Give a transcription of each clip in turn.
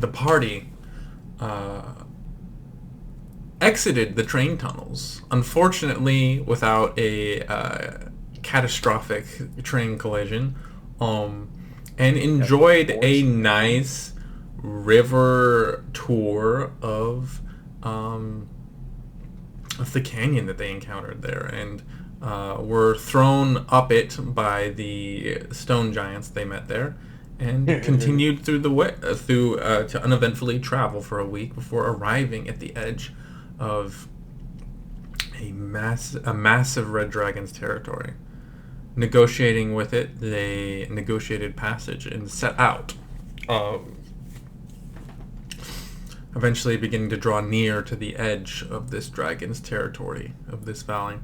the party uh, exited the train tunnels, unfortunately without a catastrophic train collision, um, and enjoyed a nice river tour of the canyon that they encountered there, and were thrown up it by the stone giants they met there, and continued through the way to uneventfully travel for a week before arriving at the edge of a massive red dragon's territory. Negotiating with it, they negotiated passage and set out. Eventually beginning to draw near to the edge of this dragon's territory, of this valley.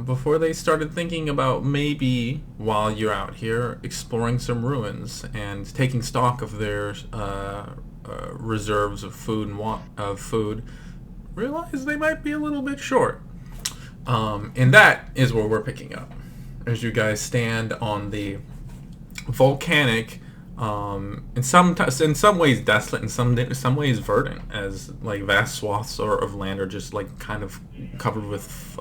Before they started thinking about maybe, while you're out here, exploring some ruins and taking stock of their reserves of food realize they might be a little bit short. And that is where we're picking up. As you guys stand on the volcanic, in some ways desolate, in some ways verdant, as like vast swaths of land are just like kind of covered with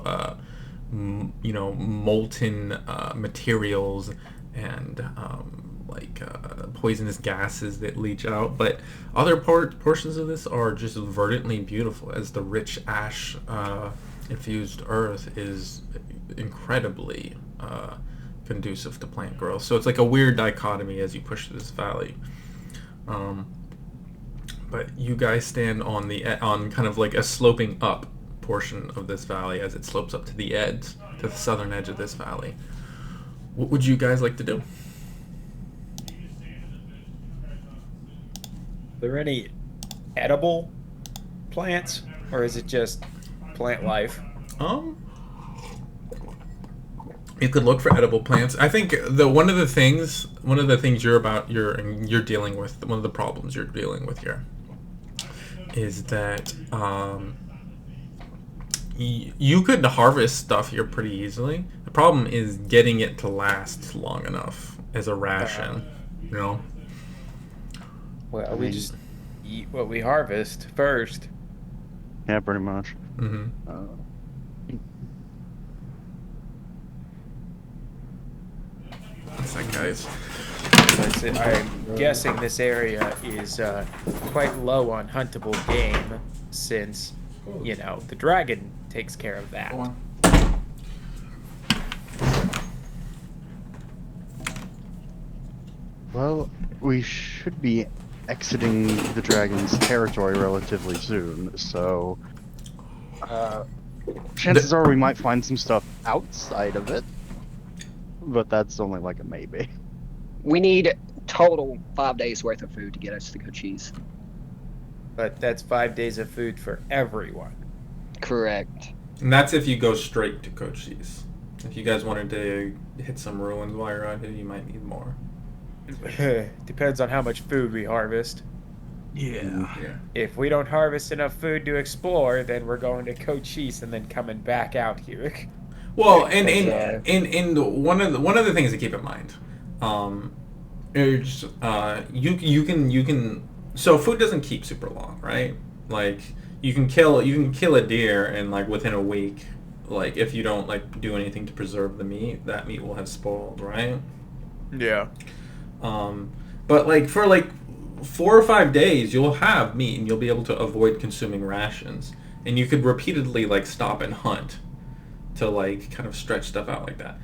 molten materials and poisonous gases that leach out. But other portions of this are just verdantly beautiful, as the rich ash infused earth is incredibly conducive to plant growth. So it's like a weird dichotomy as you push through this valley. But you guys stand on kind of like a sloping up portion of this valley as it slopes up to the southern edge of this valley. What would you guys like to do? Are there any edible plants, or is it just plant life? You could look for edible plants. I think one of the things you're dealing with, one of the problems you're dealing with here, is that you could harvest stuff here pretty easily. The problem is getting it to last long enough as a ration. Well, we just eat what we harvest first. Yeah, pretty much. Mm-hmm. What's that, guys? I'm guessing this area is quite low on huntable game, since, the dragon takes care of that. Well, we should be exiting the dragon's territory relatively soon, so chances are we might find some stuff outside of it, but that's only like a maybe. We need total 5 days worth of food to get us to Cochise. But that's 5 days of food for everyone. Correct. And that's if you go straight to Cochise. If you guys wanted to hit some ruins while you're out here, you might need more. Depends on how much food we harvest. Yeah. If we don't harvest enough food to explore, then we're going to Cochise and then coming back out here. Well, and one of the things to keep in mind, is you can so food doesn't keep super long, right? Like you can kill a deer and like within a week, like if you don't like do anything to preserve the meat, that meat will have spoiled, right? Yeah. But like for like 4 or 5 days, you'll have meat and you'll be able to avoid consuming rations, and you could repeatedly like stop and hunt to like kind of stretch stuff out like that.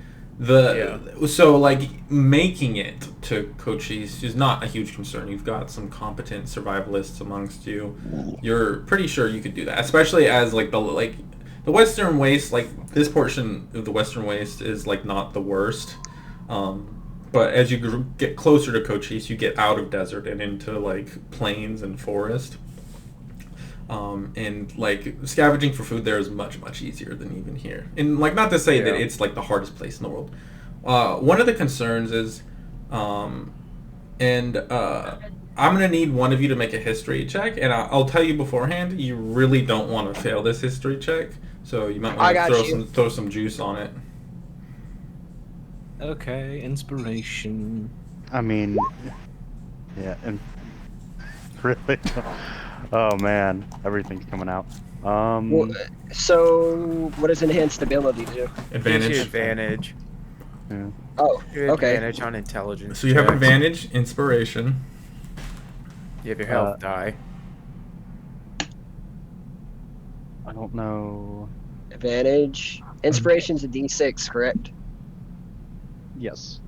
So like making it to Cochise is not a huge concern. You've got some competent survivalists amongst you. You're pretty sure you could do that, especially as like the Western Waste, like this portion of the Western Waste is like not the worst. But as you get closer to Cochise, you get out of desert and into like plains and forest. And like scavenging for food there is much, much easier than even here. And like not to say that it's like the hardest place in the world. One of the concerns is, I'm gonna need one of you to make a history check, and I'll tell you beforehand, you really don't want to fail this history check, so you might want to throw some juice on it. Okay, inspiration. I mean, yeah, and Really? Oh man, everything's coming out. Well, so what does enhanced ability do? Gives you Advantage. advantage. Yeah. Oh, Your okay. advantage on intelligence. So you have checks. advantage, inspiration. You have your health die. I don't know. Advantage. Inspiration's a D6, correct? Yes.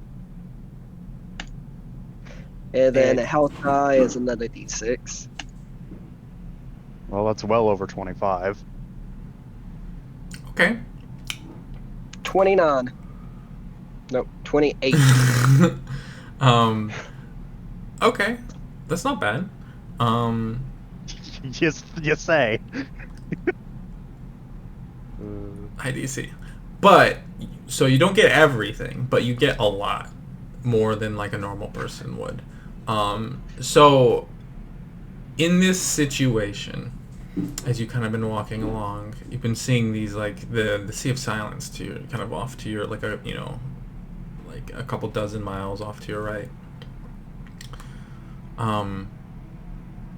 And then And- a health die is another D6. Well, that's well over 25. Okay. 29. Nope, 28. Okay, that's not bad. Yes, you say. IDC. But so you don't get everything, but you get a lot more than like a normal person would. So in this situation, as you kind of been walking along, you've been seeing these like the Sea of Silence to your kind of off to your like a like a couple dozen miles off to your right.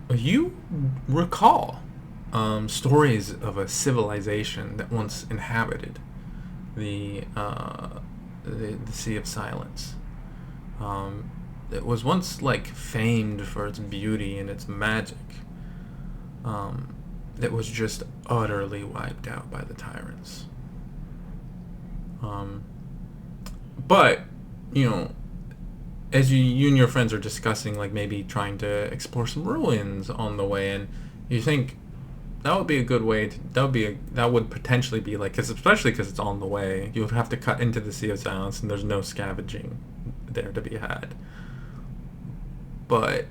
You recall stories of a civilization that once inhabited the Sea of Silence. It was once like famed for its beauty and its magic. That was just utterly wiped out by the tyrants. But as you and your friends are discussing, like maybe trying to explore some ruins on the way, and you think that would be a good way to, that would potentially be like, especially because it's on the way, you would have to cut into the Sea of Silence, and there's no scavenging there to be had. But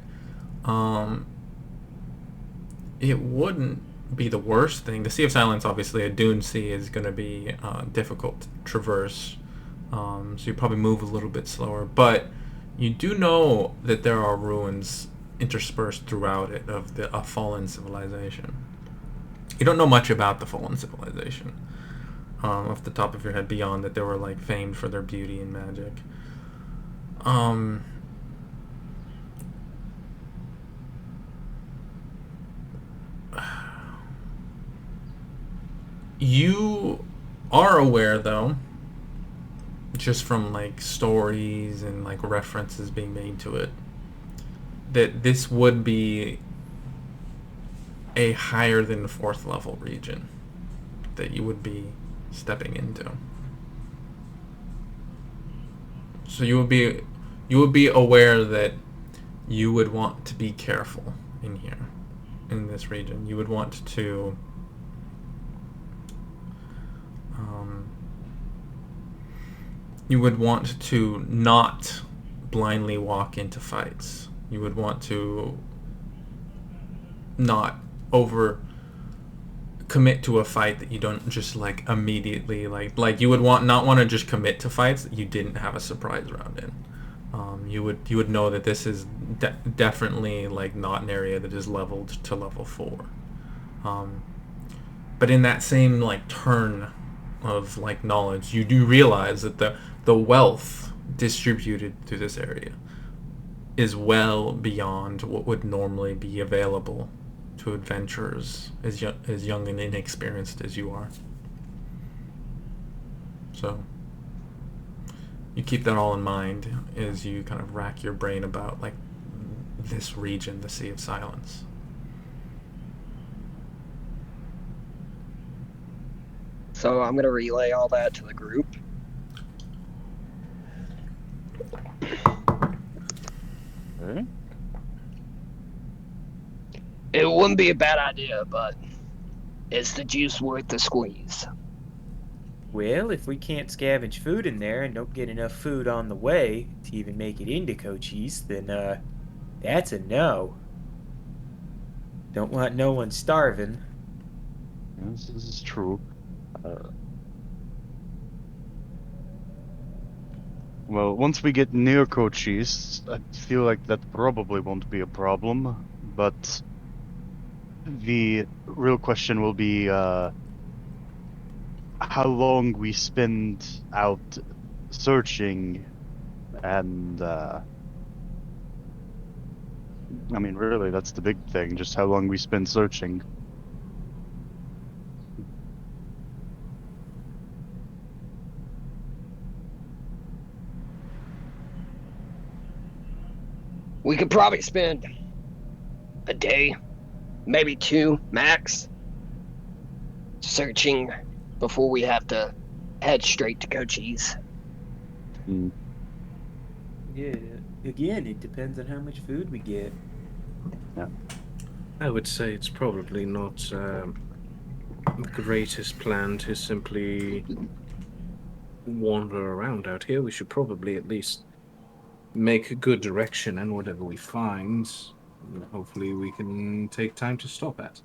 it wouldn't be the worst thing. The Sea of Silence, obviously, a dune sea is going to be difficult to traverse, so you probably move a little bit slower. But you do know that there are ruins interspersed throughout it of a fallen civilization. You don't know much about the fallen civilization off the top of your head, beyond that they were like famed for their beauty and magic. You are aware, though, just from like stories and like references being made to it, that this would be a higher than fourth level region that you would be stepping into. So you would be aware that you would want to be careful in here, in this region. You would want to not blindly walk into fights. You would want to not over commit to a fight that you don't just like immediately like you would not want to just commit to fights that you didn't have a surprise round in. You would know that this is definitely like not an area that is leveled to level 4. But in that same like turn of like knowledge, you do realize that the wealth distributed through this area is well beyond what would normally be available to adventurers as young and inexperienced as you are. So you keep that all in mind as you kind of rack your brain about like this region, the Sea of Silence. So I'm gonna relay all that to the group. Okay. It wouldn't be a bad idea, but is the juice worth the squeeze? Well, if we can't scavenge food in there and don't get enough food on the way to even make it into Cochise, then that's a no. Don't want no one starving. Yes, this is true. Well, once we get near Cochise, I feel like that probably won't be a problem, but the real question will be how long we spend out searching and I mean, really, that's the big thing, just how long we spend searching. We could probably spend a day, maybe 2 max, searching before we have to head straight to Cochise. Mm. Yeah. Again, it depends on how much food we get. I would say it's probably not the greatest plan to simply wander around out here. We should probably at least make a good direction, and whatever we find, hopefully we can take time to stop at.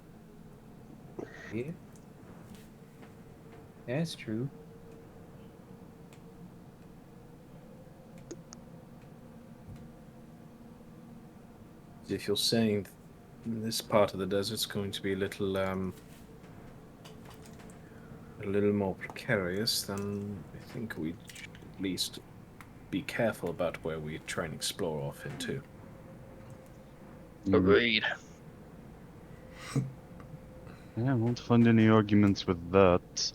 Yeah. That's true. If you're saying this part of the desert's going to be a little more precarious, then I think we should at least be careful about where we try and explore off into. Agreed. Yeah, I won't find any arguments with that.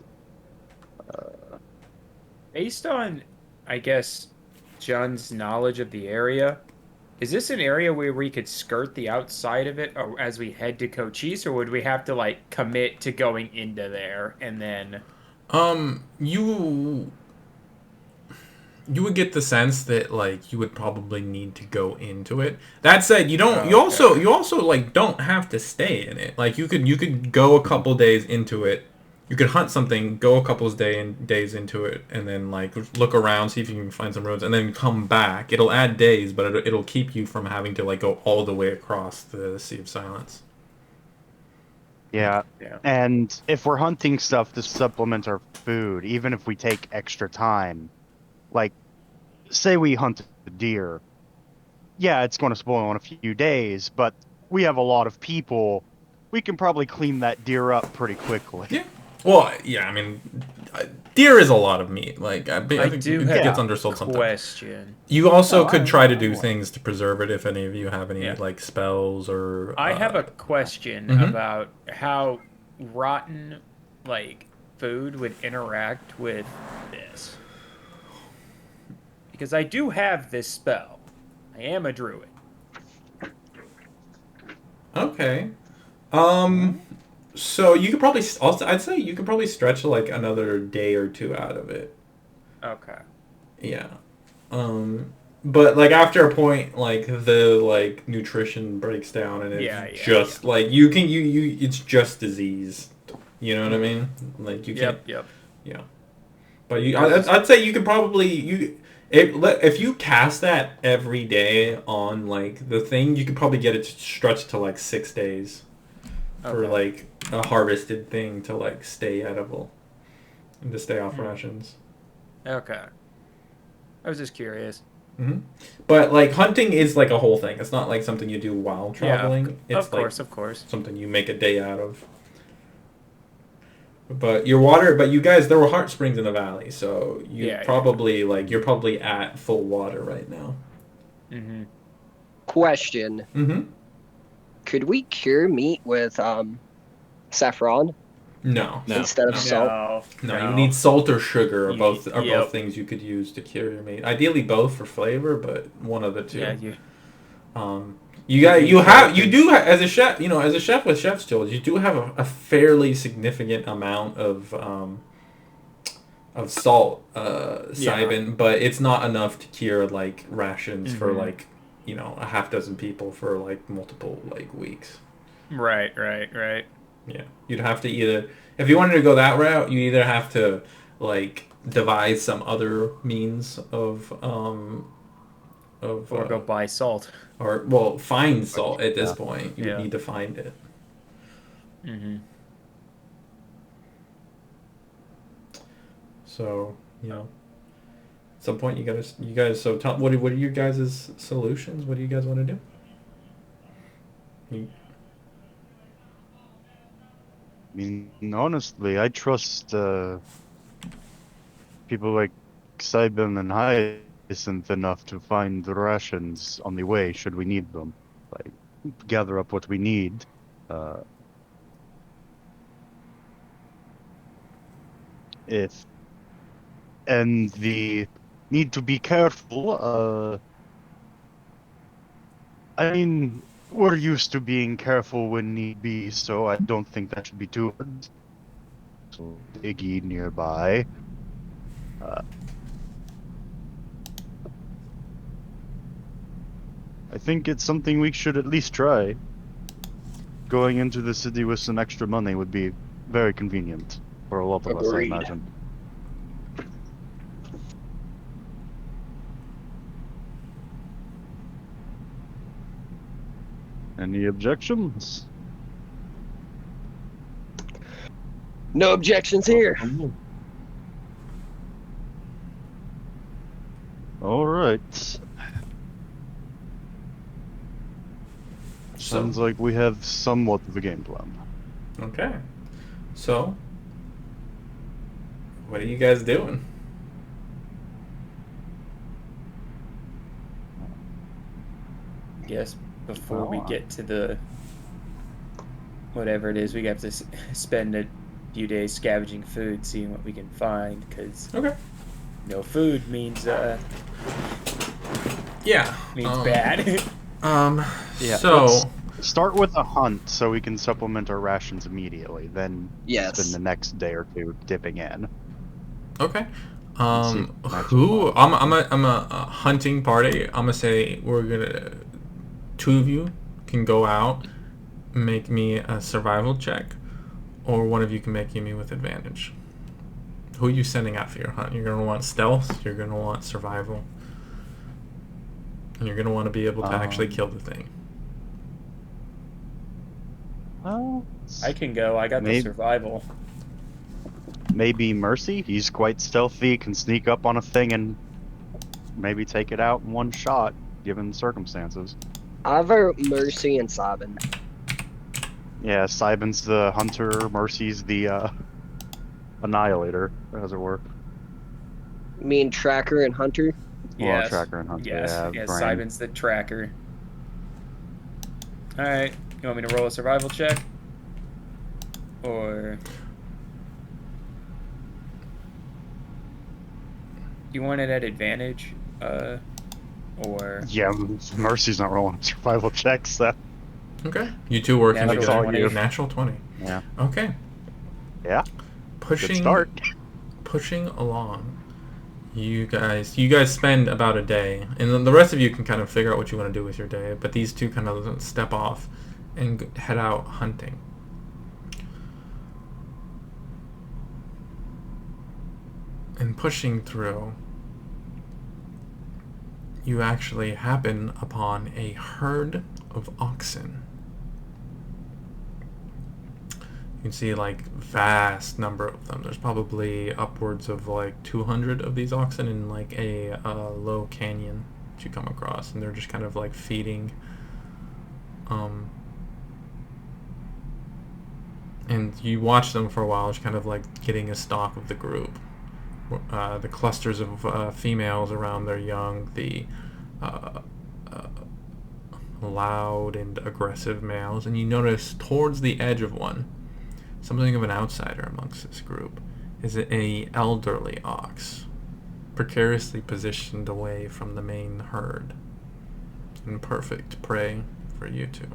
Based on, I guess, John's knowledge of the area, is this an area where we could skirt the outside of it as we head to Cochise, or would we have to, like, commit to going into there and then... You would get the sense that like you would probably need to go into it. That said, you don't. Oh, You also like don't have to stay in it. Like you could go a couple days into it. You could hunt something, go a couple of days into it, and then like look around, see if you can find some roads, and then come back. It'll add days, but it'll keep you from having to like go all the way across the Sea of Silence. Yeah. Yeah. And if we're hunting stuff to supplement our food, even if we take extra time, like, say we hunt a deer, yeah, it's going to spoil in a few days, but we have a lot of people. We can probably clean that deer up pretty quickly. Yeah. Well, yeah. I mean, deer is a lot of meat. Like I I think do it have gets a undersold sometimes. question. You also No, could I- try to I do want- things to preserve it if any of you have any Yeah. like spells or. I have a question Mhm. about how rotten, like, food would interact with this. Because I do have this spell. I am a druid. Okay. So you could probably also I'd say you could probably stretch like another day or two out of it. Okay. Yeah. But like after a point, like the like nutrition breaks down and it's Yeah, just like you it's just disease. You know what I mean? Like you can't. Yep. Yeah. But I'd say you could probably if you cast that every day on like the thing, you could probably get it stretched to like 6 days for Okay. like a harvested thing to like stay edible and to stay off rations. Okay. I was just curious. hmm But like hunting is like a whole thing. It's not like something you do while traveling. It's Of course, like of course. something you make a day out of. But you guys, there were heart springs in the valley, so you're probably at full water right now. Mm-hmm. Question: Mm-hmm. could we cure meat with saffron No. instead of salt? No, you need salt or sugar, or You both need- are yep. both things you could use to cure your meat. Ideally, both for flavor, but one of the two. Yeah, you. As a chef, as a chef with chef's tools, you do have a fairly significant amount of salt, Cybin, but it's not enough to cure like rations for Mhm. like a half dozen people for like multiple like weeks. Right. Yeah, you'd have to if you wanted to go that route, you either have to like devise some other means of Or go buy salt. or well find salt at this Yeah. point. You Yeah. need to find it. Mm-hmm. So at some point you guys. So tell what are your guys' solutions? What do you guys want to do? I mean, honestly, I trust people like Cybin and Hyacinth enough to find the rations on the way should we need them. Like, gather up what we need. If and the need to be careful. I mean, we're used to being careful when need be, so I don't think that should be too hard. So Iggy nearby. I think it's something we should at least try. Going into the city with some extra money would be very convenient for a lot of us, I Agreed. imagine. Any objections? No objections here. All right. So, Sounds like we have somewhat of a game plan. okay. So, what are you guys doing? Guess before we Well, get to the whatever it is, we have to spend a few days scavenging food, seeing what we can find. Because Okay. no food means Yeah. bad. Yeah, So, let's start with a hunt so we can supplement our rations immediately. Then Yes. spend the next day or two dipping in. okay. see, that's Who? fine. I'm a hunting party. I'm gonna say we're gonna. Two of you can go out, make me a survival check, or one of you can make me with advantage. Who are you sending out for your hunt? You're gonna want stealth. You're gonna want survival, and you're gonna want to be able to actually kill the thing. Well, I can go. I got Maybe- the survival. maybe Mercy. He's quite stealthy, can sneak up on a thing and maybe take it out in one shot, given circumstances. I vote Mercy and Sabin. Yeah, Simon's the hunter, Mercy's the annihilator, as it were. Me and Tracker and Hunter. Yes. Tracker and hunter. Yes. Yeah, Yes. brain. Simon's the tracker. All right. You want me to roll a survival check? Or you want it at advantage? Or Yeah, Mercy's not rolling survival checks, so. Okay. You two working Natural together. 20. Natural 20. Yeah. Okay. Yeah. Good Pushing. start. Pushing along. You guys spend about a day, and then the rest of you can kind of figure out what you want to do with your day. But these two kind of step off and head out hunting. And pushing through, you actually happen upon a herd of oxen. You can see like vast number of them. There's probably upwards of like 200 of these oxen in like a low canyon that you come across, and they're just kind of like feeding. And you watch them for a while, just kind of like getting a stock of the group. The clusters of females around their young, the loud and aggressive males, and you notice towards the edge of one, something of an outsider amongst this group, is a elderly ox, precariously positioned away from the main herd, and perfect prey for you two.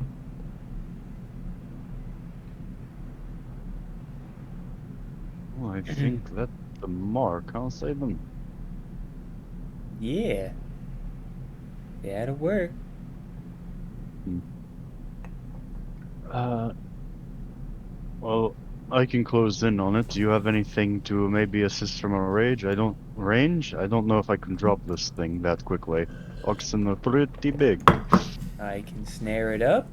Well, I think that's the mark, huh, Sabin? yeah, that'll work. Well, I can close in on it. Do you have anything to maybe assist from a range? I don't know if I can drop this thing that quickly. Oxen are pretty big. I can snare it up.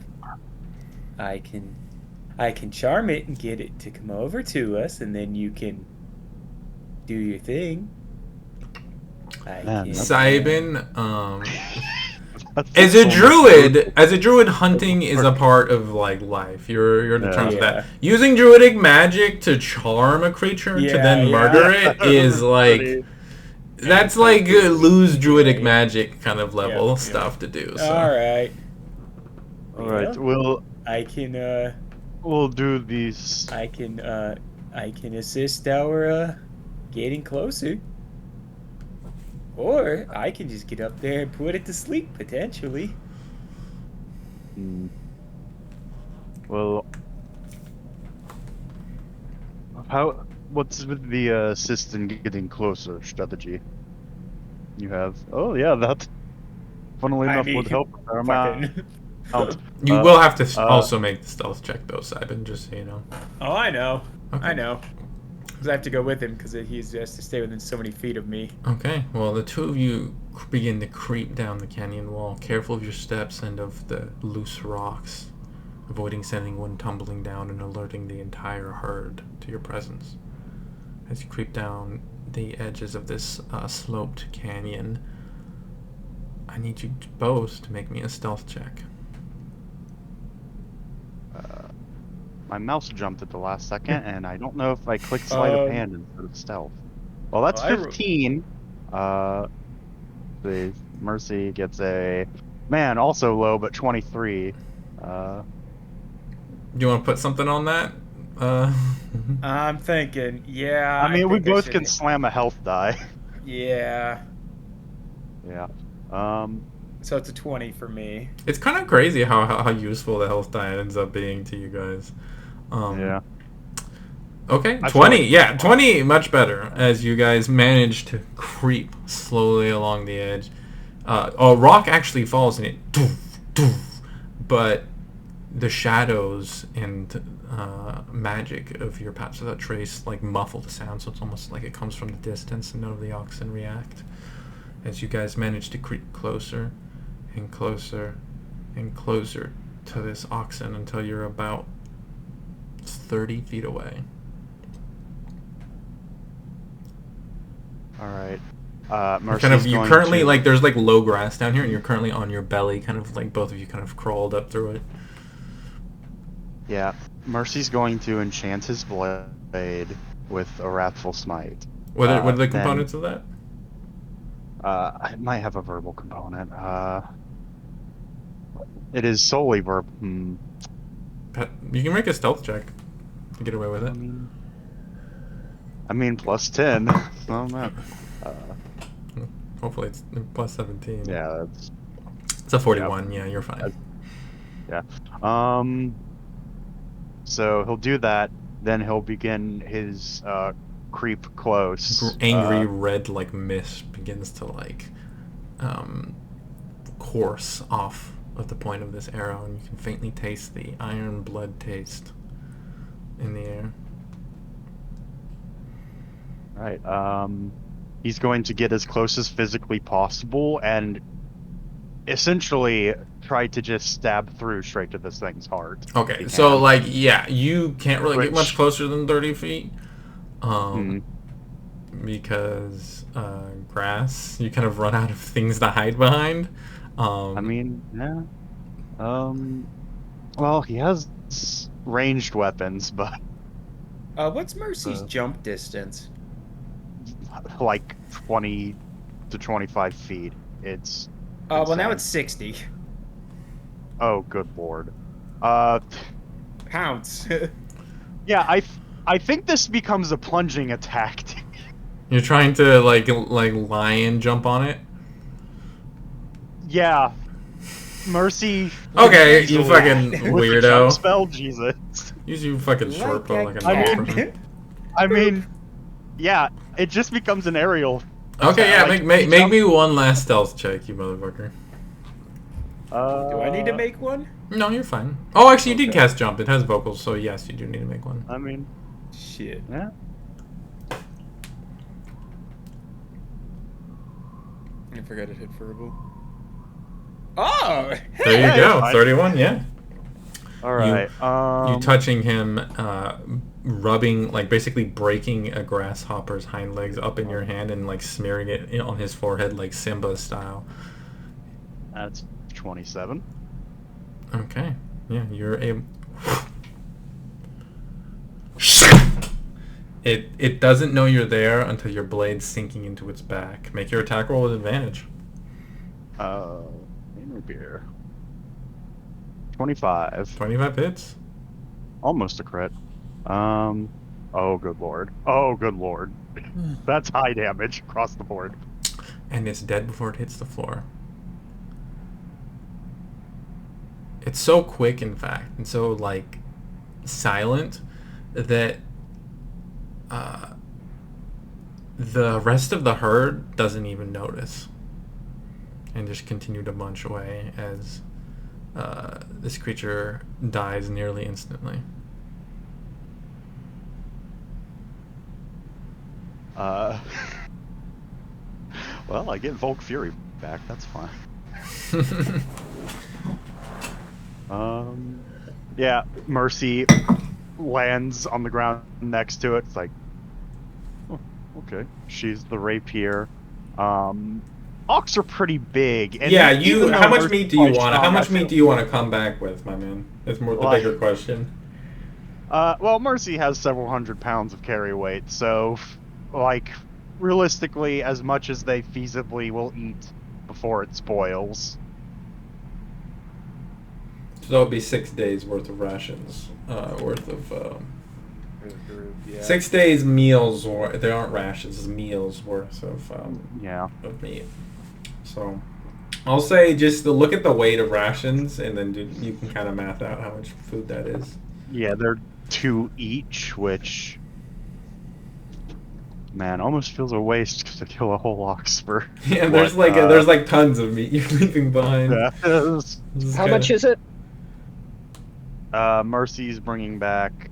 I can charm it and get it to come over to us, and then you can do your thing. I Man, can, that's- Saibin, as a druid, hunting is a part of like life. You're in terms of Yeah. that. Using druidic magic to charm a creature to Yeah, then yeah. murder it is like that's like lose druidic magic kind of level Yeah, yeah. stuff to do. So. All right. All right, Well, I can we'll do these. I can assist our getting closer. Or I can just get up there and put it to sleep potentially. Hmm. Well, what's with the assist in getting closer strategy? You have. Oh yeah, that. Funnily I enough, mean, would help with our amount. fucking. You Uh, will have to uh, also make the stealth check though, Simon, just so you know. Oh, I know. Okay. I know. Because I have to go with him because he has to stay within so many feet of me. Okay, well, the two of you begin to creep down the canyon wall, careful of your steps and of the loose rocks, avoiding sending one tumbling down and alerting the entire herd to your presence. As you creep down the edges of this sloped canyon, I need you both to make me a stealth check. My mouse jumped at the last second, and I don't know if I clicked sleight of hand instead of stealth. Well, that's I 15. The Mercy gets a also low, but 23. Do you want to put something on that? I'm thinking, yeah. I mean, we think I both should- can slam a health die. Yeah. Yeah. So it's a 20 for me. It's kind of crazy how useful the health die ends up being to you guys. Yeah. Okay, I feel 20. like- Yeah, 20, much better. As you guys manage to creep slowly along the edge. A rock actually falls and it... Doof, doof, but the shadows and magic of your paths without trace like muffle the sound, so it's almost like it comes from the distance and none of the oxen react. As you guys manage to creep closer and closer and closer to this oxen until you're about 30 feet away. All right. You're Mercy's you going currently to- like there's like low grass down here and you're currently on your belly, kind of like both of you kind of crawled up through it. Yeah. Mercy's going to enchant his blade with a Wrathful Smite. What are the then- components of that? I might have a verbal component. It is solely verbal. You can make a stealth check to get away with it. I mean, plus 10. Oh, man. Hopefully it's plus 17. Yeah, It's a 41. Yeah, you're fine. So he'll do that. Then he'll begin his creep close. Angry red like mist begins to like course off of the point of this arrow, and you can faintly taste the iron blood taste in the air. Right. He's going to get as close as physically possible and essentially try to just stab through straight to this thing's heart. Okay, He so can. like yeah, you can't really get Which- much closer than 30 feet. Mhm. Because grass, you kind of run out of things to hide behind. I mean, yeah. Well, he has ranged weapons, but What's Mercy's Uh, jump distance? like 20 to 25 feet. It's Well, now insane. it's 60. Oh, good lord. Pounce. Yeah, I think this becomes a plunging attack. You're trying to like lion jump on it. Yeah. Mercy. Okay, you with fucking the weirdo. jump spell, Jesus. Use your fucking short bow like a I normal mean- person. I mean, yeah, it just becomes an aerial. Okay, yeah, like, make he jump- me one last stealth check, you motherfucker. Do I need to make one? No, you're fine. Oh, actually, you did Okay. cast jump. It has vocals, so yes, you do need to make one. I mean, Shit. yeah. I forgot it hit verbal. Oh! There you Yeah, go, you're fine. 31. Yeah. All right. You touching him, rubbing, like basically breaking a grasshopper's hind legs up in your hand and like smearing it on his forehead like Simba style. That's 27. Okay. Yeah, you're able. It doesn't know you're there until your blade's sinking into its back. Make your attack roll with advantage. Inner beer. 25. 25 hits. Almost a crit. Oh, good lord. Oh, good lord. That's high damage across the board. And it's dead before it hits the floor. It's so quick, in fact, and so, like, silent that the rest of the herd doesn't even notice and just continue to munch away as this creature dies nearly instantly. Well, I get Volk Fury back. That's fine. Yeah, Mercy lands on the ground next to it. It's like, oh, okay. She's the rapier. Ox are pretty big. And Yeah, even though how much Mercy's meat do you quite want? How strong, much I meat feel- do you want to come back with, my man? That's more the Like- bigger question. Well, Mercy has several hundred pounds of carry weight, so, like, realistically, as much as they feasibly will eat before it spoils. So that would be 6 days worth of rations, worth of Yeah. 6 days meals, or they aren't rations, it's meals worth Yeah. of meat. So I'll say just to look at the weight of rations, and then you can kind of math out how much food that is. Yeah, they're 2 each, which, man, almost feels a waste to kill a whole ox for. Yeah, there's like tons of meat you're leaving behind. Yeah. This is How much is it? Mercy's bringing back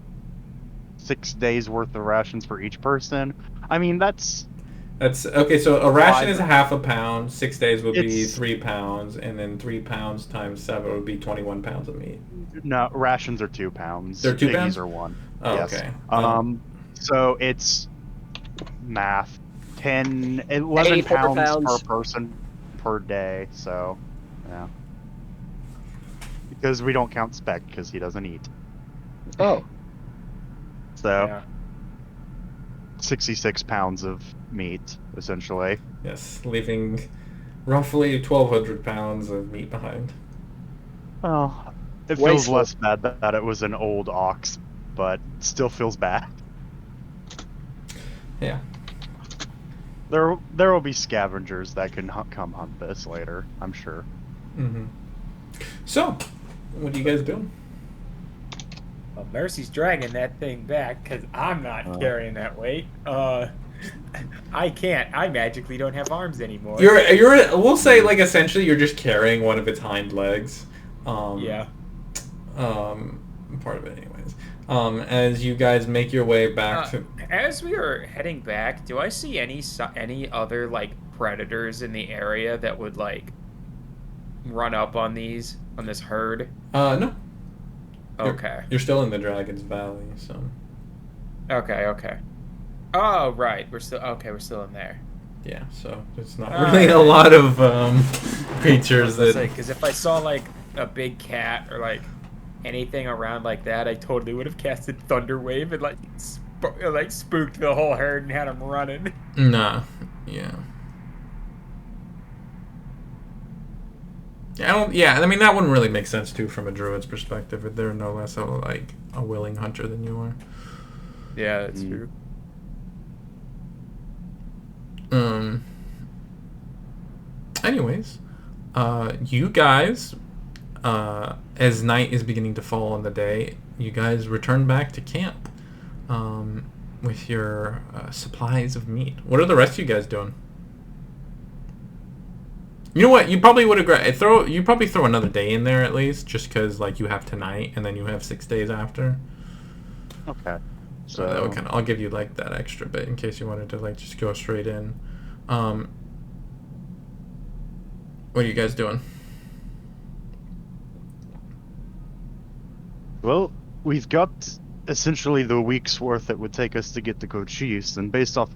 6 days worth of rations for each person. I mean, that's okay. So a ration 5 is half a pound. 6 days would be It's- 3 pounds, and then 3 pounds times 7 would be 21 pounds of meat. no rations are 2 pounds. They're 2 Biggies pounds? are 1. Oh, Yes. okay. So it's math 11 84 pounds pounds. per person per day. So yeah, because we don't count Spec because he doesn't eat. Oh, So Yeah. 66 pounds of meat essentially. Yes, leaving roughly 1,200 pounds of meat behind. Well, it feels Wasteful. less bad that it was an old ox, but still feels bad. Yeah. There will be scavengers that can come hunt this later, I'm sure. Mm-hmm. So, what are you guys doing? Well, Mercy's dragging that thing back because I'm not carrying that weight. I can't. I magically don't have arms anymore. We'll say like essentially you're just carrying one of its hind legs. Yeah. Part of it, anyways. As you guys make your way back to. As we are heading back, do I see any other like predators in the area that would like run up on this herd? No. Okay. You're still in the Dragon's Valley, so. Okay. Oh right, we're still in there. Yeah, so it's not really a lot of creatures that. Because if I saw like a big cat or like anything around like that, I totally would have casted Thunder Wave and like spooked the whole herd and had them running. Nah. Yeah. I mean that wouldn't really make sense too from a druid's perspective. They're no less a willing hunter than you are. Yeah, that's true. Anyways, you guys, as night is beginning to fall on the day, you guys return back to camp, with your supplies of meat. What are the rest of you guys doing? You know what? You probably would have you probably throw another day in there at least, just because like you have tonight and then you have 6 days after. Okay. So that would I'll give you like that extra bit in case you wanted to like just go straight in. What are you guys doing? Well, we've got essentially the week's worth it would take us to get to Cochise, and based off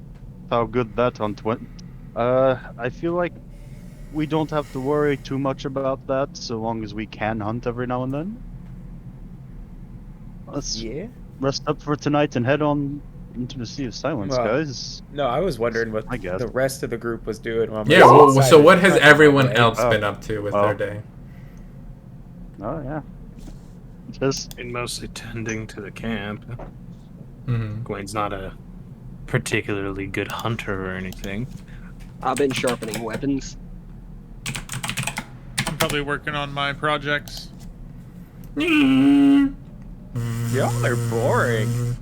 how good that hunt went, I feel like we don't have to worry too much about that so long as we can hunt every now and then. Let's rest up for tonight and head on into the Sea of Silence, Well, guys. No, I was wondering what I guess. the rest of the group was doing. While Yeah, Mercy well, decided so to what has hunt everyone away. else Oh. been up to with Oh. their day? Oh, yeah. Just And mostly tending to the camp. Mm-hmm. Gwen's not a particularly good hunter or anything. I've been sharpening weapons. I'm probably working on my projects. Y'all are boring.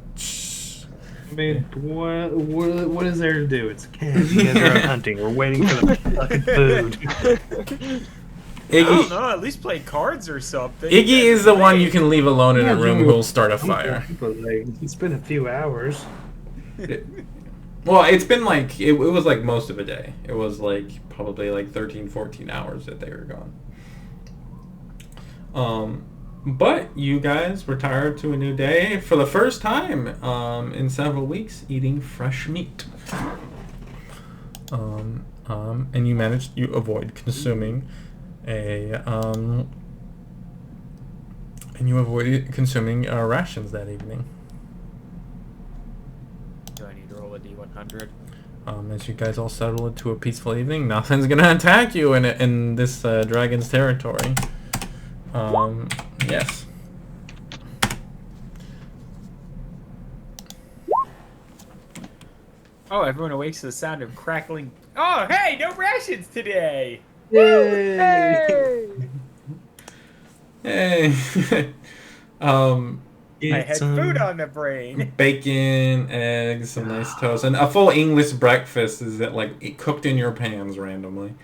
I mean, what is there to do? It's a camp. You guys are out hunting. We're waiting for the fucking food. I don't Iggy, know. At least play cards or something. Iggy is the one you can leave alone in Yeah, a room dude. who'll start a fire. But like, it's been a few hours. Well, it's been like, it was like most of a day. It was like probably like 13, 14 hours that they were gone. But you guys retired to a new day for the first time in several weeks, eating fresh meat. And you avoid consuming rations that evening. Do I need to roll a D100? As you guys all settle into a peaceful evening, nothing's gonna attack you in this dragon's territory. Yes. Oh, everyone awakes to the sound of crackling. Oh, hey, no rations today! Hey. I had food on the brain. Bacon, eggs, some nice toast, and a full English breakfast is that like cooked in your pans randomly.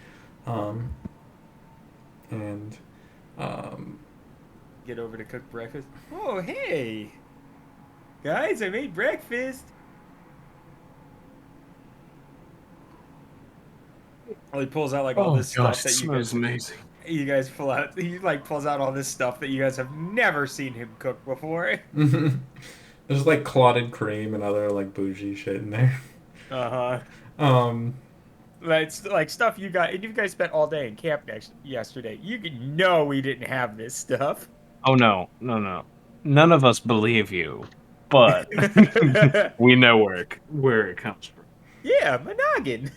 Get over to cook breakfast. Oh, hey! Guys, I made breakfast! Oh, he pulls out like all this stuff that it you guys, smells amazing. you guys pull out. He like pulls out all this stuff that you guys have never seen him cook before. There's like clotted cream and other like bougie shit in there. Like stuff you guys spent all day in camp yesterday. You know we didn't have this stuff. Oh no. None of us believe you, but we know where it comes from. Yeah, Monogin.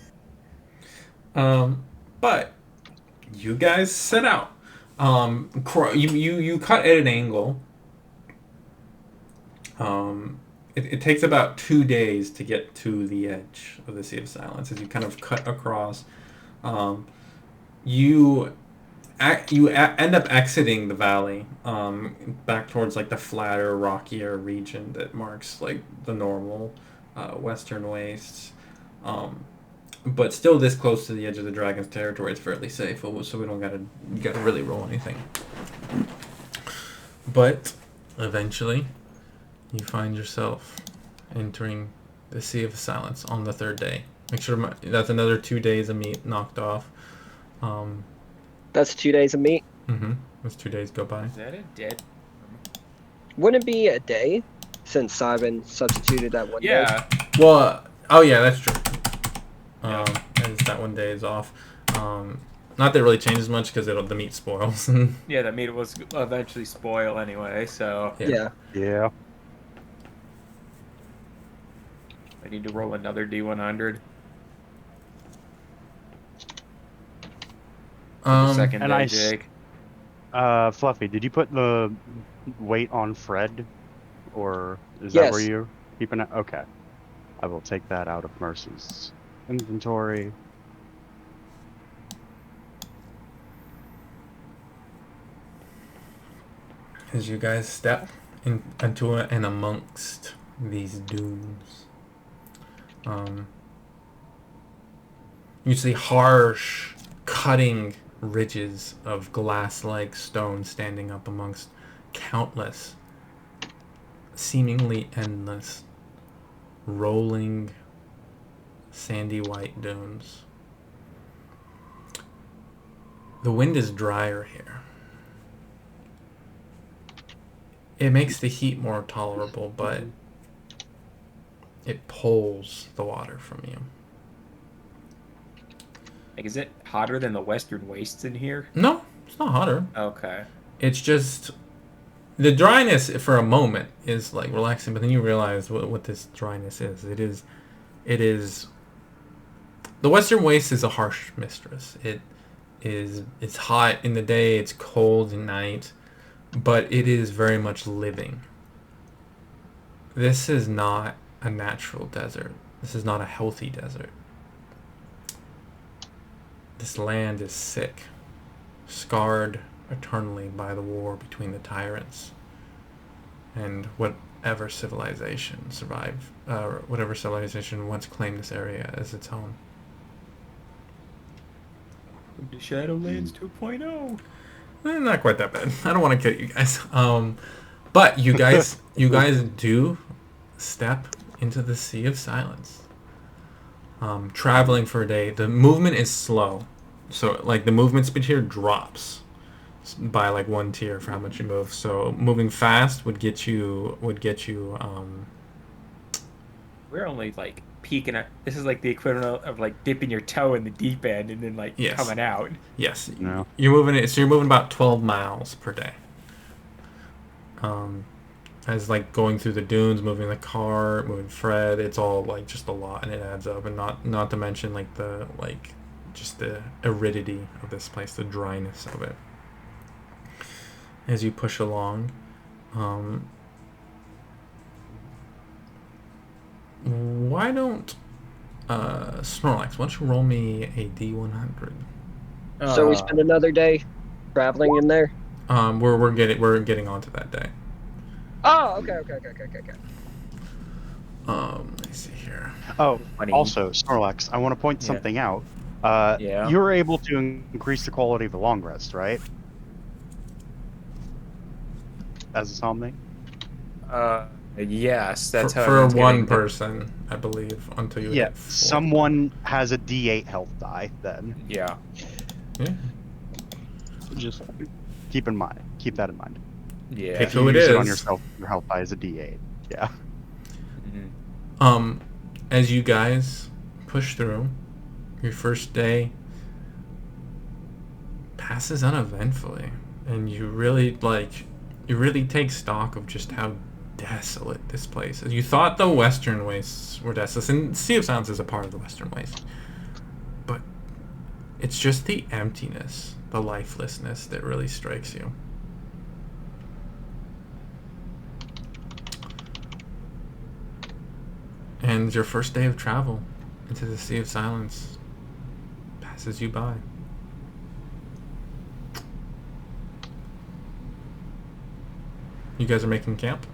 But you guys set out. You cut at an angle. It takes about 2 days to get to the edge of the Sea of Silence as you kind of cut across. You end up exiting the valley back towards like the flatter, rockier region that marks like the normal western wastes. But still this close to the edge of the dragon's territory, it's fairly safe, so we don't gotta really roll anything. But eventually, you find yourself entering the Sea of Silence on the third day. Make sure that's another 2 days of meat knocked off. That's 2 days of meat. Those 2 days go by. Is that a dead? Wouldn't it be a day since Simon substituted that one day? Yeah. Well, oh yeah, that's true. As that 1 day is off. Not that it really changes much because the meat spoils. Yeah, the meat was eventually spoil anyway, so Yeah. yeah. I need to roll another D100. The second and day, I Jake. Fluffy, did you put the weight on Fred, or is Yes. that where you're keeping it? Okay, I will take that out of Mercy's inventory. As you guys step into and amongst these dunes, you see harsh, cutting ridges of glass-like stone standing up amongst countless, seemingly endless, rolling, sandy white dunes. The wind is drier here. It makes the heat more tolerable, but it pulls the water from you. Like, is it hotter than the Western Wastes in here? No, it's not hotter. Okay. It's just the dryness for a moment is like relaxing, but then you realize what this dryness is. It is the Western Waste is a harsh mistress. It's hot in the day, it's cold at night. but it is very much living. This is not a natural desert. This is not a healthy desert. This land is sick, scarred eternally by the war between the tyrants and whatever civilization survived, whatever civilization once claimed this area as its home. The Shadowlands 2.0. Not quite that bad. I don't want to kill you guys. But you guys do step into the Sea of Silence. Traveling for a day. The movement is slow. So, like, the movement speed here drops by, like, 1 tier for how much you move. So, moving fast would get you, We're only, like, peeking at... This is, like, the equivalent of, like, dipping your toe in the deep end and then, like, Yes. coming out. yes. No. You're moving about 12 miles per day. As, like, going through the dunes, moving the car, moving Fred, it's all, like, just a lot, and it adds up. And not to mention, like, just the aridity of this place, the dryness of it. As you push along, why don't Snorlax, why don't you roll me a D100? So we spend another day traveling in there. We're getting onto that day. Oh, okay. Let me see here. Oh, Funny. also, Snorlax, I want to point Yeah. something out. Yeah. You were able to increase the quality of the long rest, right? As a something? Yes, that's how for everyone's one getting the- person, I believe, until you Yeah. hit 4. Someone has a D8 health die. Then Yeah. Yeah. just keep that in mind. Yeah. Pick If who you it use it on is. yourself, your health die is a D8. Yeah. Mhm. As you guys push through, your first day passes uneventfully, and you really take stock of just how desolate this place is. You thought the Western Wastes were desolate, and Sea of Silence is a part of the Western Waste, but it's just the emptiness, the lifelessness that really strikes you. And your first day of travel into the Sea of Silence passes you by. You guys are making camp?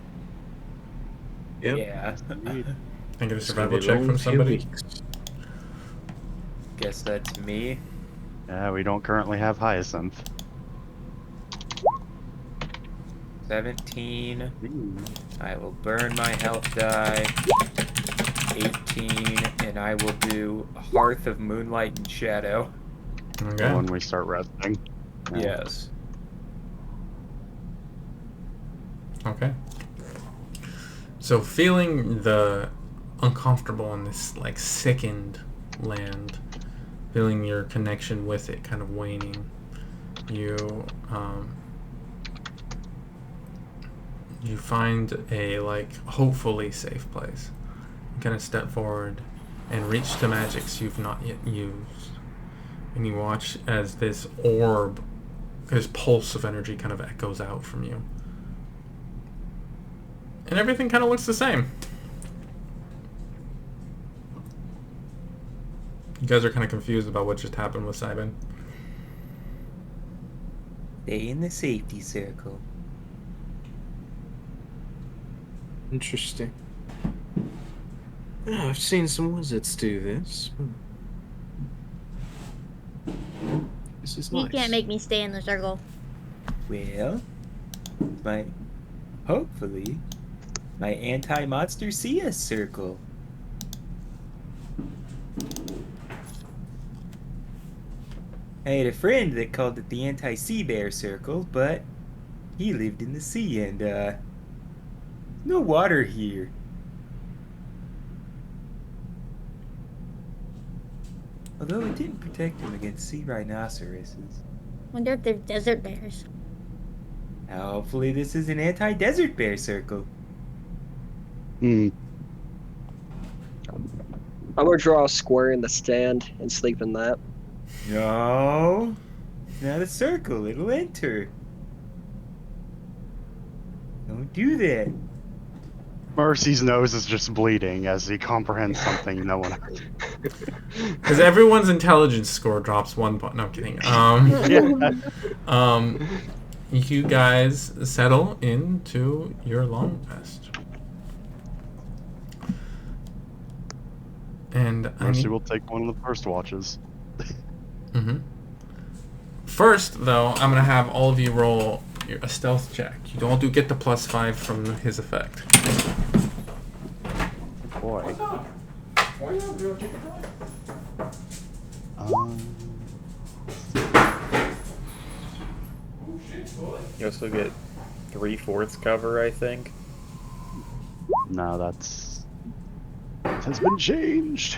Yep. Yeah. Can I get a It's gonna survival be a check long from few somebody? weeks. Guess that's me. Yeah, we don't currently have Hyacinth. 17. I will burn my health die. 18, and I will do Hearth of Moonlight and Shadow. Okay. When we start resting. Yeah. Yes. Okay. So feeling the uncomfortable in this like sickened land, feeling your connection with it kind of waning, you find a like hopefully safe place. You kind of step forward and reach to magics you've not yet used, and you watch as this orb, this pulse of energy kind of echoes out from you. And everything kind of looks the same. You guys are kind of confused about what just happened with Cybin. Stay in the safety circle. Interesting. Yeah, I've seen some wizards do this. This is You nice. can't make me stay in the circle. Well, hopefully, my anti-monster CS circle. I had a friend that called it the anti-sea bear circle, but he lived in the sea and, no water here. Although it didn't protect him against sea rhinoceroses. Wonder if they're desert bears. Hopefully this is an anti-desert bear circle. Hmm. I'm gonna draw a square in the stand and sleep in that. No, it's not a circle. It'll enter. Don't do that. Mercy's nose is just bleeding as he comprehends something no one. Because everyone's intelligence score drops 1 point. No, I'm kidding. Yeah. You guys settle into your long rest. And Mercy will take one of the first watches. Mm-hmm. First, though, I'm gonna have all of you roll a stealth check. You don't get the +5 from his effect. Boy. You also get 3/4 cover, I think. No, that's. It has been changed.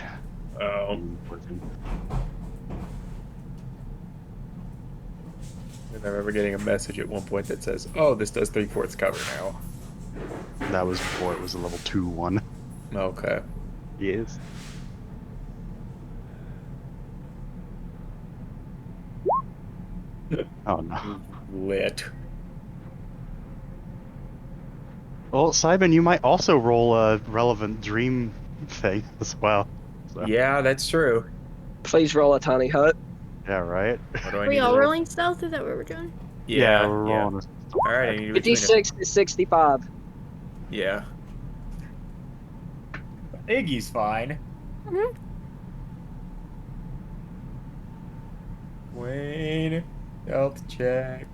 Oh. I remember getting a message at one point that says, "Oh, this does 3/4 cover now." That was before it was a level 2 one. Okay. Yes. Oh no. Lit. Well, Simon, you might also roll a relevant dream thing as well. So, Yeah, that's true. Please roll a tiny hut. yeah, right? What do I We need all to roll? rolling stealth? Is that what we're doing? Yeah, we're yeah. rolling All right, I need to between 56 to 65. Yeah. Iggy's fine. Mhm. Wayne, health check.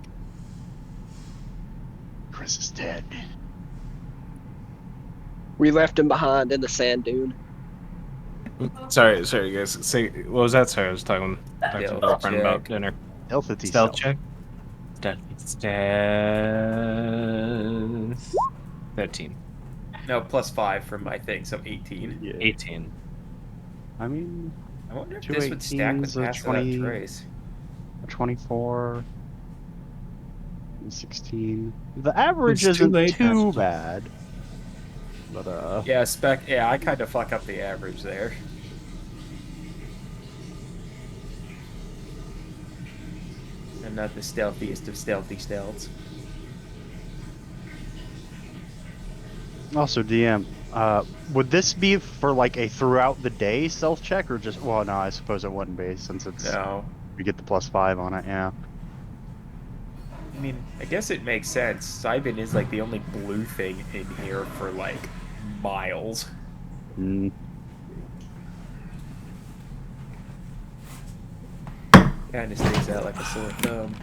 Chris is dead. We left him behind in the sand dune. Sorry, guys. Say, what was that? Sorry, I was talking to Stealth my girlfriend check. about dinner. Healthy Stealth check. Stealth 13. No, +5 from my thing, so 18. Yeah. 18. I mean, I wonder if Two this would stack with 18s, a Pass Without 20. Trace. 24. and 16. The average It's too isn't late, too Pastor. bad. But, Yeah, yeah, I kind of fuck up the average there. I'm not the stealthiest of stealthy stealths. Also, DM, would this be for like a throughout the day stealth check or just? Well, no, I suppose it wouldn't be since it's No. we get the +5 on it. Yeah. I mean, I guess it makes sense. Cybin is like the only blue thing in here for like miles. Mm. Kind of sticks out like a sore thumb.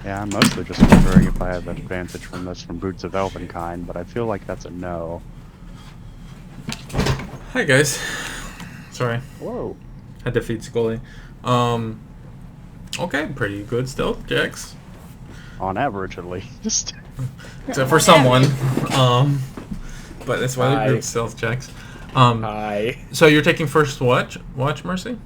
Yeah, I'm mostly just wondering if I have an advantage from this from Boots of Elvenkind, but I feel like that's a no. Hi guys. Sorry, Whoa. had to feed Scully. Okay, pretty good stealth checks. On average, at least. Except for someone. But that's why Hi. they're group stealth checks. Hi. So you're taking first watch, Mercy?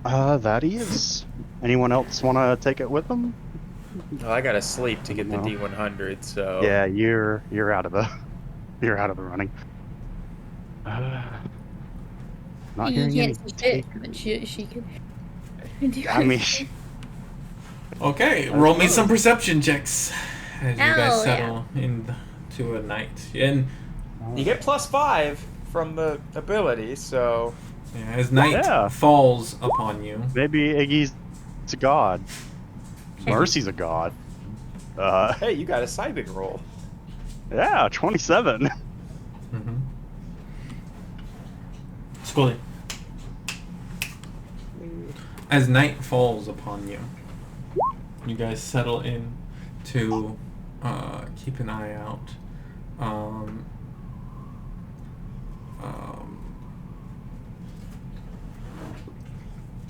That he is. Anyone else want to take it with them? Well, I gotta sleep to get the No. D100, so Yeah, you're out of the you're out of the running. Not You hearing can't any see it, takers. but she could. I mean, Okay, roll me some perception checks as you guys Hell settle into a night. And you get +5 from the ability, so yeah, as night Yeah. falls upon you, maybe Iggy's a god. Mercy's a god. hey, you got a Cybin roll. Yeah, 27. mm-hmm. Scully. As night falls upon you, you guys settle in to keep an eye out.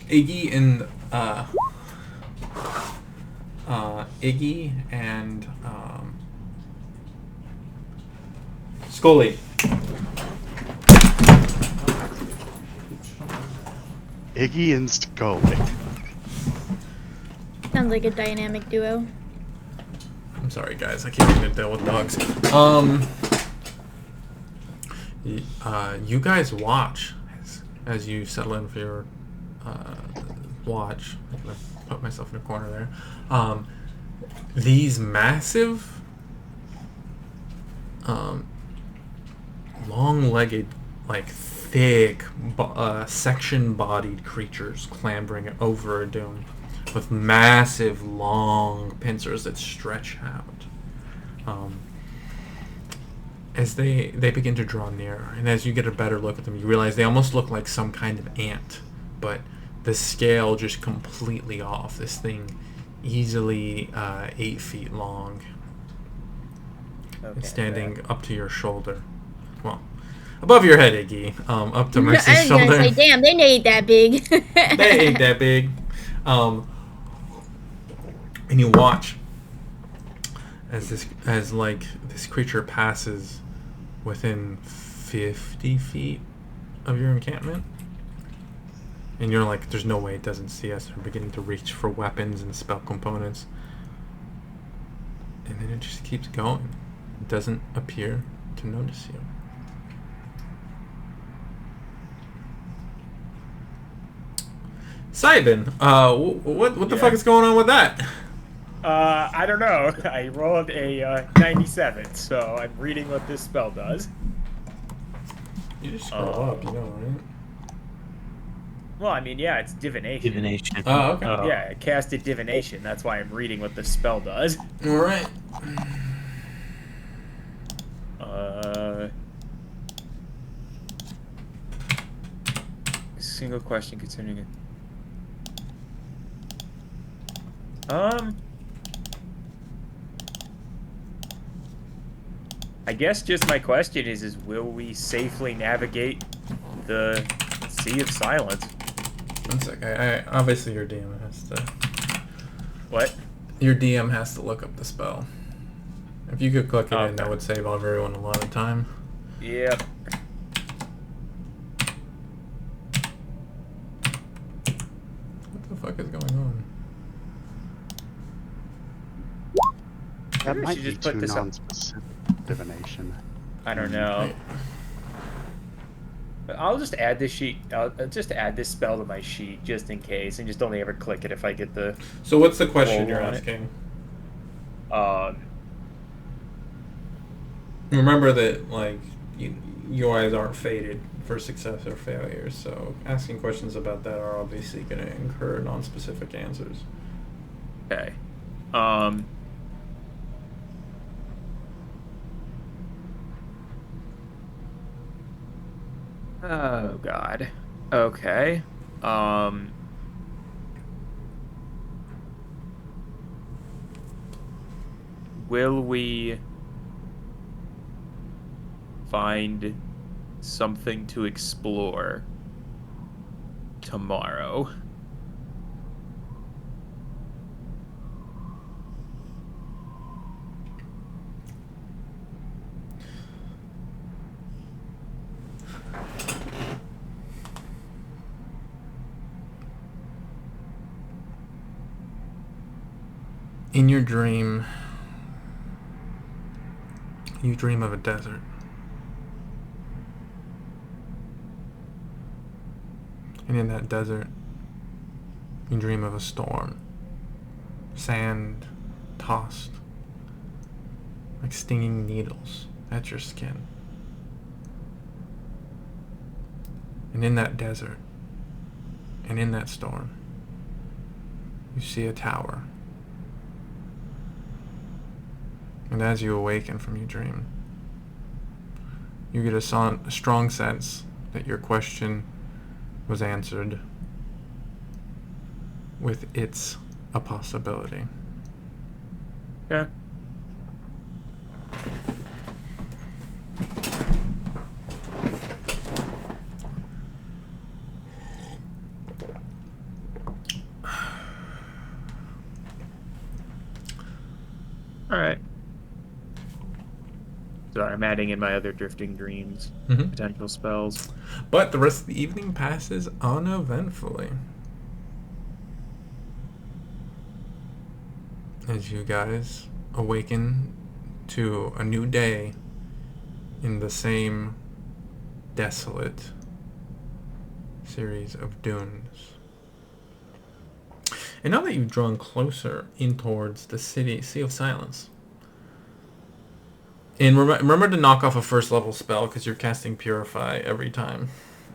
Iggy and Scully. Iggy and Scully. Sounds like a dynamic duo. I'm sorry, guys. I can't even deal with dogs. You guys watch as you settle in for your watch. I'm gonna put myself in a corner there. These massive, long-legged, like thick, section-bodied creatures clambering over Adun with massive, long pincers that stretch out. As they begin to draw near, and as you get a better look at them, you realize they almost look like some kind of ant, but the scale just completely off. This thing easily 8 feet long. Okay, It's standing up to your shoulder. Well, above your head, Iggy. Up to Mercy's I was shoulder. gonna say, damn, they ain't that big. They ain't that big. And you watch as this creature passes within 50 feet of your encampment. And you're like, there's no way it doesn't see us. We're beginning to reach for weapons and spell components. And then it just keeps going. It doesn't appear to notice you. Cybin, what the fuck is going on with that? I don't know. I rolled a 97, so I'm reading what this spell does. You just scroll up, you know, right? Well, I mean, yeah, it's divination. Divination. Oh, okay. Yeah, I casted divination. That's why I'm reading what this spell does. All right. Single question concerning it. I guess just my question is will we safely navigate the Sea of Silence? One sec. I obviously your DM has to. What? Your DM has to look up the spell. If you could click it in, Okay. that would save everyone a lot of time. Yep. What the fuck is going on? That we might should be just put too this up. non-specific divination. I don't know. I'll just add this sheet. I'll just add this spell to my sheet just in case, and just only ever click it if I get the. So what's the question Roll you're on it. asking? Um. Remember that like you guys aren't fated for success or failure, so asking questions about that are obviously going to incur non-specific answers. Okay. Oh God. Okay. Will we find something to explore tomorrow? In your dream, you dream of a desert. And in that desert, you dream of a storm. Sand tossed like stinging needles at your skin. And in that desert, and in that storm, you see a tower. And as you awaken from your dream, you get a strong sense that your question was answered with "it's a possibility." Yeah. All right. Sorry, I'm adding in my other drifting dreams, Mhm. potential spells. But the rest of the evening passes uneventfully. As you guys awaken to a new day in the same desolate series of dunes. And now that you've drawn closer in towards the Sea of Silence. And remember to knock off a first level spell because you're casting Purify every time.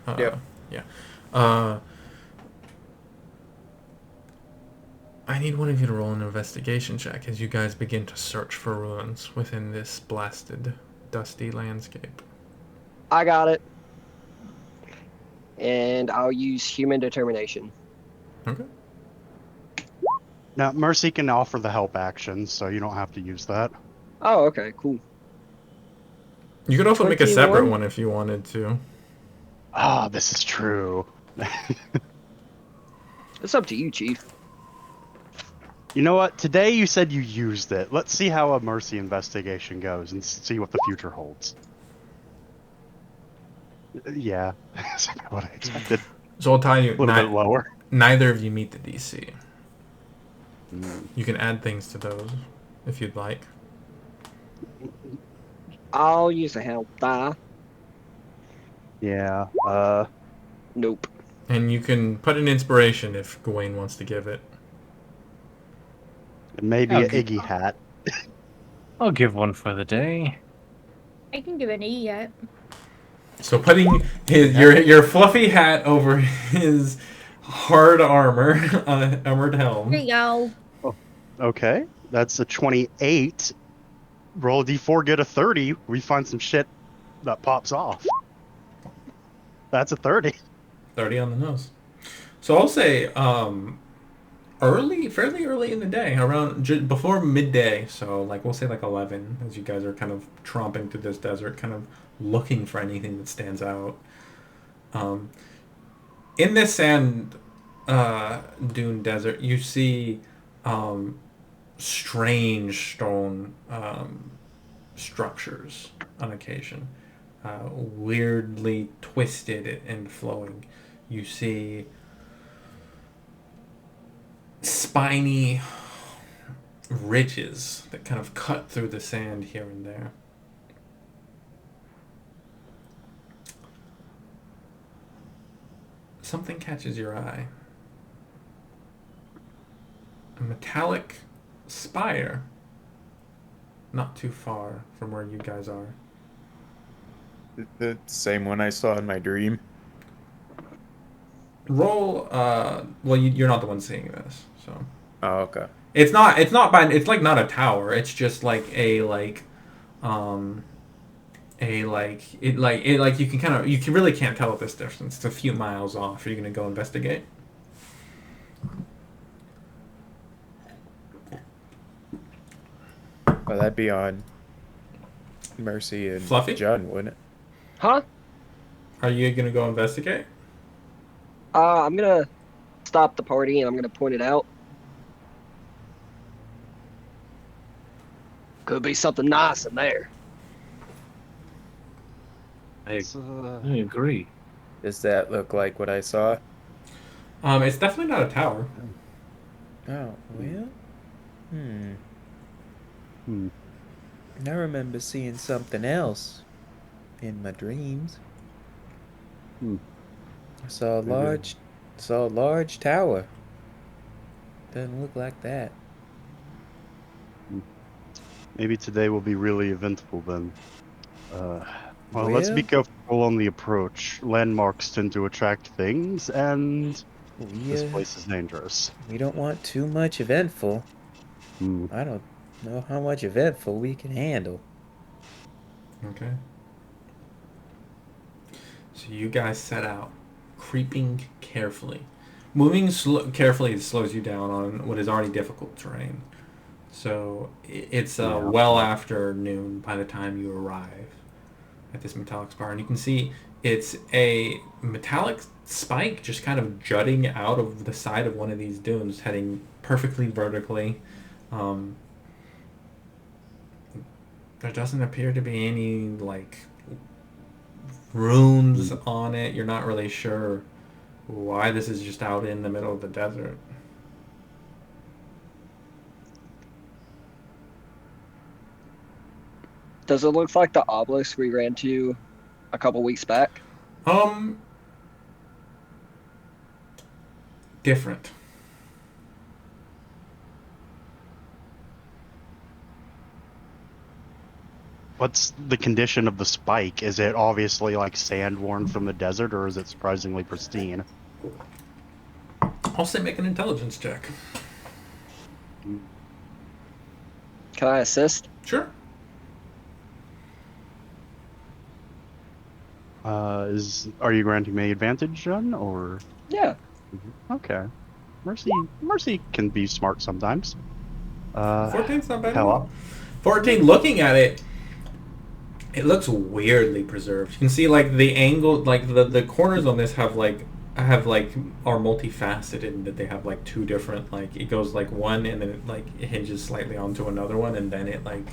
Yep. Yeah. I need one of you to roll an investigation check as you guys begin to search for ruins within this blasted, dusty landscape. I got it. And I'll use human determination. Okay. Now, Mercy can offer the help action, so you don't have to use that. Oh, okay, cool. You could also make a 21? separate one if you wanted to. Ah, this is true. It's up to you, Chief. You know what? Today you said you used it. Let's see how a Mercy investigation goes and see what the future holds. Yeah, that's about what I expected. So I'll tell you, A little bit lower. neither of you meet the DC. Mm. You can add things to those if you'd like. I'll use a help die. Yeah. Nope. And you can put an inspiration if Gawain wants to give it. And maybe I'll an give- Iggy hat. I'll give one for the day. I can give an E yet. So putting your fluffy hat over his hard armor, armored helm. Here you go. Okay, that's a 28. Roll a d4, get a 30. We find some shit that pops off. That's a 30. 30 on the nose. So I'll say fairly early in the day, around before midday. So like we'll say like 11, as you guys are kind of tromping through this desert, kind of looking for anything that stands out. In this sand dune desert, you see strange stone structures on occasion, weirdly twisted and flowing. You see spiny ridges that kind of cut through the sand here and there. Something catches your eye. A metallic spire not too far from where you guys are. The same one I saw in my dream. Roll well you're not the one seeing this, so Oh, okay. it's not like not a tower, it's just like you really can't tell at this distance. It's a few miles off. Are you gonna go investigate? Well, that'd be on Mercy and Fluffy? John, wouldn't it? Huh? Are you gonna go investigate? I'm gonna stop the party and I'm gonna point it out. Could be something nice in there. I agree. Does that look like what I saw? It's definitely not a tower. Oh, well? Hmm. I remember seeing something else in my dreams. Hmm. I saw a large tower. Doesn't look like that. Maybe today will be really eventful then. Well, let's be Well- careful on the approach. Landmarks tend to attract things, and this place is dangerous. We don't want too much eventful. Hmm. I don't know how much eventful we can handle. Okay. So you guys set out, creeping carefully. Moving carefully slows you down on what is already difficult terrain. So it's well after noon by the time you arrive at this metallic spire. And you can see it's a metallic spike just kind of jutting out of the side of one of these dunes, heading perfectly vertically. There doesn't appear to be any runes on it. You're not really sure why this is just out in the middle of the desert. Does it look like the obelisk we ran to a couple weeks back? Different. What's the condition of the spike? Is it obviously like sand worn from the desert, or is it surprisingly pristine? I'll say make an intelligence check. Can I assist? Sure. Are you granting me advantage, John, or? Yeah. Okay. Mercy can be smart sometimes. 14's not bad. Hello. 14. Looking at it, it looks weirdly preserved. You can see like the angle, like the corners on this are multifaceted in that they have like two different, like it goes like one and then it hinges slightly onto another one and then it like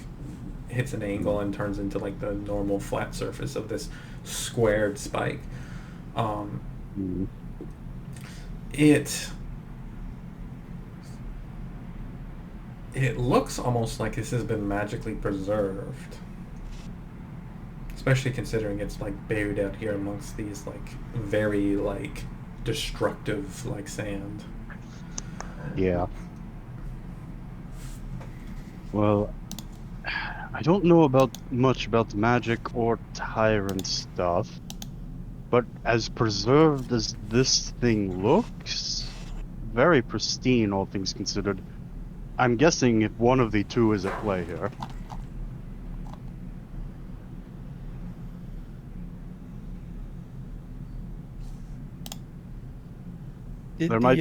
hits an angle and turns into like the normal flat surface of this squared spike. It looks almost like this has been magically preserved, especially considering it's like buried out here amongst these like very like destructive like sand. Yeah. Well, I don't know much about magic or tyrant stuff, but as preserved as this thing looks, very pristine, all things considered. I'm guessing if one of the two is at play here. Did There might-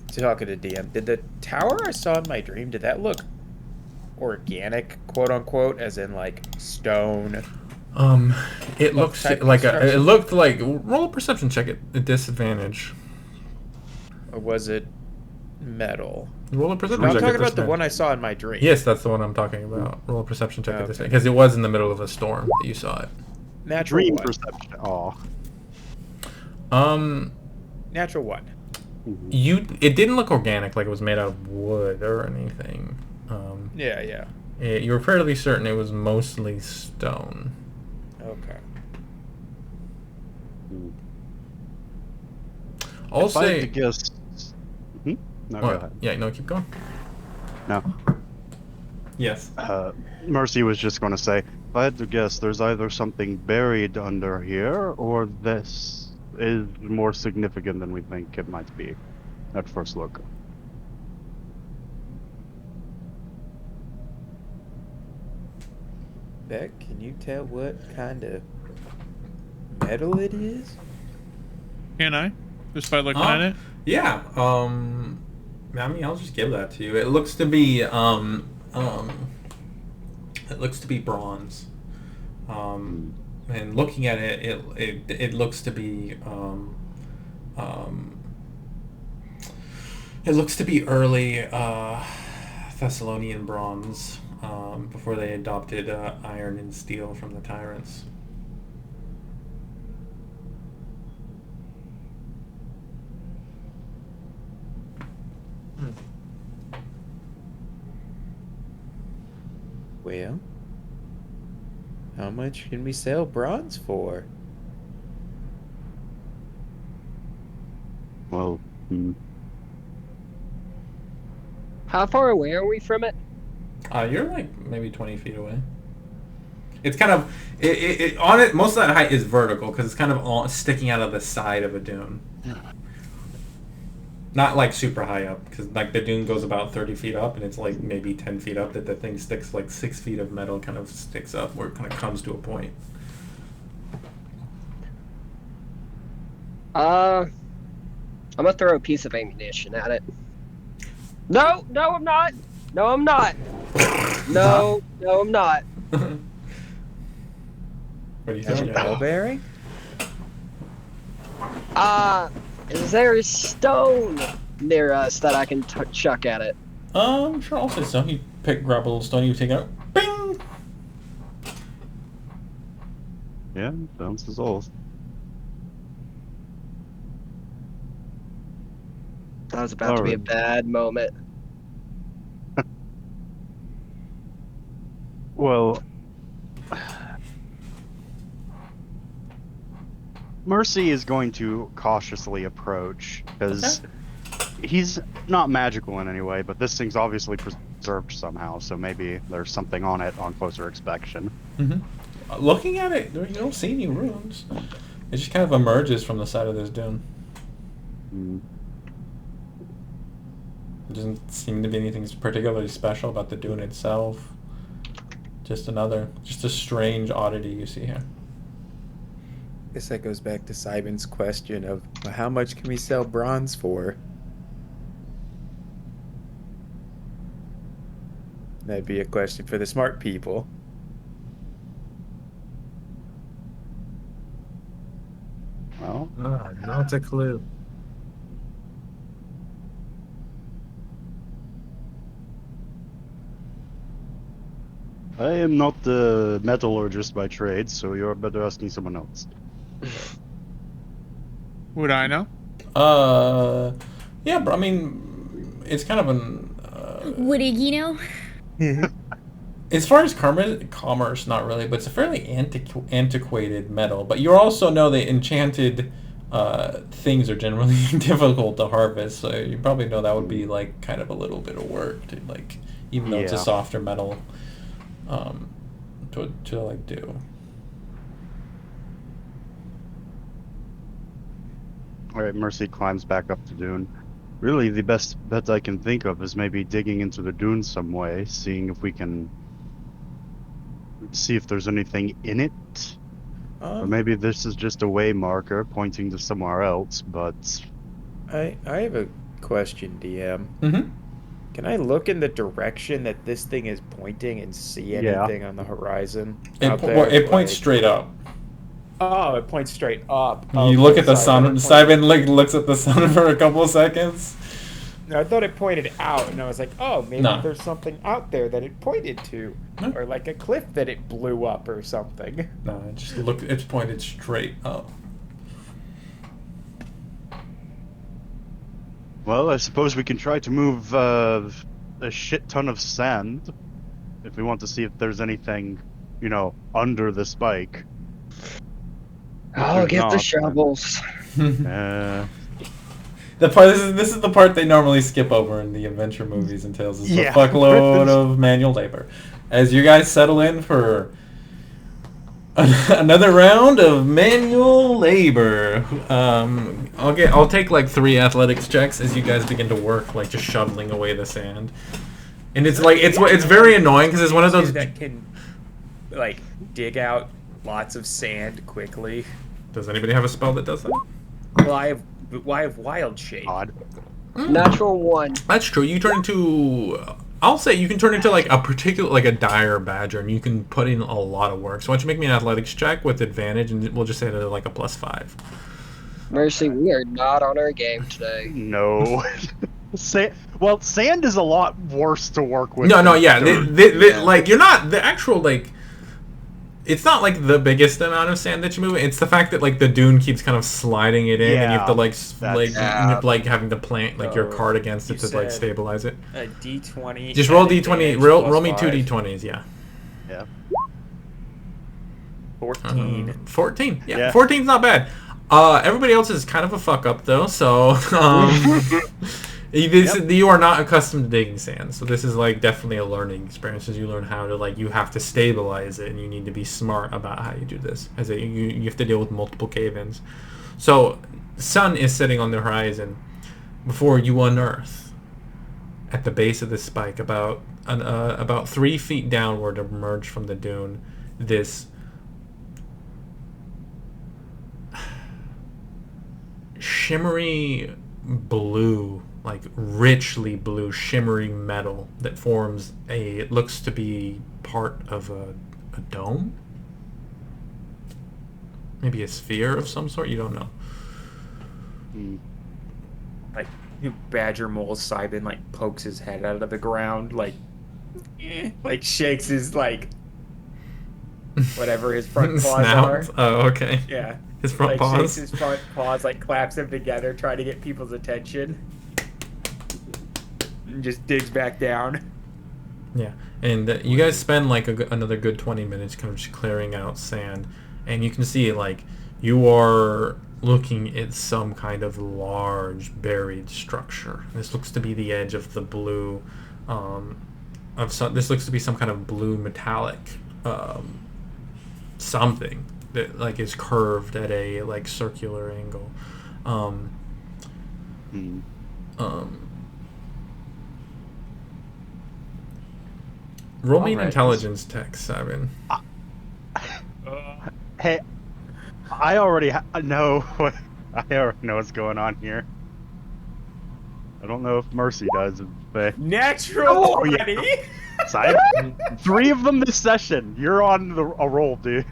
talking to DM, did the tower I saw in my dream, did that look organic, quote unquote, as in like stone? It looks type like construction? it looked like roll a perception check at disadvantage. Or was it metal? Roll a perception No, I'm check. talking at about the disadvantage. one I saw in my dream. Yes, that's the one I'm talking about. Roll a perception check at Okay. disadvantage because it was in the middle of a storm that you saw it. Natural Dream one. perception. Oh. Natural one. It didn't look organic, like it was made out of wood or anything. Yeah. You were fairly certain it was mostly stone. Okay. I'll If I had to say. guess. No, go What? ahead. Yeah, no, keep going. No. Yes. Mercy was just going to say, if I had to guess, there's either something buried under here, or this is more significant than we think it might be at first look. Beck, can you tell what kind of metal it is? Can I? Just by looking at it? Yeah. I mean, I'll just give that to you. It looks to be bronze. And looking at it, it looks to be it looks to be early Thessalonian bronze, before they adopted iron and steel from the tyrants. Well, how much can we sell bronze for? Well, How far away are we from it? You're like maybe 20 feet away. It's kind of it on it. Most of that height is vertical because it's kind of all sticking out of the side of a dune. Not like super high up because like the dune goes about 30 feet up and it's like maybe 10 feet up that the thing sticks like 6 feet of metal kind of sticks up where it kind of comes to a point. I'm gonna throw a piece of ammunition at it. No, I'm not. No, I'm not. No, I'm not. What do you Is think? it ball bearing? Is there a stone near us that I can chuck at it? Sure, I'll say so. You grab a little stone, you take it out. Bing! yeah, bounces off. That was about to be a Alright. bad moment. Well, Mercy is going to cautiously approach because he's not magical in any way, but this thing's obviously preserved somehow, so maybe there's something on it on closer inspection. Looking at it, you don't see any runes. It just kind of emerges from the side of this dune. There doesn't seem to be anything particularly special about the dune itself. Just a strange oddity you see here. I guess that goes back to Simon's question of well, how much can we sell bronze for? That'd be a question for the smart people. Well, Not a clue. I am not the metallurgist by trade, so you're better asking someone else. Would I know? Yeah, but I mean, it's kind of an. Would Iggy know? As far as commerce, not really, but it's a fairly antiquated metal. But you also know that enchanted things are generally difficult to harvest, so you probably know that would be like kind of a little bit of work to like, even though it's a softer metal, to like do. All right, Mercy climbs back up the dune. Really, the best bet I can think of is maybe digging into the dune some way, seeing if we can see if there's anything in it. Or maybe this is just a way marker pointing to somewhere else, but... I have a question, DM. Mm-hmm. Can I look in the direction that this thing is pointing and see anything on the horizon? It points straight up. Oh, it points straight up. You look at the sun. Simon looks at the sun for a couple of seconds. No, I thought it pointed out, and I was like, oh, maybe No. there's something out there that it pointed to. No. Or like a cliff that it blew up or something. No, it's pointed straight up. Well, I suppose we can try to move a shit ton of sand if we want to see if there's anything, under the spike. Oh, If get the not, shovels. This is the part they normally skip over in the adventure movies and tales. It's a fuckload of manual labor. As you guys settle in for another round of manual labor, I'll take like 3 athletics checks as you guys begin to work, like just shoveling away the sand. And it's like it's very annoying because it's one of those that can like dig out lots of sand quickly. Does anybody have a spell that does that? Well, I have wild shape. Odd. Natural 1. That's true. You turn into, I'll say you can turn into like a dire badger, and you can put in a lot of work. So why don't you make me an athletics check with advantage, and we'll just say that like a +5. Mercy, we are not on our game today. No. Sand is a lot worse to work with. No, than yeah. dirt. Like you're not the actual like. It's not like the biggest amount of sand that you move. It's the fact that like the dune keeps kind of sliding it in, and you have to like having to plant like your card against it to like stabilize it. A D20. Just roll D20. Roll me 2 D20s. Yeah. Yeah. 14. 14. Yeah. 14's not bad. Everybody else is kind of a fuck up though. So you are not accustomed to digging sand, so this is like definitely a learning experience as you learn how to like you have to stabilize it, and you need to be smart about how you do this as you have to deal with multiple cave-ins. So sun is sitting on the horizon before you unearth at the base of the spike about 3 feet downward emerge from the dune this shimmery blue, like richly blue, shimmery metal that forms it looks to be part of a dome? Maybe a sphere of some sort? You don't know. Like Badger Mole Simon like pokes his head out of the ground, like shakes his like whatever his front paws are. Oh, okay. Yeah. His front like, paws. Shakes his front paws, like claps them together, trying to get people's attention. And just digs back down. Yeah, and you guys spend like another good 20 minutes kind of just clearing out sand, and you can see like you are looking at some kind of large buried structure. This looks to be the edge of the blue. This looks to be some kind of blue metallic something that like is curved at a like circular angle. Roll me an intelligence text, Simon. Hey, I already know. I already know what's going on here. I don't know if Mercy does, but Natural 20. Simon, 3 of them this session. You're on a roll, dude.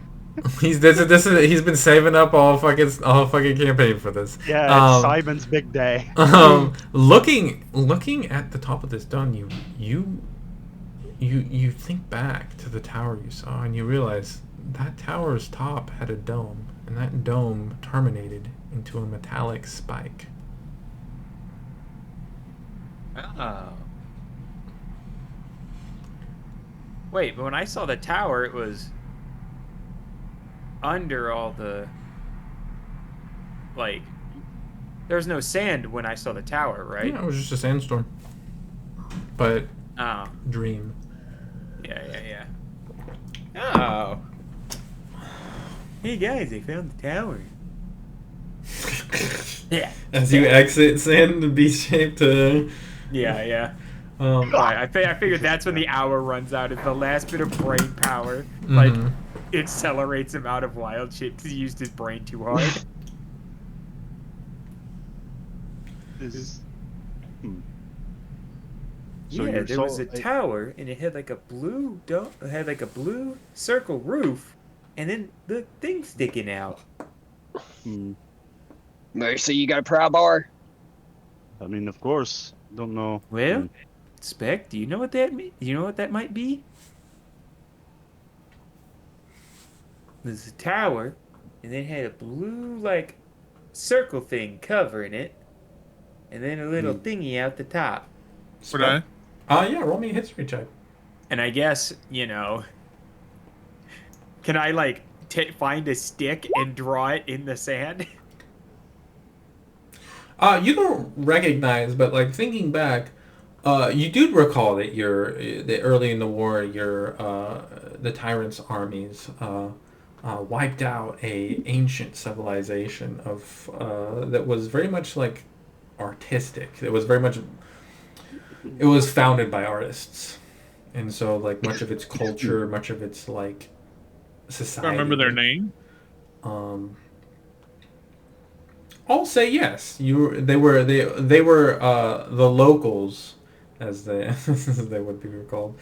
He's been saving up all fucking campaign for this. Yeah, it's Simon's big day. Looking at the top of this dome, you think back to the tower you saw, and you realize that tower's top had a dome, and that dome terminated into a metallic spike. Oh. Wait, but when I saw the tower, it was under all the, like, there was no sand when I saw the tower, right? Yeah, it was just a sandstorm. But dream. Yeah. Oh. Hey guys, I found the tower. Yeah. As you exit sand and B-shaped. Yeah. I figured that's when the hour runs out. It's the last bit of brain power. Like, accelerates him out of wild shit because he used his brain too hard. So yeah, there was a tower, and it had like a blue dome. It had like a blue circle roof, and then the thing sticking out. Mercy, you got a prow bar? I mean, of course. Don't know. Well, Spec, do you know what that mean? Do you know what that might be? There's a tower, and then it had a blue like circle thing covering it, and then a little thingy out the top. Would I? Yeah, roll me a history check. And I guess, can I like find a stick and draw it in the sand? You don't recognize, but like thinking back, you do recall that that early in the war, the tyrant's armies wiped out a ancient civilization of that was very much like artistic. It was founded by artists, and so like much of its culture, much of its like society. I remember their name. I'll say yes. They were the locals, as they would be called.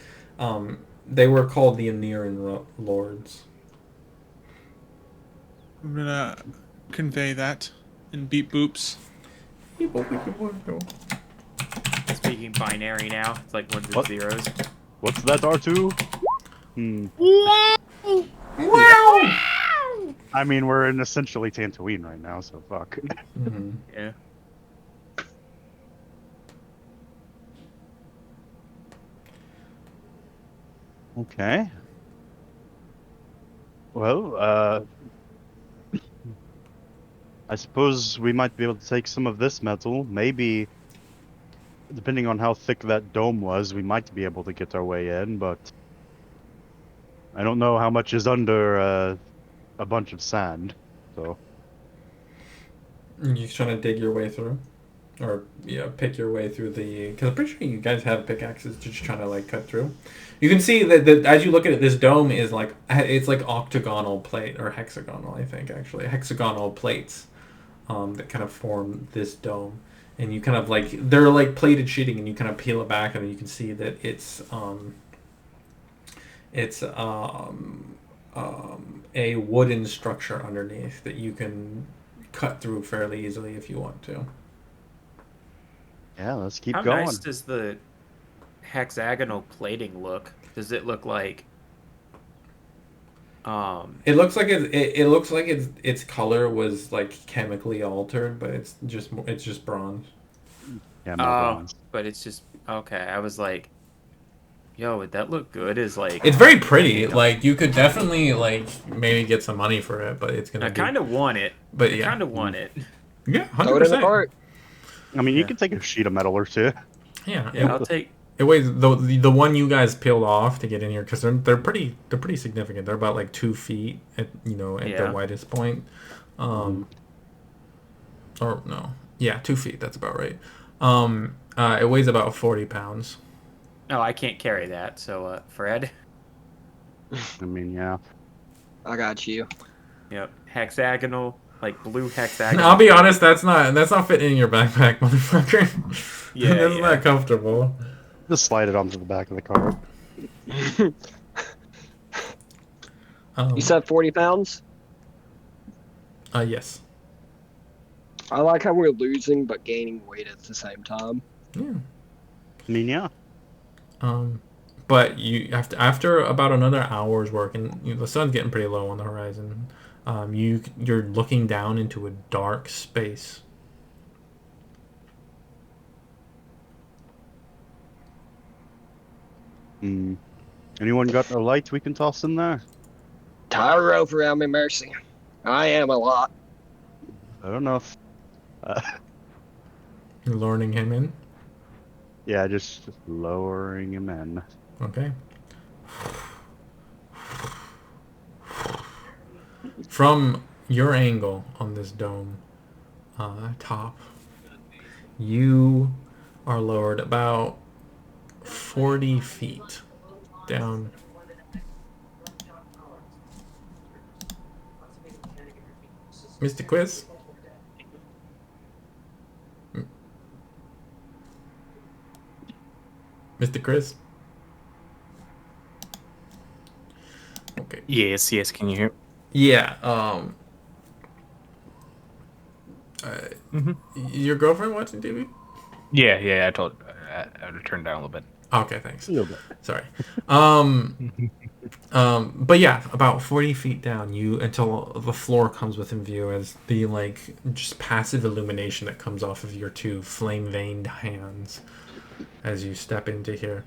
They were called the Aniran Lords. I'm gonna convey that in beep boops. Speaking binary now, it's like ones and zeros. What's that, R2? Wow! I mean, we're in essentially Tatooine right now, so fuck. Yeah. Okay. Well, I suppose we might be able to take some of this metal. Maybe, depending on how thick that dome was, we might be able to get our way in, but I don't know how much is under a bunch of sand, so... You're trying to dig your way through? Or, pick your way through the... Because I'm pretty sure you guys have pickaxes just trying to, like, cut through. You can see that as you look at it, this dome is, like... It's, like, octagonal plate, or hexagonal, I think, actually. Hexagonal plates that kind of form this dome. And you kind of, like... They're, like, plated sheeting, and you kind of peel it back, and you can see that it's a wooden structure underneath that you can cut through fairly easily if you want to. Yeah, let's keep How going. nice does the hexagonal plating look? Does it look like It looks like it looks like its color was like chemically altered, but it's just bronze. Yeah, more bronze. but it's just okay. I was like, Yo, would that look good? Is like It's very pretty. Like you could definitely like maybe get some money for it, but it's gonna. I kind of want it. But I yeah. kind of want it. Yeah, Throw it in the 100%. cart. I mean, you Yeah. can take a sheet of metal or two. Yeah, Yeah, I'll take. it weighs the one you guys peeled off to get in here because they're pretty significant. They're about like 2 feet at at Yeah. the widest point. Or no, yeah, 2 feet. That's about right. It weighs about 40 pounds. No, I can't carry that. So, Fred. I mean, yeah. I got you. Yep, hexagonal, like blue hexagonal. I'll be honest, that's not fitting in your backpack, motherfucker. Yeah, that's yeah. not comfortable. Just slide it onto the back of the cart. You said 40 pounds? Yes. I like how we're losing but gaining weight at the same time. Yeah. I mean, yeah. But you have to, after about another hour's work, and the sun's getting pretty low on the horizon. You're looking down into a dark space. Anyone got a light we can toss in there? Tie a rope around me, Mercy. I am a lot. I don't know if... You're luring him in. yeah, just lowering him in. Okay. From your angle on this dome top, you are lowered about 40 feet down. Mr. Quiz? Mr. Chris? Okay. Yes, can you hear? Yeah, your girlfriend watching TV? Yeah, I told I would turn down a little bit. Okay, thanks. A little bit. Sorry. But yeah, about 40 feet down, until the floor comes within view as the just passive illumination that comes off of your two flame-veined hands as you step into here.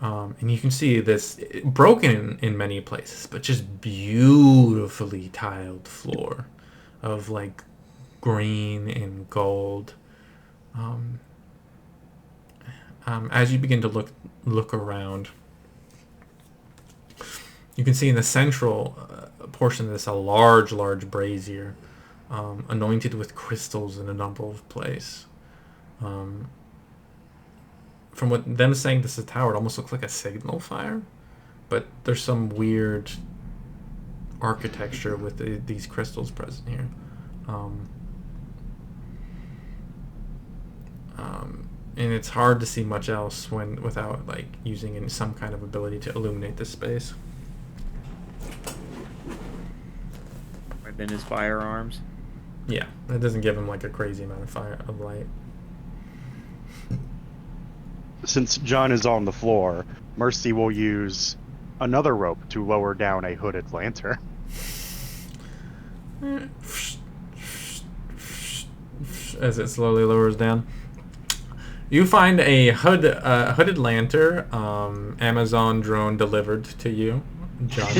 And you can see this broken in many places, but just beautifully tiled floor of green and gold. As you begin to look around, you can see in the central portion of this a large brazier, anointed with crystals in a number of places. From what them saying this is a tower, it almost looks like a signal fire, but there's some weird architecture with these crystals present here. And it's hard to see much else without using some kind of ability to illuminate this space. Within his firearms. Yeah, that doesn't give him a crazy amount of light. Since John is on the floor, Mercy will use another rope to lower down a hooded lantern. As it slowly lowers down, you find a hooded lantern, Amazon drone delivered to you, John.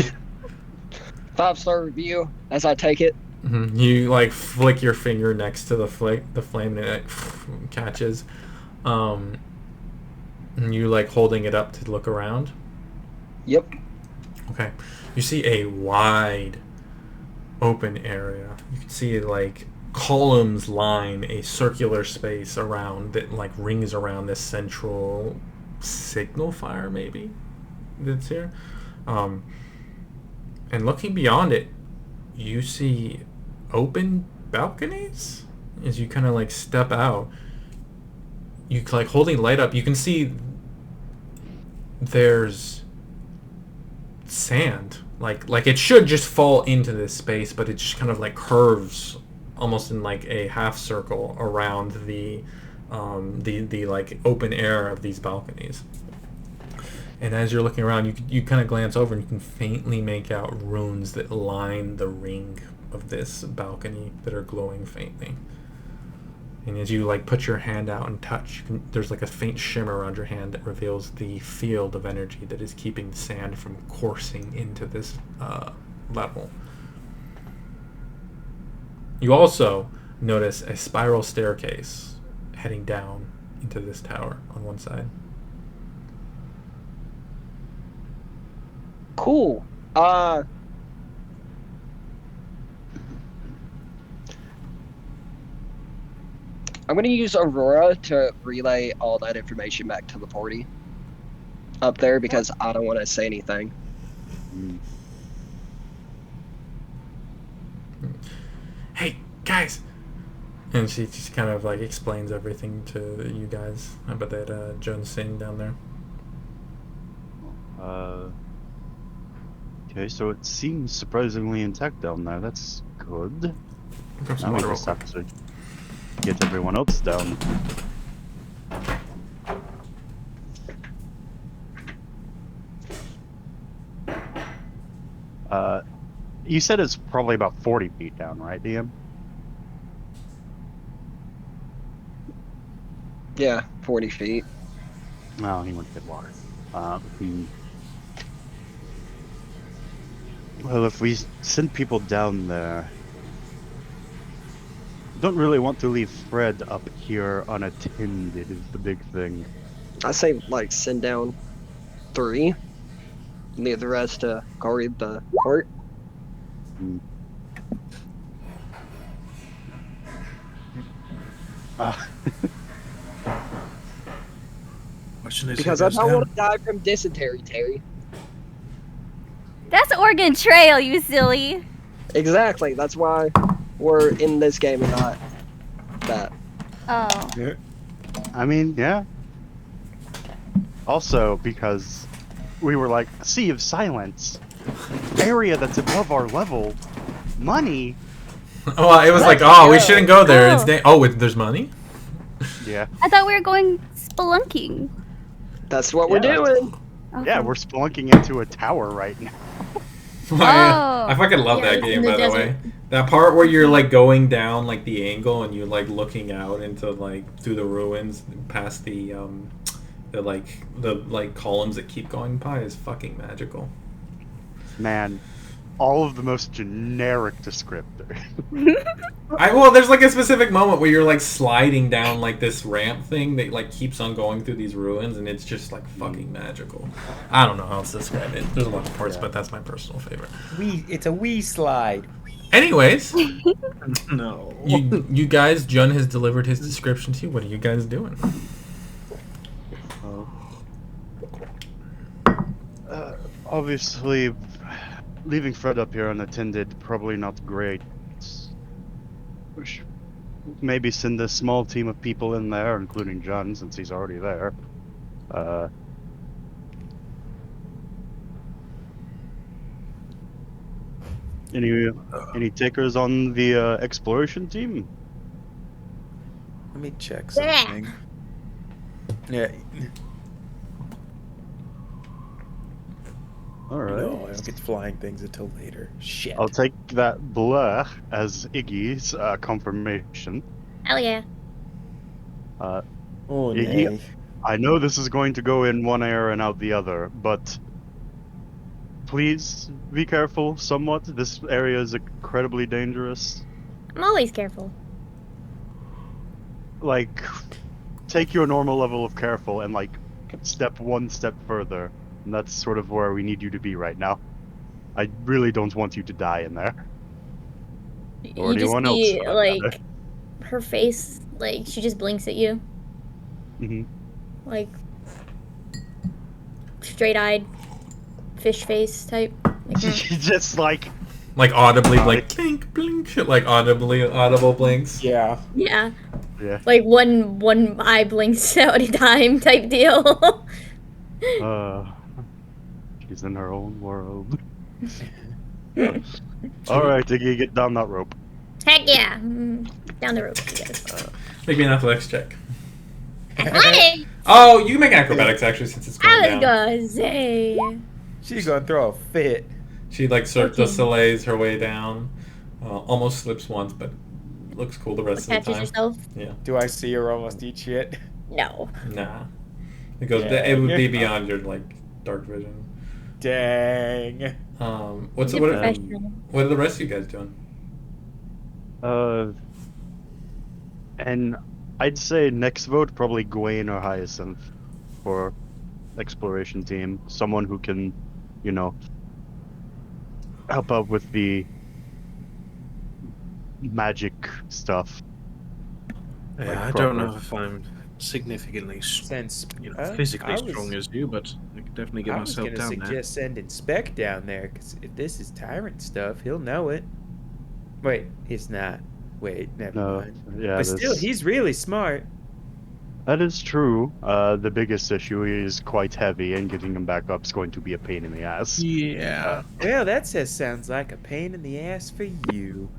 5-star review as I take it. Mm-hmm. You flick your finger next to the flame, and it catches. And you holding it up to look around. Yep. Okay. You see a wide open area. You can see columns line a circular space around that rings around this central signal fire maybe that's here. And looking beyond it, you see open balconies as you kind of step out. You holding light up, you can see there's sand. Like it should just fall into this space, but it just kind of curves almost in a half circle around the open air of these balconies. And as you're looking around, you kind of glance over and you can faintly make out runes that line the ring of this balcony that are glowing faintly. And as you like put your hand out and touch, there's like a faint shimmer around your hand that reveals the field of energy that is keeping the sand from coursing into this level. You also notice a spiral staircase heading down into this tower on one side. Cool. I'm gonna use Aurora to relay all that information back to the party up there because I don't want to say anything. Hey, guys! And she just kind of like explains everything to you guys about that Jones thing down there. Okay, so it seems surprisingly intact down there. That's good. Grab some Now we water real just quick. have to get everyone else down. You said it's probably about 40 feet down, right, DM? Yeah, 40 feet. No, he went to get water. Well, if we send people down there, don't really want to leave Fred up here unattended is the big thing. I say like send down 3. Leave the rest to guard the court. Because I don't want to die from dysentery, Terry. That's Oregon Trail, you silly. Exactly. That's why we're in this game and not that. Oh. I mean, yeah. Also, because we were like, Sea of Silence, area that's above our level, money. Oh, it was like, we shouldn't go there. It's there's money? Yeah. I thought we were going spelunking. That's what we're doing. Yeah, we're spelunking into a tower right now. I fucking love Yeah, that it's game, in the by the desert. way. That part where you're like going down like the angle and you're like looking out into like through the ruins past the columns that keep going by is fucking magical. Man, all of the most generic descriptors. There's like a specific moment where you're like sliding down like this ramp thing that like keeps on going through these ruins and it's just like fucking magical. I don't know how else to describe it. There's a lot of parts, but that's my personal favorite. It's a wee slide. Anyways, No. you guys, Jun has delivered his description to you. What are you guys doing? Obviously, leaving Fred up here unattended, probably not great. We should maybe send a small team of people in there, including John, since he's already there. Any takers on the exploration team? Let me check Yeah. something. Yeah. Alright. No, I don't get flying things until later. Shit. I'll take that blur as Iggy's confirmation. Hell yeah. Oh, Iggy, nay. I know this is going to go in one ear and out the other, but please be careful somewhat. This area is incredibly dangerous. I'm always careful. Like, take your normal level of careful and, like, step one step further. And that's sort of where we need you to be right now. I really don't want you to die in there. Or You just anyone be else. like, her face, like, she just blinks at you. Mm-hmm. Like, straight-eyed, fish face type. Like that. Just like audibly like blink blink, like audible blinks. Yeah. Yeah. Yeah. Like one eye blinks out at a time type deal. She's in her own world. Alright, Iggy, get down that rope. Heck yeah. Down the rope, you guys. Make me an athletics check. Athletics! Oh, you can make acrobatics actually since it's going I was down. gonna say. She's gonna throw a fit. She like Cirque du Soleil's her way down. Almost slips once, but looks cool the rest of the Catches time. yourself? Yeah. Do I see her almost eat shit? No. Nah. It goes. Yeah, It would be you're beyond your like dark vision. Dang. What's He's a what? professional. What are the rest of you guys doing? And I'd say next vote probably Gwaine or Hyacinth for exploration team. Someone who can, you know, help out with the magic stuff. Yeah, Like I don't proper- know if I'm significantly, Since physically I was- strong as you, but I could definitely get I was myself gonna down suggest sending Spec down there, because if this is tyrant stuff, he'll know it. Wait, it's not. Wait, never No, mind. yeah, But still, that's- he's really smart. That is true. The biggest issue is quite heavy, and getting him back up is going to be a pain in the ass. Yeah. Well, that sounds like a pain in the ass for you.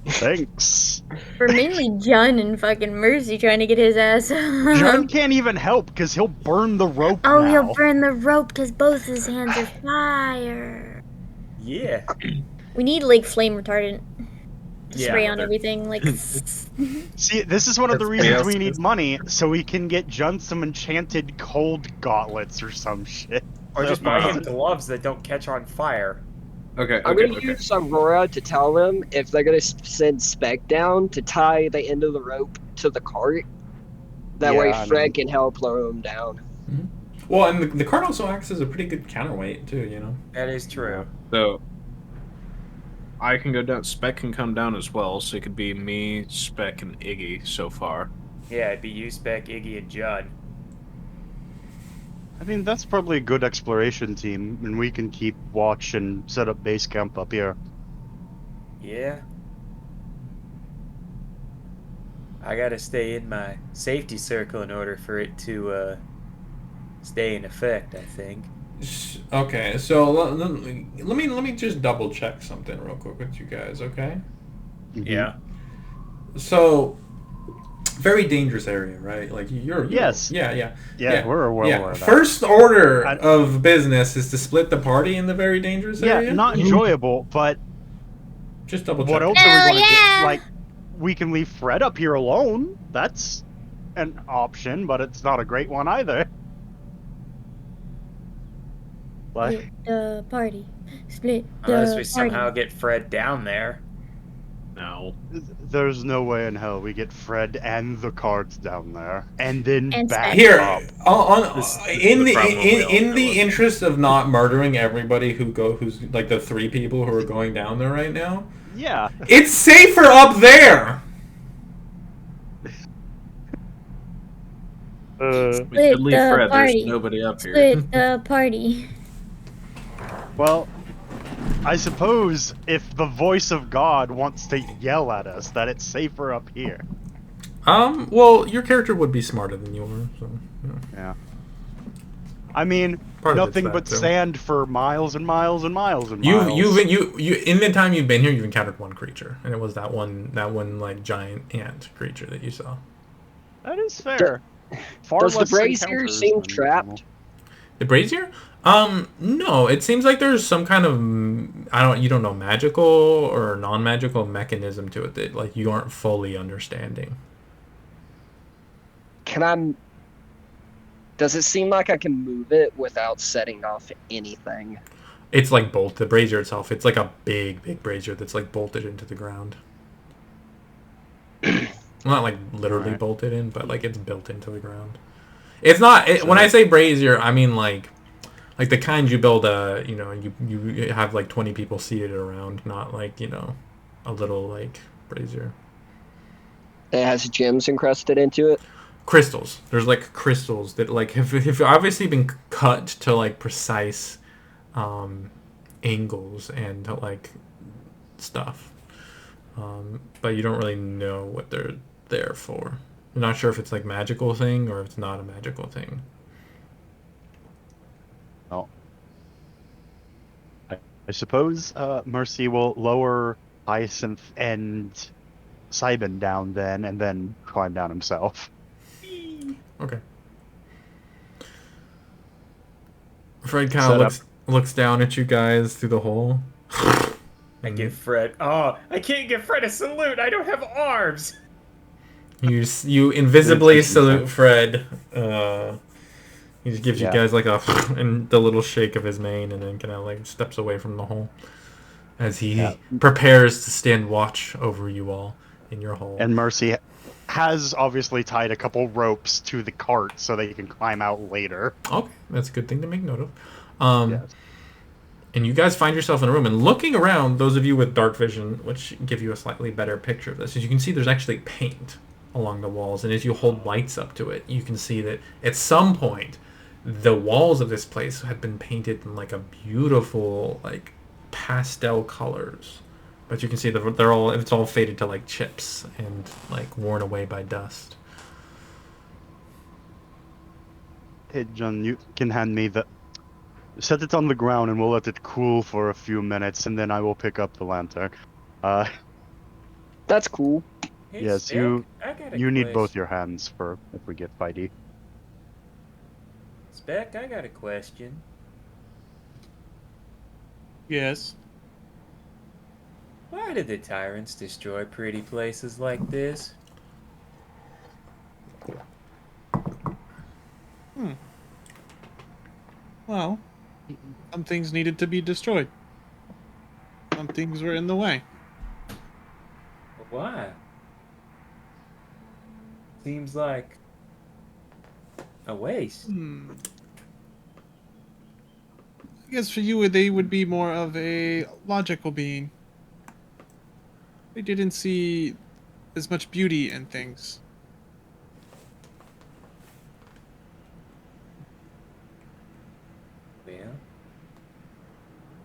Thanks. For mainly John and fucking Mercy trying to get his ass. John can't even help because he'll burn the rope Oh, now. he'll burn the rope because both his hands are fire. Yeah. We need like flame retardant to Yeah, spray on but- everything. Like, See, this is one of the Everybody reasons else we need is- money, so we can get John some enchanted cold gauntlets or some shit. Or just buy So- him gloves that don't catch on fire. Okay, I'm gonna use Aurora to tell them if they're gonna send Spec down to tie the end of the rope to the cart. That way, Yeah, I Fred mean- can help lower him down. Well, and the cart also acts as a pretty good counterweight too. You know. That is true. So I can go down. Spec can come down as well, so it could be me, Spec, and Iggy so far. Yeah, it'd be you, Spec, Iggy, and Judd. I mean, that's probably a good exploration team, and we can keep watch and set up base camp up here. Yeah. I gotta stay in my safety circle in order for it to stay in effect, I think. Okay, so let me just double check something real quick with you guys. Okay. Yeah. So, very dangerous area, right? Like you're Yes. Yeah. Yeah, we're well aware of that. First order of business is to split the party in the very dangerous Yeah, area. not enjoyable, but Just double check. what else Hell are we gonna yeah! do? Like, we can leave Fred up here alone. That's an option, but it's not a great one either. Like, split the party. Split the Unless we party. somehow get Fred down there. No. there's no way in hell we get Fred and the cards down there, and then And back Here, up. in the problem we all know the of. interest of not murdering everybody who's like the 3 people who are going down there right now, Yeah. it's safer up there. We Split could leave the Fred. party. There's nobody up here. Split the party. Well, I suppose if the voice of God wants to yell at us that it's safer up here. Well, your character would be smarter than you are, so you know. Yeah. I mean, Part of it's nothing that, but too. sand for miles and miles and miles and You miles. in the time you've been here, you've encountered one creature, and it was that one like giant ant creature that you saw. That is fair. Far Does the less brazier encounters seem than trapped? normal. The brazier? No. It seems like there's some kind of you don't know, magical or non-magical mechanism to it that like you aren't fully understanding. Does it seem like I can move it without setting off anything? It's like the brazier itself. It's like a big brazier that's like bolted into the ground. Not like literally Right. bolted in, but like it's built into the ground. It's not. When I say brazier, I mean like the kind you build you have like 20 people seated around, not like a little like brazier. It has gems encrusted into it. Crystals. There's like crystals that like have obviously been cut to like precise angles and to like stuff. But you don't really know what they're there for. You're not sure if it's like magical thing or if it's not a magical thing. Oh. I suppose Mercy will lower Hyacinth and Cybin down then, and then climb down himself. Okay. Fred kind Set of looks down at you guys through the hole. I give Fred. Oh, I can't give Fred a salute. I don't have arms. You invisibly salute Fred. He just gives you Yeah. guys like a and the little shake of his mane, and then kind of like steps away from the hole as he prepares to stand watch over you all in your hole. And Mercy has obviously tied a couple ropes to the cart so that you can climb out later. Okay, that's a good thing to make note of. Yes. And you guys find yourself in a room, and looking around, those of you with dark vision, which give you a slightly better picture of this, as you can see there's actually paint along the walls, and as you hold lights up to it, you can see that at some point the walls of this place had been painted in like a beautiful like pastel colors, but you can see that it's all faded to like chips and like worn away by dust. Hey, John, you can hand me the... Set it on the ground and we'll let it cool for a few minutes, and then I will pick up the lantern. That's cool. Hey, Yes, Stack, I got a you need question. both your hands for if we get fighty. Spec, I got a question. Yes. Why do the tyrants destroy pretty places like this? Well, some things needed to be destroyed. Some things were in the way. But why? Seems like a waste. I guess for you, they would be more of a logical being. They didn't see as much beauty in things. Well,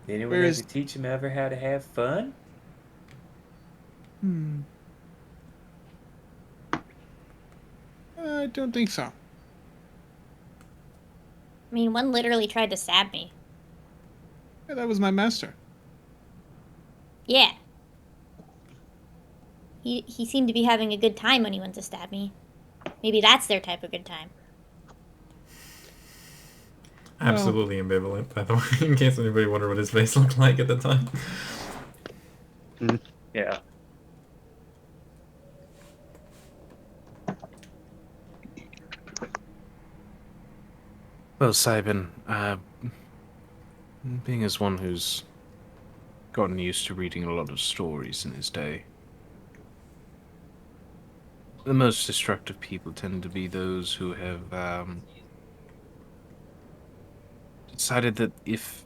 did anyone Whereas- ever teach them ever how to have fun? I don't think so. I mean, one literally tried to stab me. Yeah, that was my master. Yeah. He seemed to be having a good time when he went to stab me. Maybe that's their type of good time. Absolutely ambivalent, by the way, in case anybody wondered what his face looked like at the time. Yeah. Well, Simon, being as one who's gotten used to reading a lot of stories in his day, the most destructive people tend to be those who have decided that if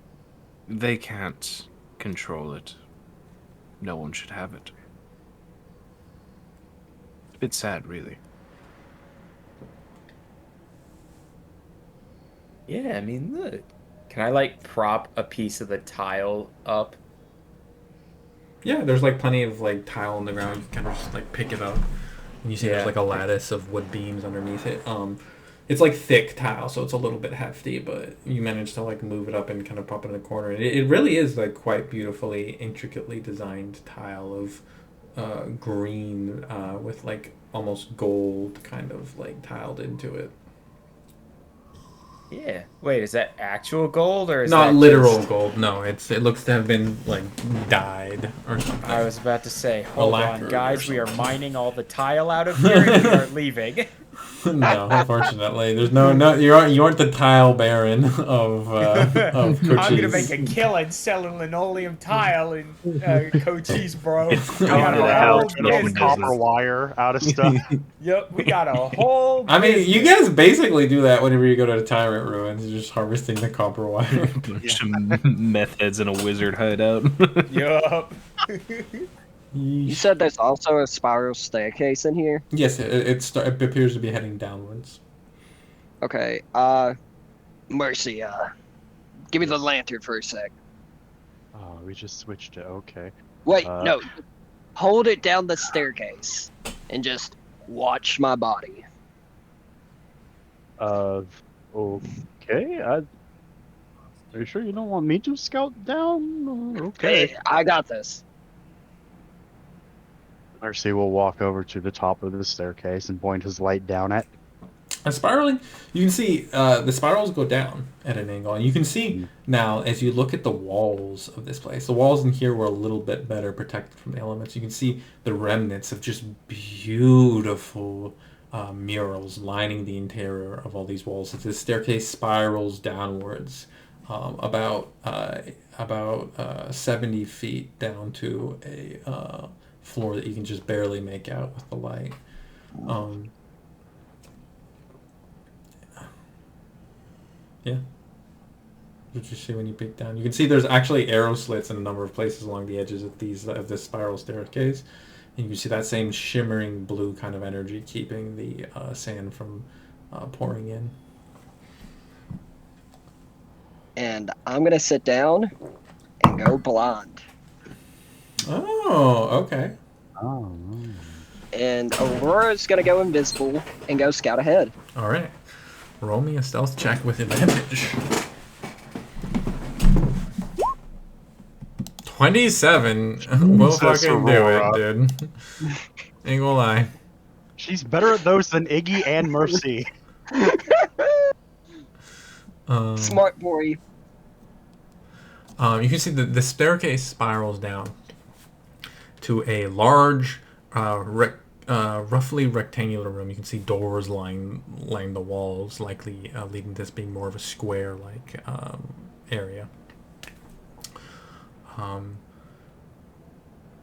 they can't control it, no one should have it. It's a bit sad, really. Yeah, I mean, look. Can I, like, prop a piece of the tile up? Yeah, there's like plenty of like tile on the ground. You can kind of just like pick it up, and you see there's like a lattice of wood beams underneath it. It's like thick tile, so it's a little bit hefty, but you manage to like move it up and kind of pop it in the corner. It really is like quite beautifully, intricately designed tile of green with like almost gold kind of like tiled into it. Yeah. Wait, is that actual gold or is Not that literal just... gold. No, it looks to have been like dyed or something. I was about to say, hold on, lacquered guys, or we are something. mining all the tile out of here and we are leaving. No, unfortunately, there's no you aren't the tile baron of Cochise. I'm gonna make a killing selling linoleum tile in Cochise, bro. It's We got gone to a hell. whole business. Copper wire out of stuff. Yep, we got a whole. I mean, business. you guys basically do that whenever you go to Tyrant Ruins. You're just harvesting the copper wire. Bunch of meth heads in a wizard hideout. Yup. You said there's also a spiral staircase in here? Yes, it appears to be heading downwards. Okay, Mercy, give me the lantern for a sec. Oh, we just switched it. Okay. Wait, no. Hold it down the staircase and just watch my body. Okay. Are you sure you don't want me to scout down? Okay. Hey, I got this. Mercy will walk over to the top of the staircase and point his light down at. And spiraling, you can see the spirals go down at an angle, and you can see now as you look at the walls of this place. The walls in here were a little bit better protected from the elements. You can see the remnants of just beautiful murals lining the interior of all these walls. As this staircase spirals downwards, about 70 feet down to a floor that you can just barely make out with the light. Yeah. What you see when you peek down? You can see there's actually arrow slits in a number of places along the edges of this spiral staircase, and you can see that same shimmering blue kind of energy keeping the sand from pouring in. And I'm gonna sit down and go blonde. Oh, okay. Oh. And Aurora's gonna go invisible and go scout ahead. All right. Roll me a stealth check with advantage. 27. We'll fucking do it, dude. Ain't gonna lie. She's better at those than Iggy and Mercy. Smart boy. You can see the staircase spirals down to a large, roughly rectangular room. You can see doors lining the walls, likely leading to this being more of a square-like area.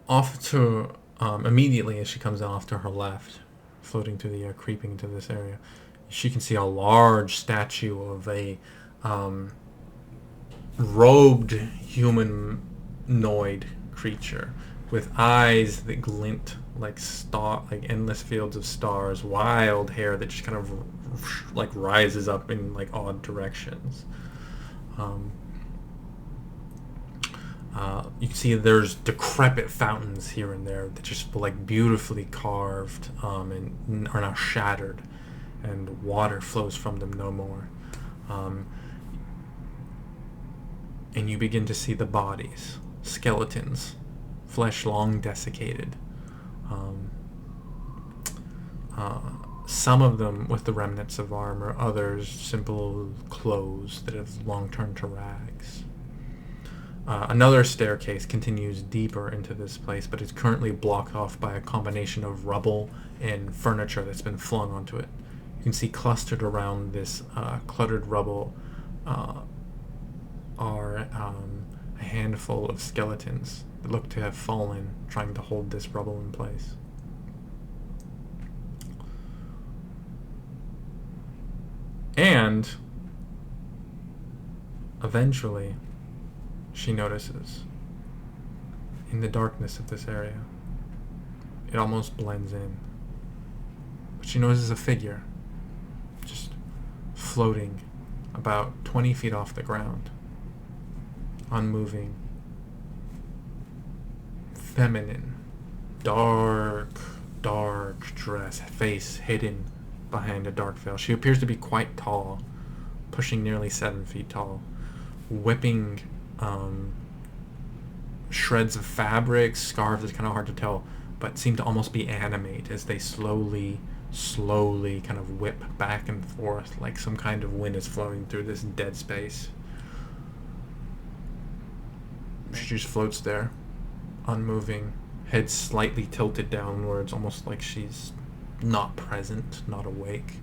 Off to immediately as she comes off to her left, floating through the creeping into this area, she can see a large statue of a robed humanoid creature with eyes that glint like endless fields of stars, wild hair that just kind of like rises up in like odd directions. You can see there's decrepit fountains here and there that just like beautifully carved and are now shattered, and water flows from them no more. And you begin to see the bodies, skeletons, flesh long desiccated. Some of them with the remnants of armor, others simple clothes that have long turned to rags. Another staircase continues deeper into this place, but is currently blocked off by a combination of rubble and furniture that's been flung onto it. You can see clustered around this cluttered rubble are a handful of skeletons that look to have fallen, trying to hold this rubble in place. And eventually, she notices, in the darkness of this area, it almost blends in, but she notices a figure just floating about 20 feet off the ground, unmoving, feminine, dark dress, face hidden behind a dark veil. She appears to be quite tall, pushing nearly 7 feet tall, whipping shreds of fabric, scarves. It's kind of hard to tell, but seem to almost be animate as they slowly kind of whip back and forth like some kind of wind is flowing through this dead space. She just floats there, unmoving, head slightly tilted downwards, almost like she's not present, not awake.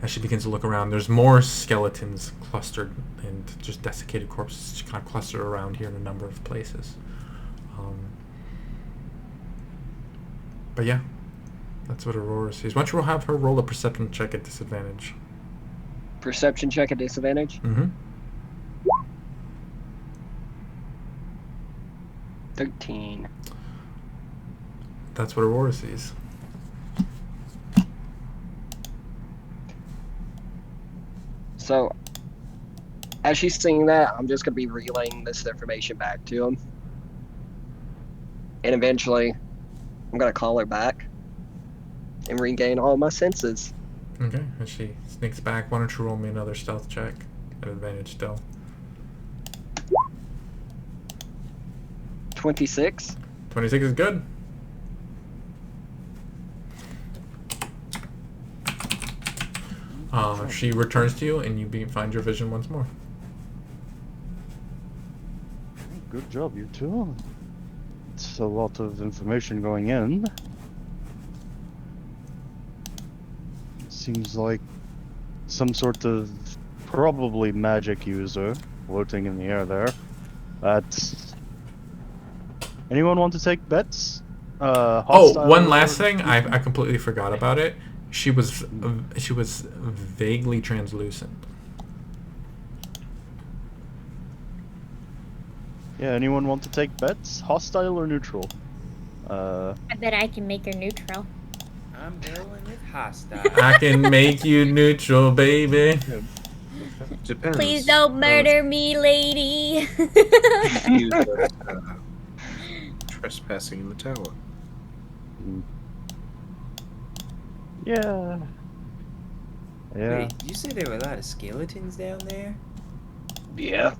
As she begins to look around, there's more skeletons clustered and just desiccated corpses kind of clustered around here in a number of places. But yeah, that's what Aurora sees. Why don't you have her roll a perception check at disadvantage? Perception check at disadvantage? Mm-hmm. 13. That's what Aurora sees. So, as she's seeing that, I'm just going to be relaying this information back to him. And eventually, I'm going to call her back and regain all my senses. Okay, as she sneaks back, why don't you roll me another stealth check at advantage still? 26. 26 is good. She returns to you, and you find your vision once more. Good job, you two. It's a lot of information going in. Seems like some sort of probably magic user floating in the air there. That's. Anyone want to take bets? Oh, Hostile one or- last thing. I completely forgot about it. She was vaguely translucent. Yeah, anyone want to take bets? Hostile or neutral? I bet I can make her neutral. I'm going with hostile. I can make you neutral, baby. Depends. Please don't murder me, lady. You were, trespassing in the tower. Yeah. Yeah. Wait, did you say there were a lot of skeletons down there? Yeah.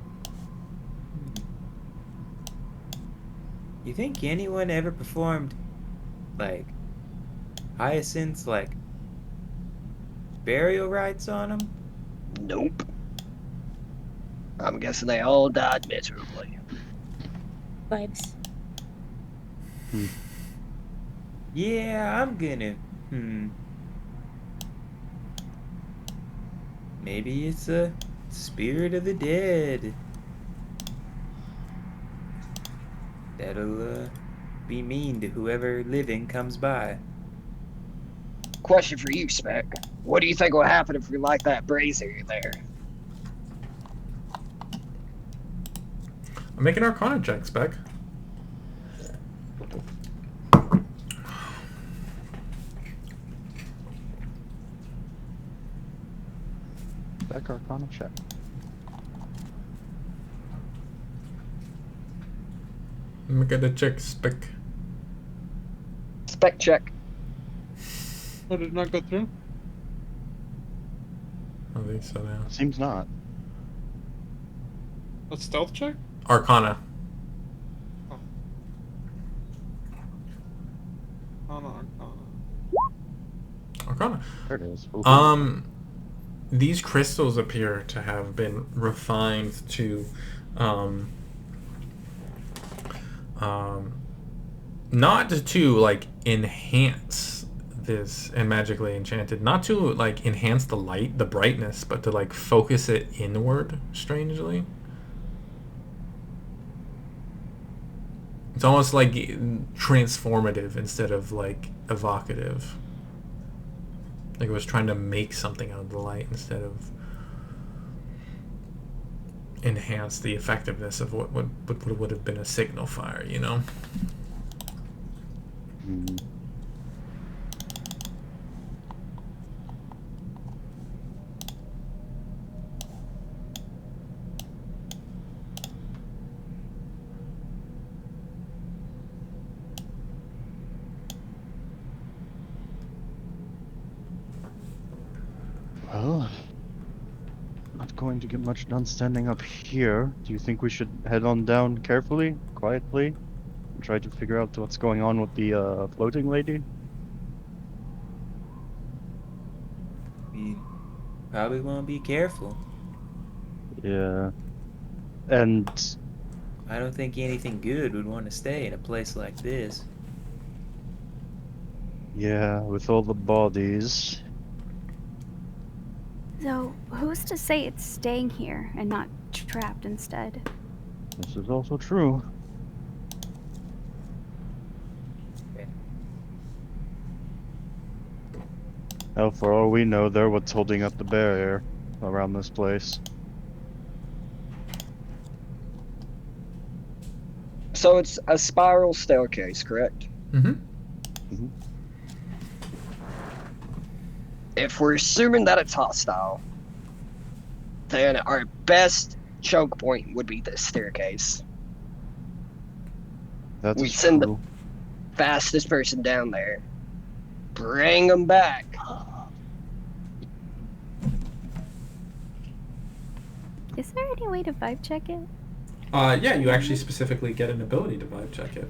You think anyone ever performed, like, Hyacinth's, like, burial rites on them? Nope. I'm guessing they all died miserably. Vibes. Yeah, I'm gonna. Maybe it's a spirit of the dead. That'll be mean to whoever living comes by. Question for you, Spec. What do you think will happen if we light that brazier there? I'm making Arcana check, Spec. Back Arcana check. I'm gonna check, Spec. Spec check. Oh, did it not go through? I think so now. Seems not. A stealth check? Arcana. Oh, no, oh, no. Arcana. There it is. These crystals appear to have been refined to, not to like enhance this and magically enchanted, not to like enhance the light, the brightness, but to like focus it inward. Strangely, it's almost like transformative instead of like evocative. Like it was trying to make something out of the light instead of enhance the effectiveness of what would have been a signal fire, you know? Well, not going to get much done standing up here. Do you think we should head on down carefully, quietly, and try to figure out what's going on with the floating lady? We probably won't be careful. Yeah. And I don't think anything good would want to stay in a place like this. yeah, with all the bodies. So, who's to say it's staying here and not trapped instead? This is also true. Hell, for all we know, they're what's holding up the barrier around this place. So it's a spiral staircase, correct? Mm-hmm. If we're assuming that it's hostile, then our best choke point would be this staircase. That's We send true. the fastest person down there. Bring them back. Is there any way to vibe check it? Yeah, you actually specifically get an ability to vibe check it.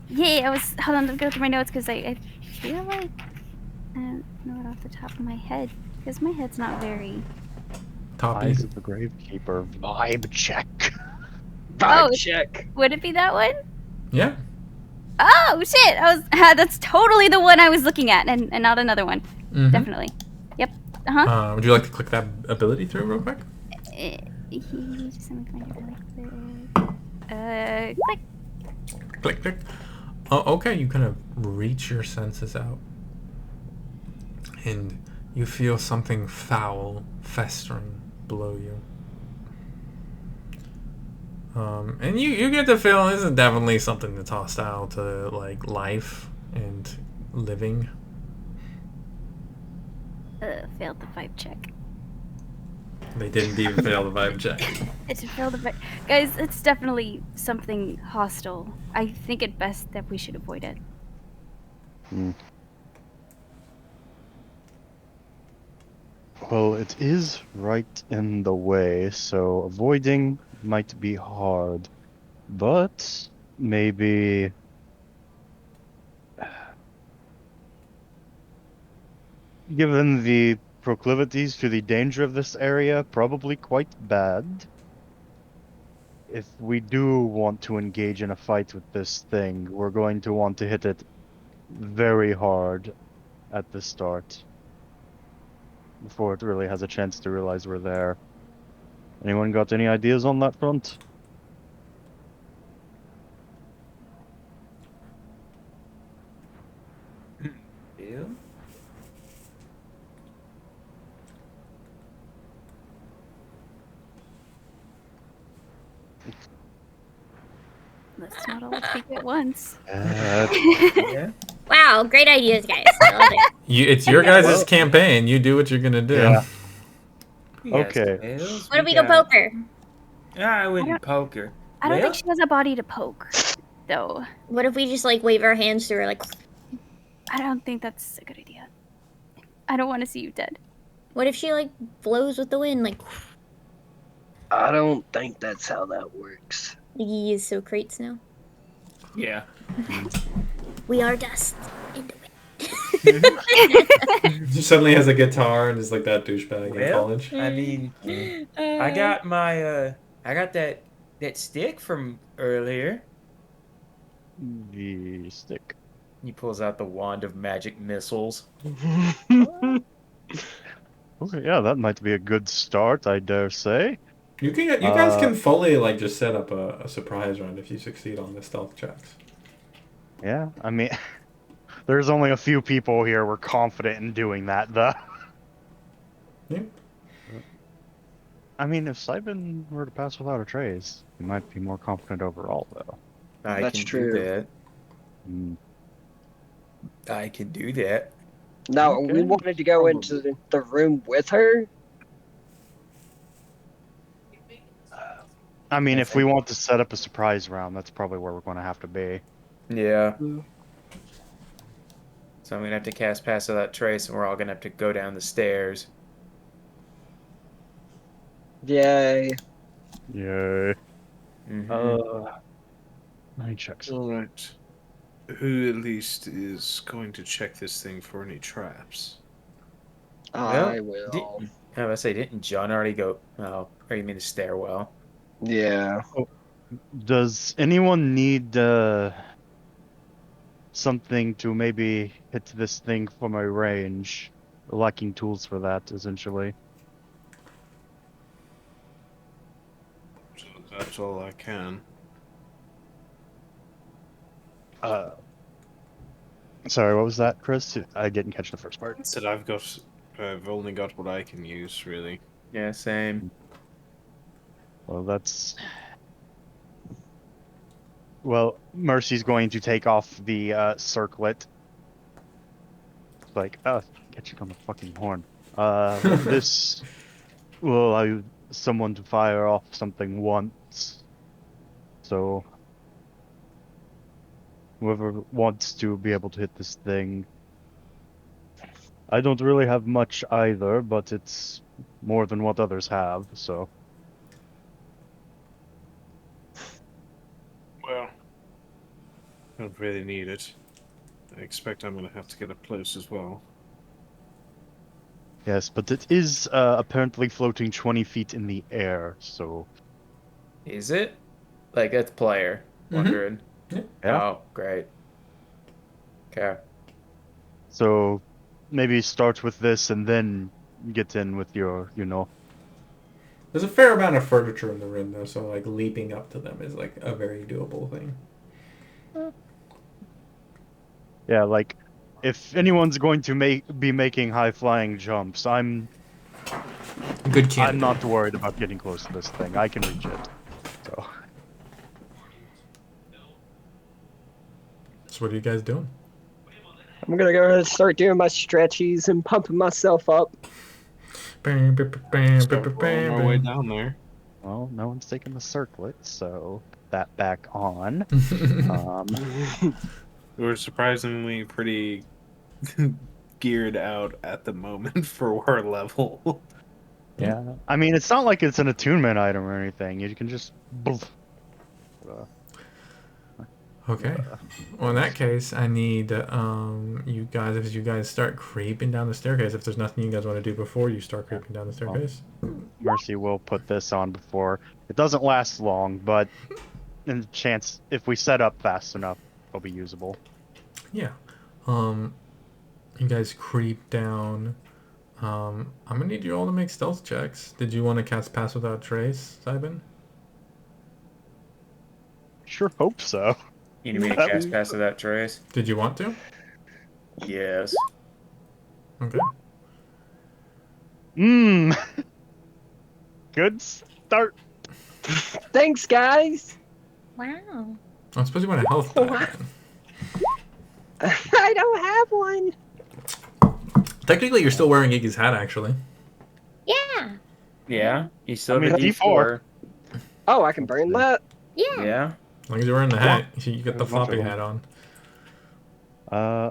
Yeah, I was. Hold on, let me go through my notes because I feel like. don't know it off the top of my head because my head's not very. Top Eyes easy. of the Gravekeeper vibe check. Vibe Oh, check. Would it be that one? Yeah. Oh shit! That's totally the one I was looking at, and not another one. Mhm. Definitely. Yep. Uh-huh. Would you like to click that ability through real quick? Just let me find it really quick. Click. Click, click. Oh, okay. You kind of reach your senses out, and you feel something foul festering below you. And you get the feeling this is definitely something that's hostile to like life and living. Failed the vibe check. They didn't even fail the vibe check. It's failed the vibe. Guys, it's definitely something hostile. I think it best that we should avoid it. Well, it is right in the way, so avoiding might be hard. But maybe given the proclivities to the danger of this area, probably quite bad. If we do want to engage in a fight with this thing, we're going to want to hit it very hard at the start before it really has a chance to realize we're there. Anyone got any ideas on that front? Yeah. Let's not all speak at once. Yeah. Wow, great ideas, guys. I love it. It's your guys' campaign. You do what you're gonna do. Yeah. We got Okay. spells, What if we go poker? I wouldn't poker. I don't Well, think she has a body to poke, though. What if we just like wave our hands through her like? I don't think that's a good idea. I don't want to see you dead. What if she like blows with the wind like? I don't think that's how that works. He is so crates now. Yeah. We are dust in the wind. He suddenly has a guitar and is like that douchebag in Well, college. I mean, I got my I got that stick from earlier. The stick. He pulls out the wand of magic missiles. Okay, yeah, that might be a good start, I dare say. You guys can fully like just set up a surprise round if you succeed on the stealth checks. Yeah, I mean, there's only a few people here we're confident in doing that, though. Yeah. I mean, if Simon were to pass without a trace, he might be more confident overall, though. I That's can true. do that. Mm. I can do that. Now, Okay. we wanted to go into the room with her. I mean, if we want to set up a surprise round, that's probably where we're going to have to be. Yeah. So I'm gonna have to cast Pass Without Trace, and we're all gonna have to go down the stairs. Yay. Yay. Mhm. Nine checks. All right. Who at least is going to check this thing for any traps? I Well, will. I was say, didn't John already go? Oh, or you mean the stairwell? Yeah. Does anyone need something to maybe hit this thing from a range? Lacking tools for that, essentially. So that's all I can. Sorry, what was that, Chris? I didn't catch the first part. Said I've only got what I can use, really. Yeah, same. Well, that's... Well, Mercy's going to take off the circlet. Like, get you on the fucking horn. This will allow someone to fire off something once. So, whoever wants to be able to hit this thing. I don't really have much either, but it's more than what others have, so. Well, I don't really need it. I expect I'm going to have to get up close as well. Yes, but it is apparently floating 20 feet in the air, so... Is it? Like, that's player. Wondering. Yeah. Oh, great. Okay. So maybe start with this and then get in with your, you know... There's a fair amount of furniture in the room, though, so like leaping up to them is like a very doable thing. Yeah, like, if anyone's going to be making high-flying jumps, I'm Good candidate. I'm not worried about getting close to this thing. I can reach it. So... So what are you guys doing? I'm gonna go ahead and start doing my stretchies and pumping myself up. Start rolling our way down there. Well, no one's taking the circlet, so put that back on. We're surprisingly pretty geared out at the moment for our level. Yeah, I mean, it's not like it's an attunement item or anything. You can just... Okay. Well, in that case, I need you guys, if you guys start creeping down the staircase, if there's nothing you guys want to do before you start creeping down the staircase. Mercy will put this on before. It doesn't last long, but in chance, if we set up fast enough, it'll be usable. Yeah. You guys creep down. I'm gonna need you all to make stealth checks. Did you want to cast Pass Without Trace, Simon? Sure hope so. You need me to cast Pass Without Trace? Did you want to? Yes. Okay. Good start. Thanks, guys. Wow. I suppose you want a health die. then. I don't have one. Technically, you're still wearing Iggy's hat, actually. Yeah. Yeah? You still I mean, have a D4. Oh, I can burn that. Yeah. Yeah? As long as you're wearing the hat, you get the floppy hat on.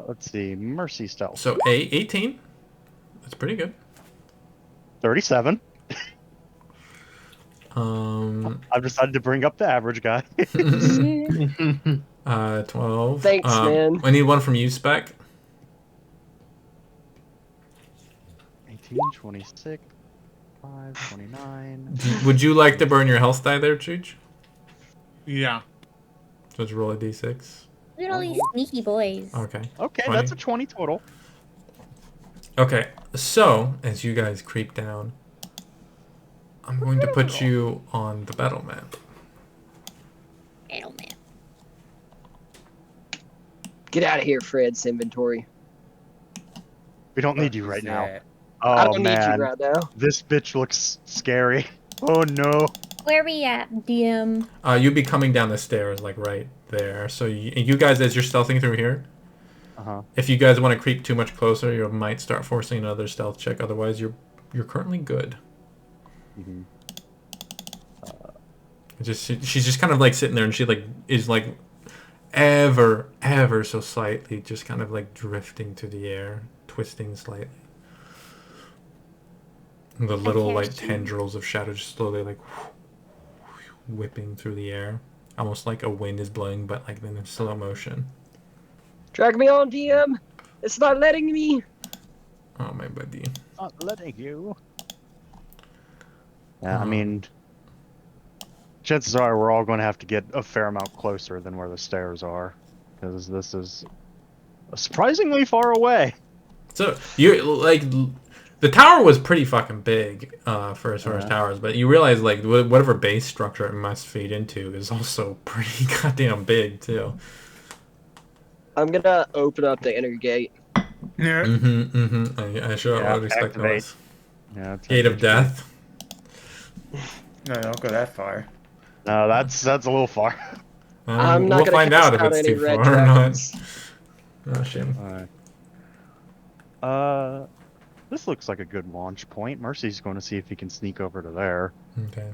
Let's see. Mercy stealth. So, 18. That's pretty good. 37. I've decided to bring up the average guy. 12. Thanks, man. I need one from you, Spec. 18, 26, 5, 29. Would you like to burn your health die there, Chooch? Yeah. So let's roll a d6. Look at all these sneaky boys. Okay. Okay, 20. that's a 20 total. Okay, so as you guys creep down, I'm going to put you on the battle map. Battle map. Get out of here, Fred's inventory. We don't need you right now. That? Oh, I don't man. need you right now. This bitch looks scary. Oh, no. Where we at, DM? You'd be coming down the stairs, like right there. So you guys, as you're stealthing through here, if you guys want to creep too much closer, you might start forcing another stealth check. Otherwise, you're currently good. She's just kind of like sitting there, and she like is like ever so slightly just kind of like drifting through the air, twisting slightly. The little like tendrils of shadow just slowly like whipping through the air, almost like a wind is blowing, but like then in slow motion. Drag me on, DM. It's not letting me. Oh, my buddy. Not letting you. Yeah, I mean, chances are we're all going to have to get a fair amount closer than where the stairs are, because this is surprisingly far away. So you like the tower was pretty fucking big for as far as towers, but you realize like whatever base structure it must feed into is also pretty goddamn big too. I'm gonna open up the inner gate. Yeah. I sure would expect activate. those. Yeah, it's Gate of Death. No, don't go that far. No, that's a little far. I'm not We'll gonna find cast out if out it's any too red far or not. dragons. Oh shit. Alright. This looks like a good launch point. Mercy's going to see if he can sneak over to there. Okay.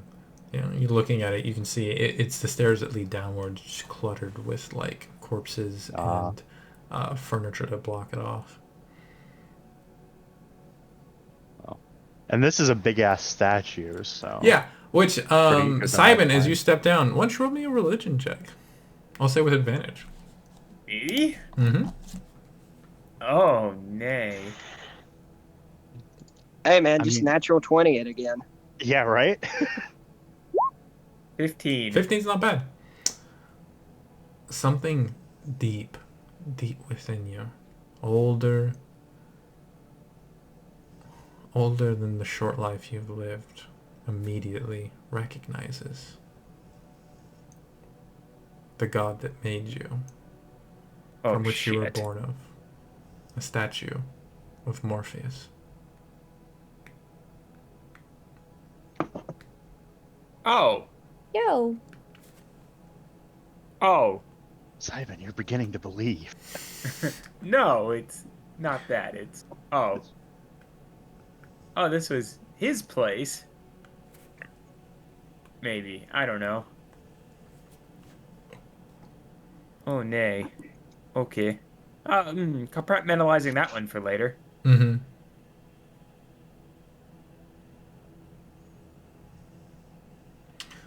Yeah, you're looking at it, you can see it's the stairs that lead downwards, just cluttered with like corpses and furniture to block it off. And this is a big ass statue, so Yeah, which good to Simon, have as time. you step down, why don't you roll me a religion check? I'll say with advantage. Me? Mm-hmm. Oh, nay. Hey man, I just mean- natural 20 it again. Yeah, right? 15. 15's not bad. Something deep within you, older than the short life you've lived, immediately recognizes the god that made you, Oh, from which shit. you were born of, a statue of Morpheus. Oh. Yo. Oh. Simon, you're beginning to believe. No, it's not that. It's... Oh. Oh, this was his place. Maybe. I don't know. Oh, nay. Okay. Compartmentalizing that one for later. Mm-hmm.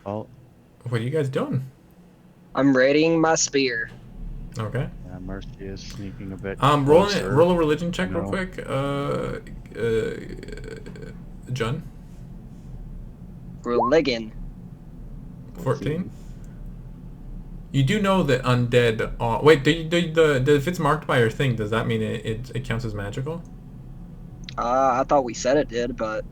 Well, What are you guys doing? I'm readying my spear. Okay. yeah, Mercy is sneaking a bit. Roll closer. a religion check real No. quick. John. Religion. 14. You do know that undead. Wait, if it's marked by your thing, does that mean it counts as magical? I thought we said it did, but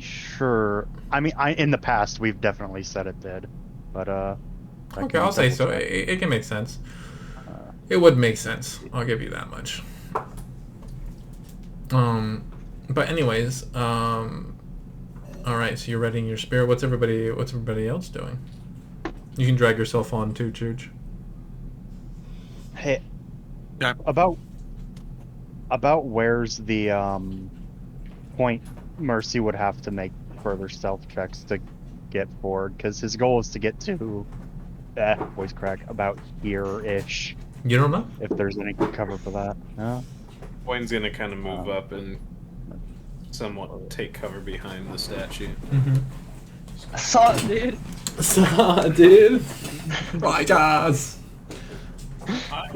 Sure. I mean, in the past we've definitely said it did, but I Okay, can I'll say double so. check. It can make sense. It would make sense. I'll give you that much. But anyways, all right. So you're readying your spear. What's everybody else doing? You can drag yourself on too, Chooch. Hey, Yeah. about where's the point Mercy would have to make further stealth checks to get forward, because his goal is to get to voice crack about here-ish. You don't know? If there's any cover for that. No? Wayne's gonna kind of move up and somewhat take cover behind the statue. Mm-hmm. I saw it, dude. Dude. Right, guys. Back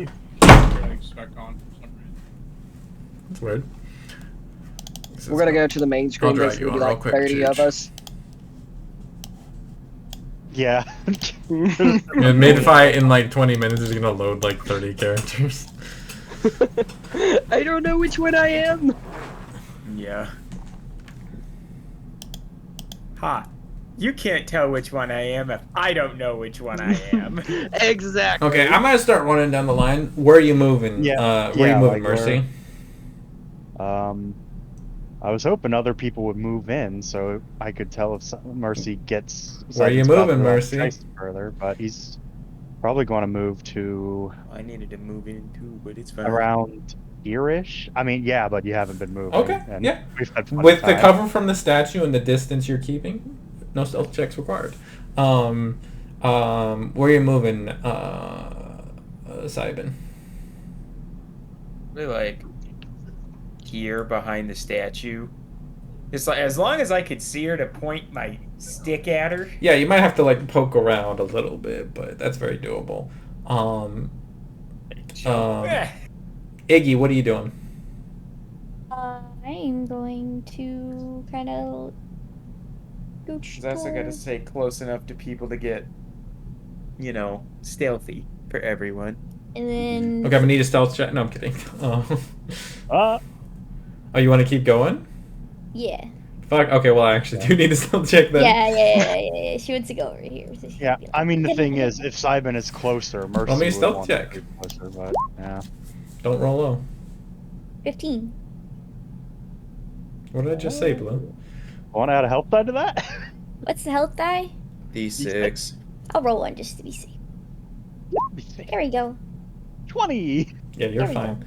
on for some reason. That's weird. We're gonna go to the main screen. drag There's you gonna be on real like quick, 30 of Chooch. us. Yeah. And Midify in like 20 minutes is gonna load like 30 characters. I don't know which one I am. Yeah. Ha. You can't tell which one I am if I don't know which one I am. Exactly. Okay, I'm gonna start running down the line. Where are you moving? Yeah, Where are yeah, you moving, like Mercy? I was hoping other people would move in so I could tell if Mercy gets. Where are you Simon's about moving, to Mercy? chase further, but he's probably going to move to I needed to move in too, but it's fine. around here-ish. I mean, yeah, but you haven't been moving. Okay, and yeah. we've had plenty With of the time. cover from the statue and the distance you're keeping, no stealth checks required. Where are you moving, Sybin? Really like here behind the statue. It's like as long as I could see her to point my stick at her. Yeah, you might have to like poke around a little bit, but that's very doable. Eh. Iggy, what are you doing? I'm going to kind of gooch. I also got to towards- stay close enough to people to get, stealthy for everyone. And then. Okay, I'm gonna need a stealth check. No, I'm kidding. Uh, Oh, you want to keep going? Yeah. Fuck. Okay, well, I actually do need a stealth check then. Yeah. She wants to go over here. So she yeah, can go. I mean, the thing is, if Simon is closer, Mercy Roll me a would stealth want to check. be closer, but yeah. Don't roll low. 15. What did I just say, Blue? Want to add a help die to that? What's the health die? D6. I'll roll one just to be safe. There we go. 20. Yeah, you're There we fine.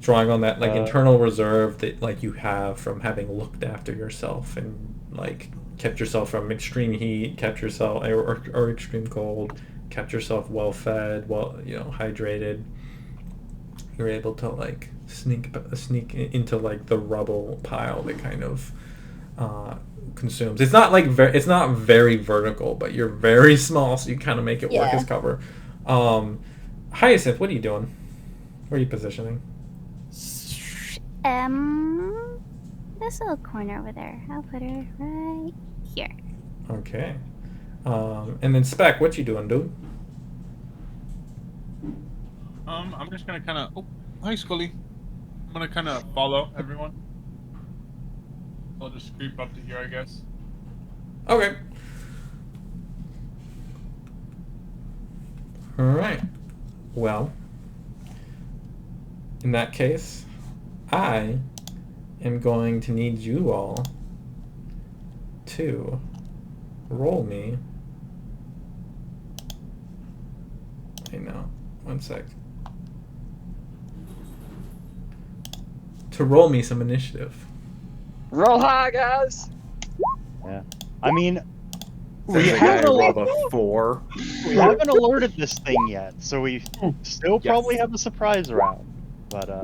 Drawing on that like Uh, internal reserve that like you have from having looked after yourself and like kept yourself from extreme heat, kept yourself or extreme cold, kept yourself well fed, hydrated. You're able to like sneak into like the rubble pile that kind of consumes. It's not like it's not very vertical, but you're very small, so you kind of make it work Yeah. as cover. Hyacinth, what are you doing? Where are you positioning? This little corner over there. I'll put her right here. Okay. And then Spec, what you doing, dude? I'm just gonna kind of. Oh, hi, Scully. I'm gonna kind of follow everyone. I'll just creep up to here, I guess. Okay. All right. Well, in that case, I am going to need you all to roll me. I know. One sec. To roll me some initiative. Roll high, guys. Yeah. I mean, we There's a guy haven't, who rolled a 4. we haven't alerted this thing yet, so we still probably have a surprise round. But,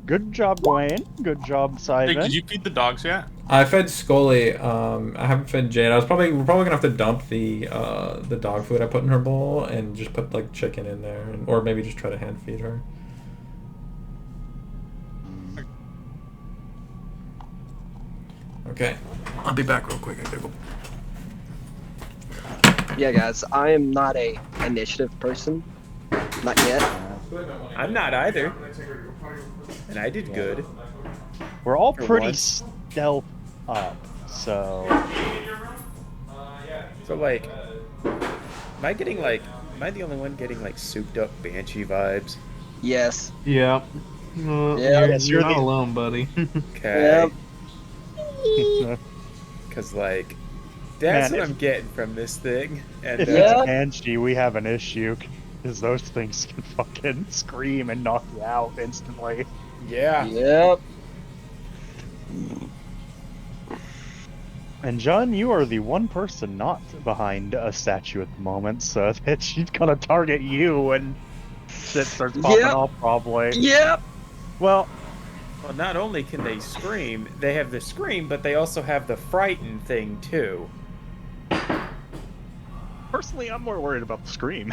good job, Dwayne. Good job, Simon. Hey, did you feed the dogs yet? I fed Scully. I haven't fed Jade. We're probably gonna have to dump the dog food I put in her bowl and just put like chicken in there, or maybe just try to hand feed her. Okay, I'll be back real quick. I gotta go. Yeah, guys, I am not a initiative person. Not yet. I'm not either. And I did good. We're all For pretty once. stealth up, so... So like, am I the only one getting like souped up Banshee vibes? Yes. Yeah. Yes, you're you're not the- alone, buddy. Okay. Yep. Cause like, that's Man, what I'm getting from this thing. And If Yeah. it's Banshee, we have an issue, because those things can fucking scream and knock you out instantly. yeah. Yep. And John, you are the one person not behind a statue at the moment, so that she's gonna target you and shit starts popping Yep. off probably. Yep. Well, Well, not only can they scream, they have the scream, but they also have the frighten thing too. personally, I'm more worried about the scream.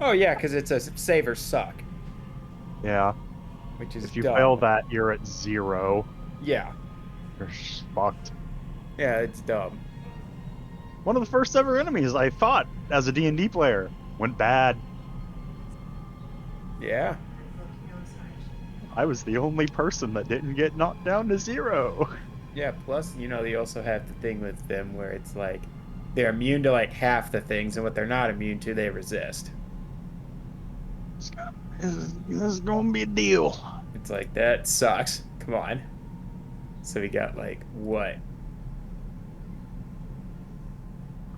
Oh yeah, because it's a save or suck, Yeah. which is If you dumb. fail that, you're at 0. Yeah. You're fucked. Yeah, it's dumb. One of the first ever enemies I fought as a D&D player went bad. Yeah. I was the only person that didn't get knocked down to 0. Yeah, plus, you know, they also have the thing with them where it's like they're immune to like half the things, and what they're not immune to, they resist. This is gonna be a deal. It's like, that sucks. Come on. So we got like, what?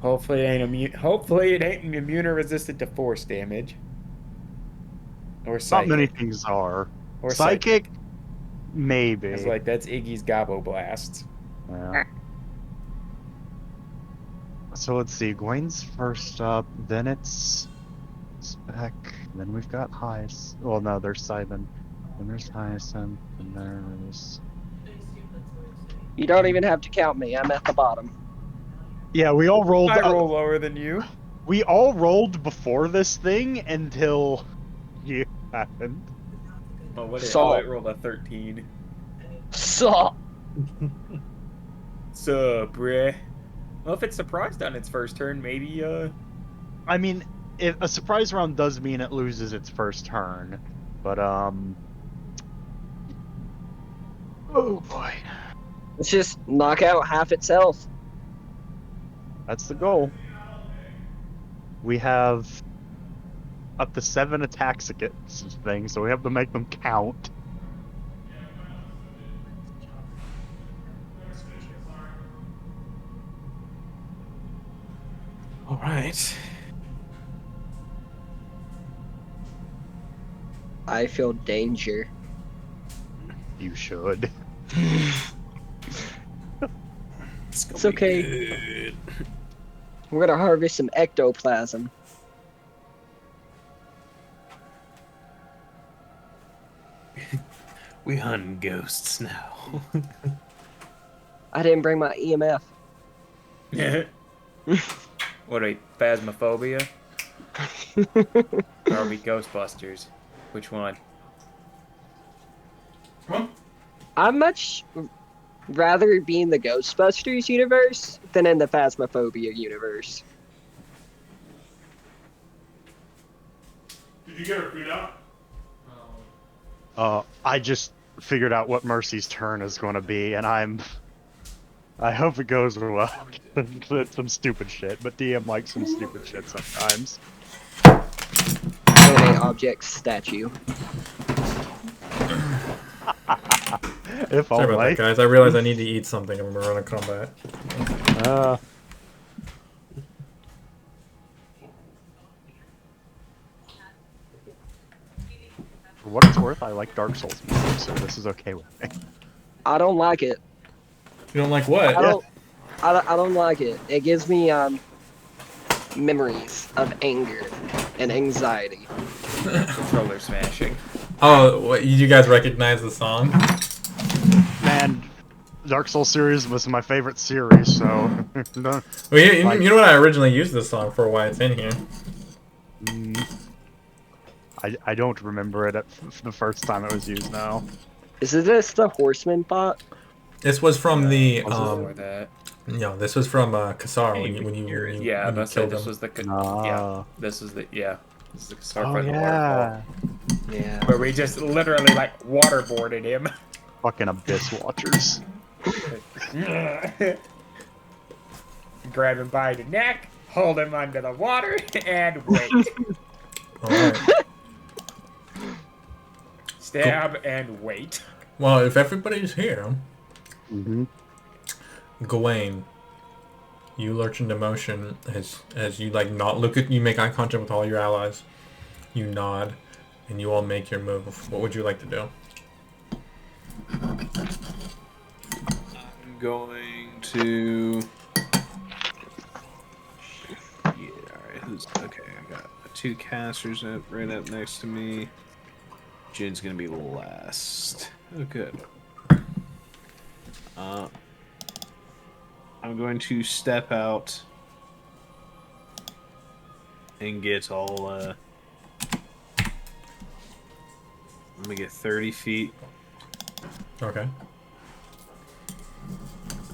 Hopefully it ain't immune or resistant to force damage. Or Not psychic. many things are. Or Psychic, maybe. It's like, that's Iggy's Gobbo Blasts. Yeah. So let's see. Gwen's first up, then it's Spec, then we've got Hyacinth. Well, no, there's Simon. Then there's Hyacinth, and there's. You don't even have to count me. I'm at the bottom. Yeah, we all rolled. I roll lower than you. We all rolled before this thing until you happened. Oh, what did So- I rolled a 13. So. So, bruh. Well, if it's surprised on its first turn, maybe, I mean, if a surprise round does mean it loses its first turn, but oh boy, Let's just knock out half itself. that's the goal. We have up to 7 attacks against this thing, so we have to make them count. All right. I feel danger. You should. It's okay. We're gonna harvest some ectoplasm. We hunt ghosts now. I didn't bring my E EMF. What are we, Phasmophobia? Or are we Ghostbusters? Which one? Come on. I'm much rather be in the Ghostbusters universe than in the Phasmophobia universe. Did you get her food out? I just figured out what Mercy's turn is going to be, and I hope it goes well. It's some stupid shit, but DM likes some stupid shit sometimes. Donate object statue. If Sorry about that, guys. I realize I need to eat something. I'm gonna run a combat. For what it's worth, I like Dark Souls music, so this is okay with me. I don't like it. You don't like what? I don't like it. It gives me memories of anger and anxiety. Controller smashing. Oh, what, you guys recognize the song? Man, Dark Souls series was my favorite series, so... Well, you know what I originally used this song for, why it's in here? I don't remember it the first time it was used now. Is this the Horseman bot? This was from the Before that. no, this was from Kassar when you Yeah, when you that's it. killed This him. was the This is the This is the Kassar Oh, by the yeah. Yeah. Where we just literally like waterboarded him. Fucking Abyss Watchers. Grab him by the neck, hold him under the water, and wait. Alright. Stab and wait. Well, if everybody's here, Mm-hmm. Gawain, you lurch into motion as you like not look at you, make eye contact with all your allies. You nod, and you all make your move. What would you like to do? I'm going to. Yeah, alright, okay, I got 2 casters right up next to me. Jin's gonna be last. Oh, good. I'm going to step out and get all, I'm gonna get 30 feet. Okay.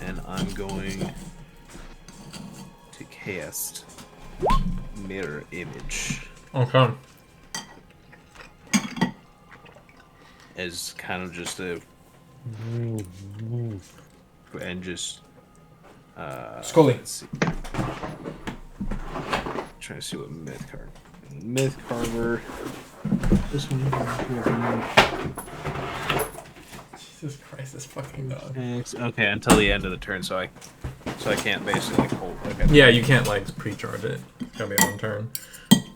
And I'm going to cast Mirror Image. Okay. As kind of just a... And just... Scully. Let's see. Trying to see what Myth Carver. Myth Carver. This one. Jesus Christ, this fucking dog. Okay, until the end of the turn, so I can't basically like hold. Okay. Yeah, you can't like pre-charge it. It's gotta be on turn.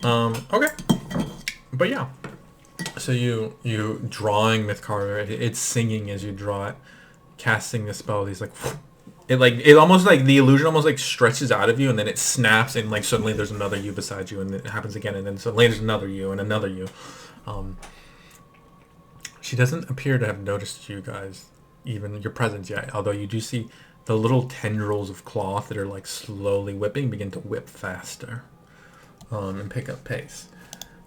Okay. But yeah. So you drawing Myth Carver, it's singing as you draw it, casting the spell. He's like, it almost like the illusion almost like stretches out of you, and then it snaps, and like suddenly there's another you beside you, and it happens again, and then suddenly there's another you and another you. She doesn't appear to have noticed you guys, even your presence yet. Although you do see the little tendrils of cloth that are like slowly whipping begin to whip faster, and pick up pace.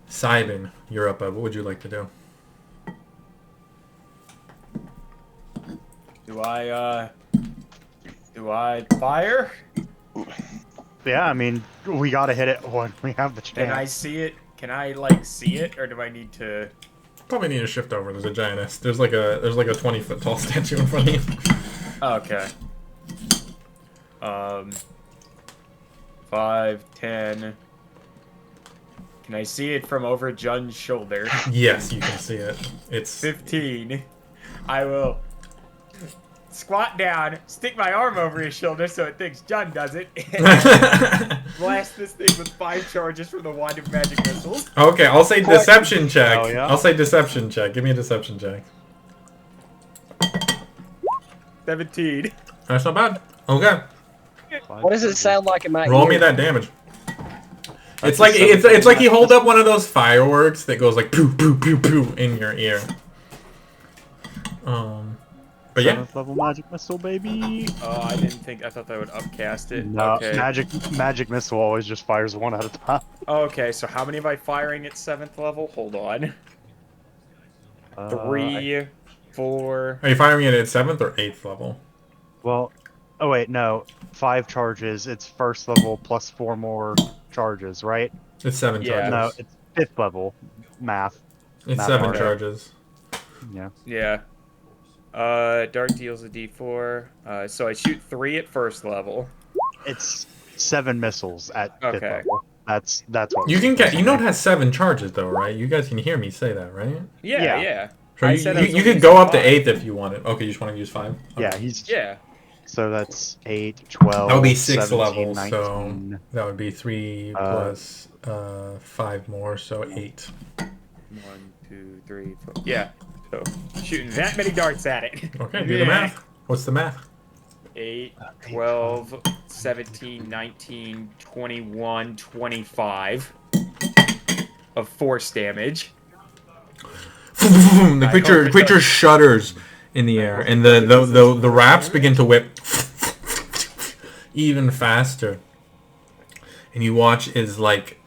Cybin, you're up. What would you like to do? Do I fire? Yeah, I mean, we gotta hit it when we have the chance. Can I see it? Can I like see it, or do I need to? Probably need to shift over. There's a giantess. There's like a 20-foot tall statue in front of you. Okay. 5, 10. Can I see it from over Jun's shoulder? Yes, you can see it. It's 15. I will squat down, stick my arm over his shoulder so it thinks Jun does it, and blast this thing with 5 charges from the Wand of Magic Missiles. Okay, I'll say deception check. Oh, yeah? I'll say deception check. Give me a deception check. 17. That's not bad. Okay. What does it sound like in my Roll ear? me that damage. It's like it's like you hold up one of those fireworks that goes like poo poo poo poo in your ear. But yeah. 7th level magic missile, baby. Oh, I thought that would upcast it. No, Okay. magic missile always just fires one at a time. Okay, so how many am I firing at 7th level? Hold on. 3, 4. Are you firing it at 7th or 8th level? Well, oh wait, no. 5 charges. It's first level plus 4 more charges, right? It's 7 Yeah. charges. No, it's 5th level math. It's math 7 art. charges. Yeah. Yeah. Dart deals a D4. So I shoot 3 at first level. It's 7 missiles at 5th Okay. level. That's what You we're can get. supposed You to know it do. has 7 charges though, right? You guys can hear me say that, right? Yeah, Yeah. yeah. So I you, said I you, was you only could go using up to 5. 8th if you wanted. Okay, you just want to use 5. Yeah, Okay. he's Yeah. so that's 8, 12. That would be 6th 17, level, 19. so that would be 3 plus 5 more, so 8. 1, 2, 3, 4. Yeah. So shooting that many darts at it. Okay, do the math. What's the math? 8, 12, 17, 19, 21, 25 of force damage. The I creature hope it does. shudders in the air, and the wraps begin to whip even faster. And you watch as like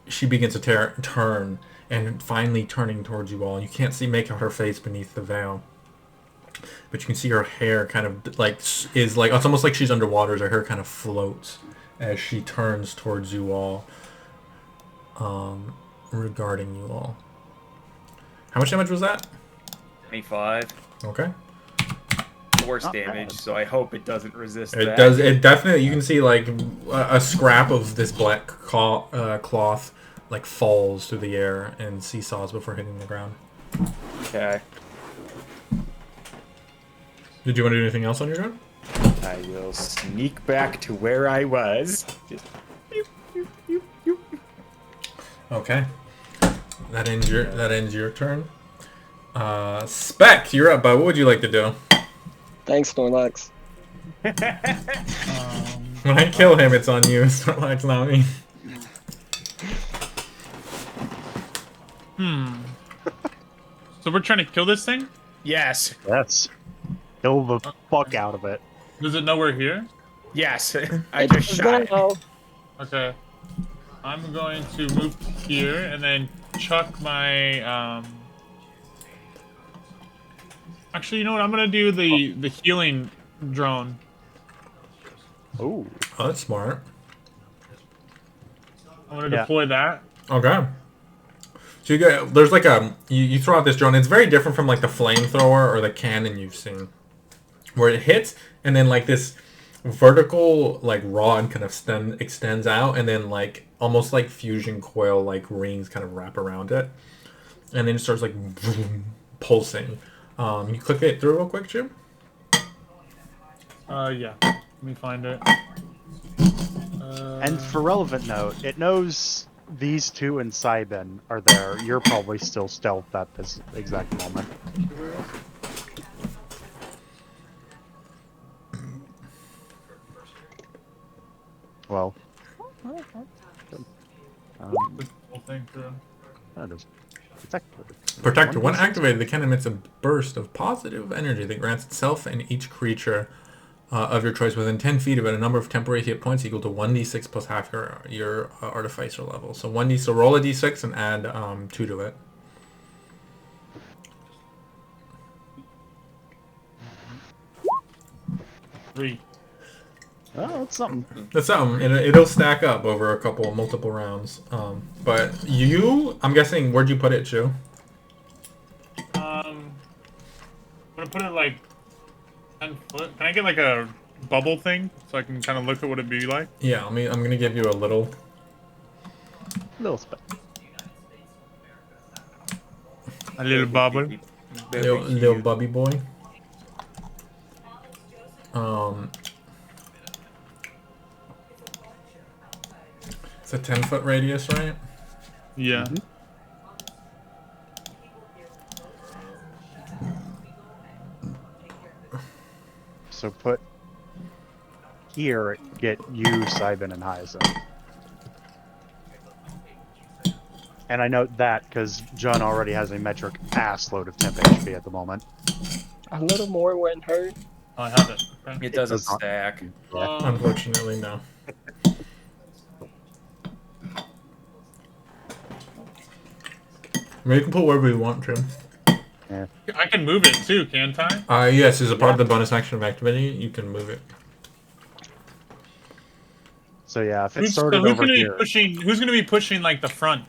she begins to turn, and finally turning towards you all. You can't make out her face beneath the veil, but you can see her hair kind of like is like it's almost like she's underwater. As her hair kind of floats as she turns towards you all, regarding you all. How much damage was that? 25 Okay. force Not damage, bad. so I hope it doesn't resist It that. does. It definitely. You can see like a scrap of this black cloth like falls through the air and seesaws before hitting the ground. Okay. Did you want to do anything else on your turn? I will sneak back to where I was. Just Okay. That ends your turn. Spec, you're up. But what would you like to do? Thanks, Snorlax. When I kill him, it's on you. Snorlax, not me. So we're trying to kill this thing? Yes. Yes. Kill the fuck out of it. Does it know we're here? Yes. I It just does shot not it. know. Okay. I'm going to move here and then chuck my Actually, you know what? I'm gonna do the healing drone. Ooh. Oh, that's smart. I'm gonna deploy that. Okay. So you get there's like you throw out this drone. It's very different from like the flamethrower or the cannon you've seen, where it hits and then like this vertical like rod kind of extends out, and then like almost like fusion coil like rings kind of wrap around it, and then it starts like pulsing. You click it through real quick, Jim. Yeah. Let me find it. And for relevant note, it knows these two and Cybin are there. You're probably still stealthed at this exact moment. Well. Whole thing through. That is protected. Protector. When activated, the cannon emits a burst of positive energy that grants itself and each creature of your choice within 10 feet of it a number of temporary hit points equal to 1d6 plus half your artificer level. So 1d. So roll a d6 and add 2 to it. Three. Oh, that's something. That's something. It'll stack up over multiple rounds. But I'm guessing, where'd you put it, Chu? I'm gonna put it like 10 foot. Can I get like a bubble thing so I can kind of look at what it'd be like? Yeah, I'm gonna give you a little Little spec. A little bubble. little bubby boy. It's a 10-foot radius, right? Yeah. So put here, get you, Cybin, and Hyacinth. And I note that because John already has a metric ass load of temp HP at the moment. A little more wouldn't hurt. I have it. Okay. It doesn't does not. stack. Unfortunately, no. I mean, you can put wherever you want, Jim. I can move it too, can't I? Yes, as a part of the bonus action of activity, you can move it. So yeah, if it Who's started gonna over be here, pushing? Who's gonna be pushing like the front?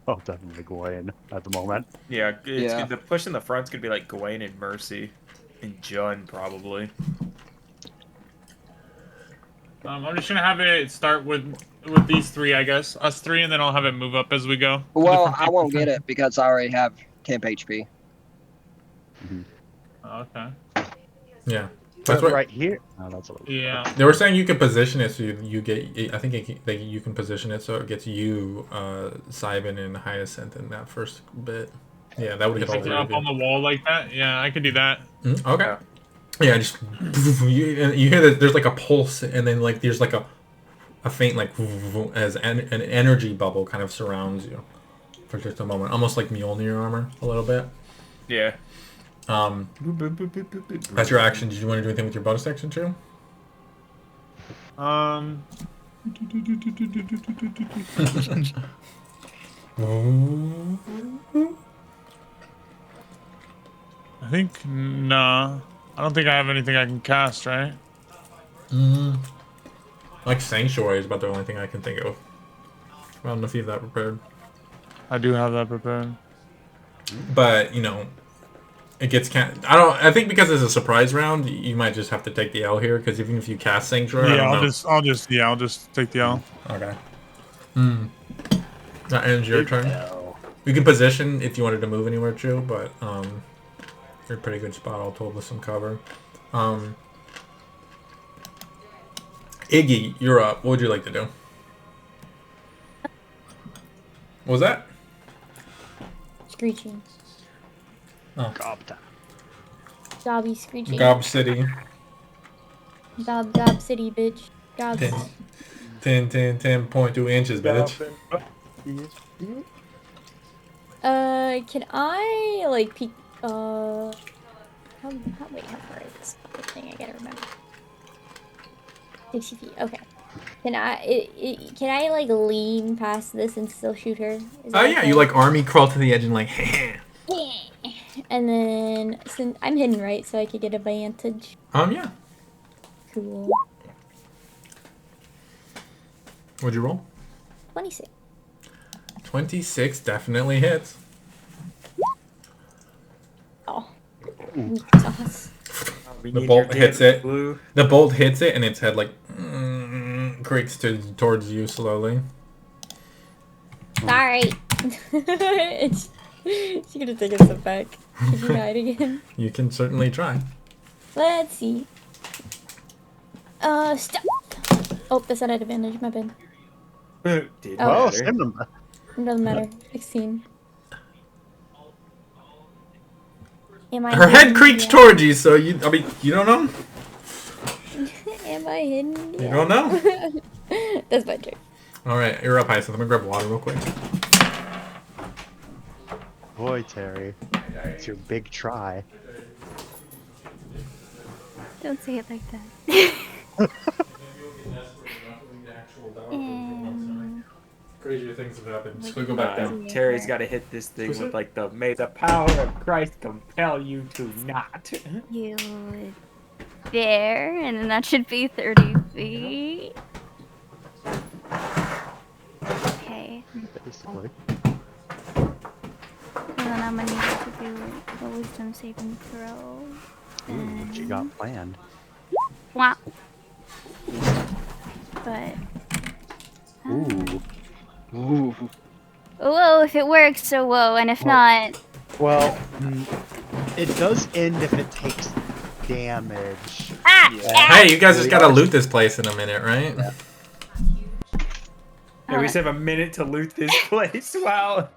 oh, definitely Gawain at the moment. Yeah, Yeah. the push in the front's gonna be like Gawain and Mercy, and Jun probably. I'm just gonna have it start with these three, I guess. Us three, and then I'll have it move up as we go. Well, I won't get it because I already have temp HP. Okay. Yeah. That's That's what, right here. Oh, that's a little. Yeah. they were saying you can position it so you get. I think you can position it so it gets you, Cybin, and Hyacinth in that first bit. Yeah, that would hit all Stick it three up of you. on the wall like that. Yeah, I could do that. Okay. Yeah, just you hear that there's like a pulse, and then like there's like a faint like as an energy bubble kind of surrounds you for just a moment, almost like Mjolnir armor a little bit. Yeah. That's your action. Did you want to do anything with your bonus action too? I think nah. I don't think I have anything I can cast, right? Like Sanctuary is about the only thing I can think of. I don't know if you have that prepared. I do have that prepared. But you know, it gets I think because it's a surprise round, you might just have to take the L here. Because even if you cast Sanctuary, Yeah, I I'll don't know. just take the L. Okay. That ends your turn. You can position if you wanted to move anywhere too, but you're in a pretty good spot all told with some cover. Iggy, you're up. What would you like to do? What was that? Screeching. Oh. Gobby screeching. Gob City. Gob City, bitch. Gob 10.2 inches, bitch. Can I, like, peek, wait, how far is this fucking thing? I gotta remember. 60 feet, okay. Can I, like, lean past this and still shoot her? Is that Yeah, okay? you, like, army crawl to the edge and, like, And then, since I'm hidden, right, so I could get advantage. yeah. Cool. What'd you roll? 26. 26 definitely hits. Oh. Sauce. The bolt hits it. The bolt hits it, and its head like creaks towards you slowly. Sorry. She's gonna take a step back. Can she hide again? You can certainly try. Let's see. Stop. Oh, that's not at advantage. My bad. Oh, same number. It doesn't matter. 16. Her head creaks towards you, so you don't know. Am I hidden? You don't know. That's my turn. All right, you're up, Hyacinth. I'm gonna grab water real quick. Boy, Terry, it's your big try. Don't say it like that. Crazier things have happened. So we go back down. Terry's got to hit this thing with like the "May the power of Christ compel you to not." You there, and then that should be 30 feet. Okay. Basically. And then I'm gonna need to do a wisdom saving throw. What you got planned? Wah. But. Ooh. Ooh. Whoa, if it works, so whoa, and if not. Well, it does end if it takes damage. Ah! Hey, you guys just gotta loot this place in a minute, right? Yeah, we just have a minute to loot this place. Wow.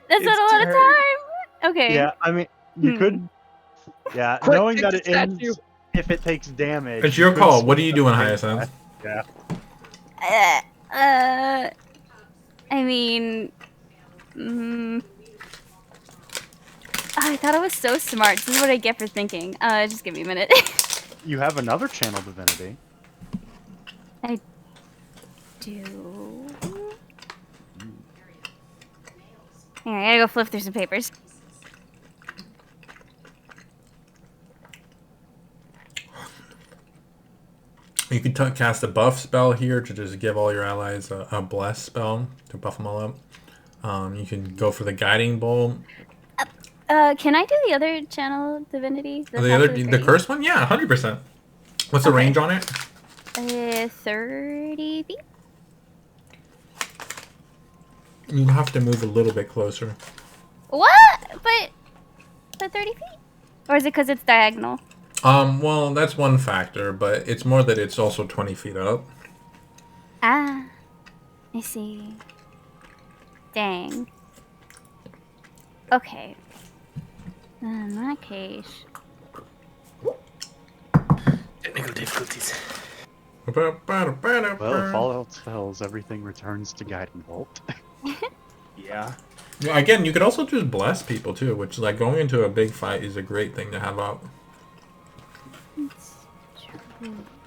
That's not a lot of time. Okay. Yeah, I mean, you could. Yeah, Quick, knowing take that the it ends statue. if it takes damage. It's you your could call. What are you switch doing, up. Hyacinth? Yeah. I mean, I thought I was so smart. This is what I get for thinking. Just give me a minute. You have another channel divinity. I do. Here, I gotta go flip through some papers. You can cast a buff spell here to just give all your allies a bless spell to buff them all up. You can go for the guiding bolt. Can I do the other channel divinity? The curse one? Yeah, 100%. What's the range on it? 30 feet. You have to move a little bit closer. What? But 30 feet? Or is it because it's diagonal? Well, that's one factor, but it's more that it's also 20 feet up. Ah, I see. Dang. Okay. In that case. Technical difficulties. Well, if all else fails, everything returns to guiding bolt. Yeah. Yeah, again, you could also just bless people too, which like going into a big fight is a great thing to have up.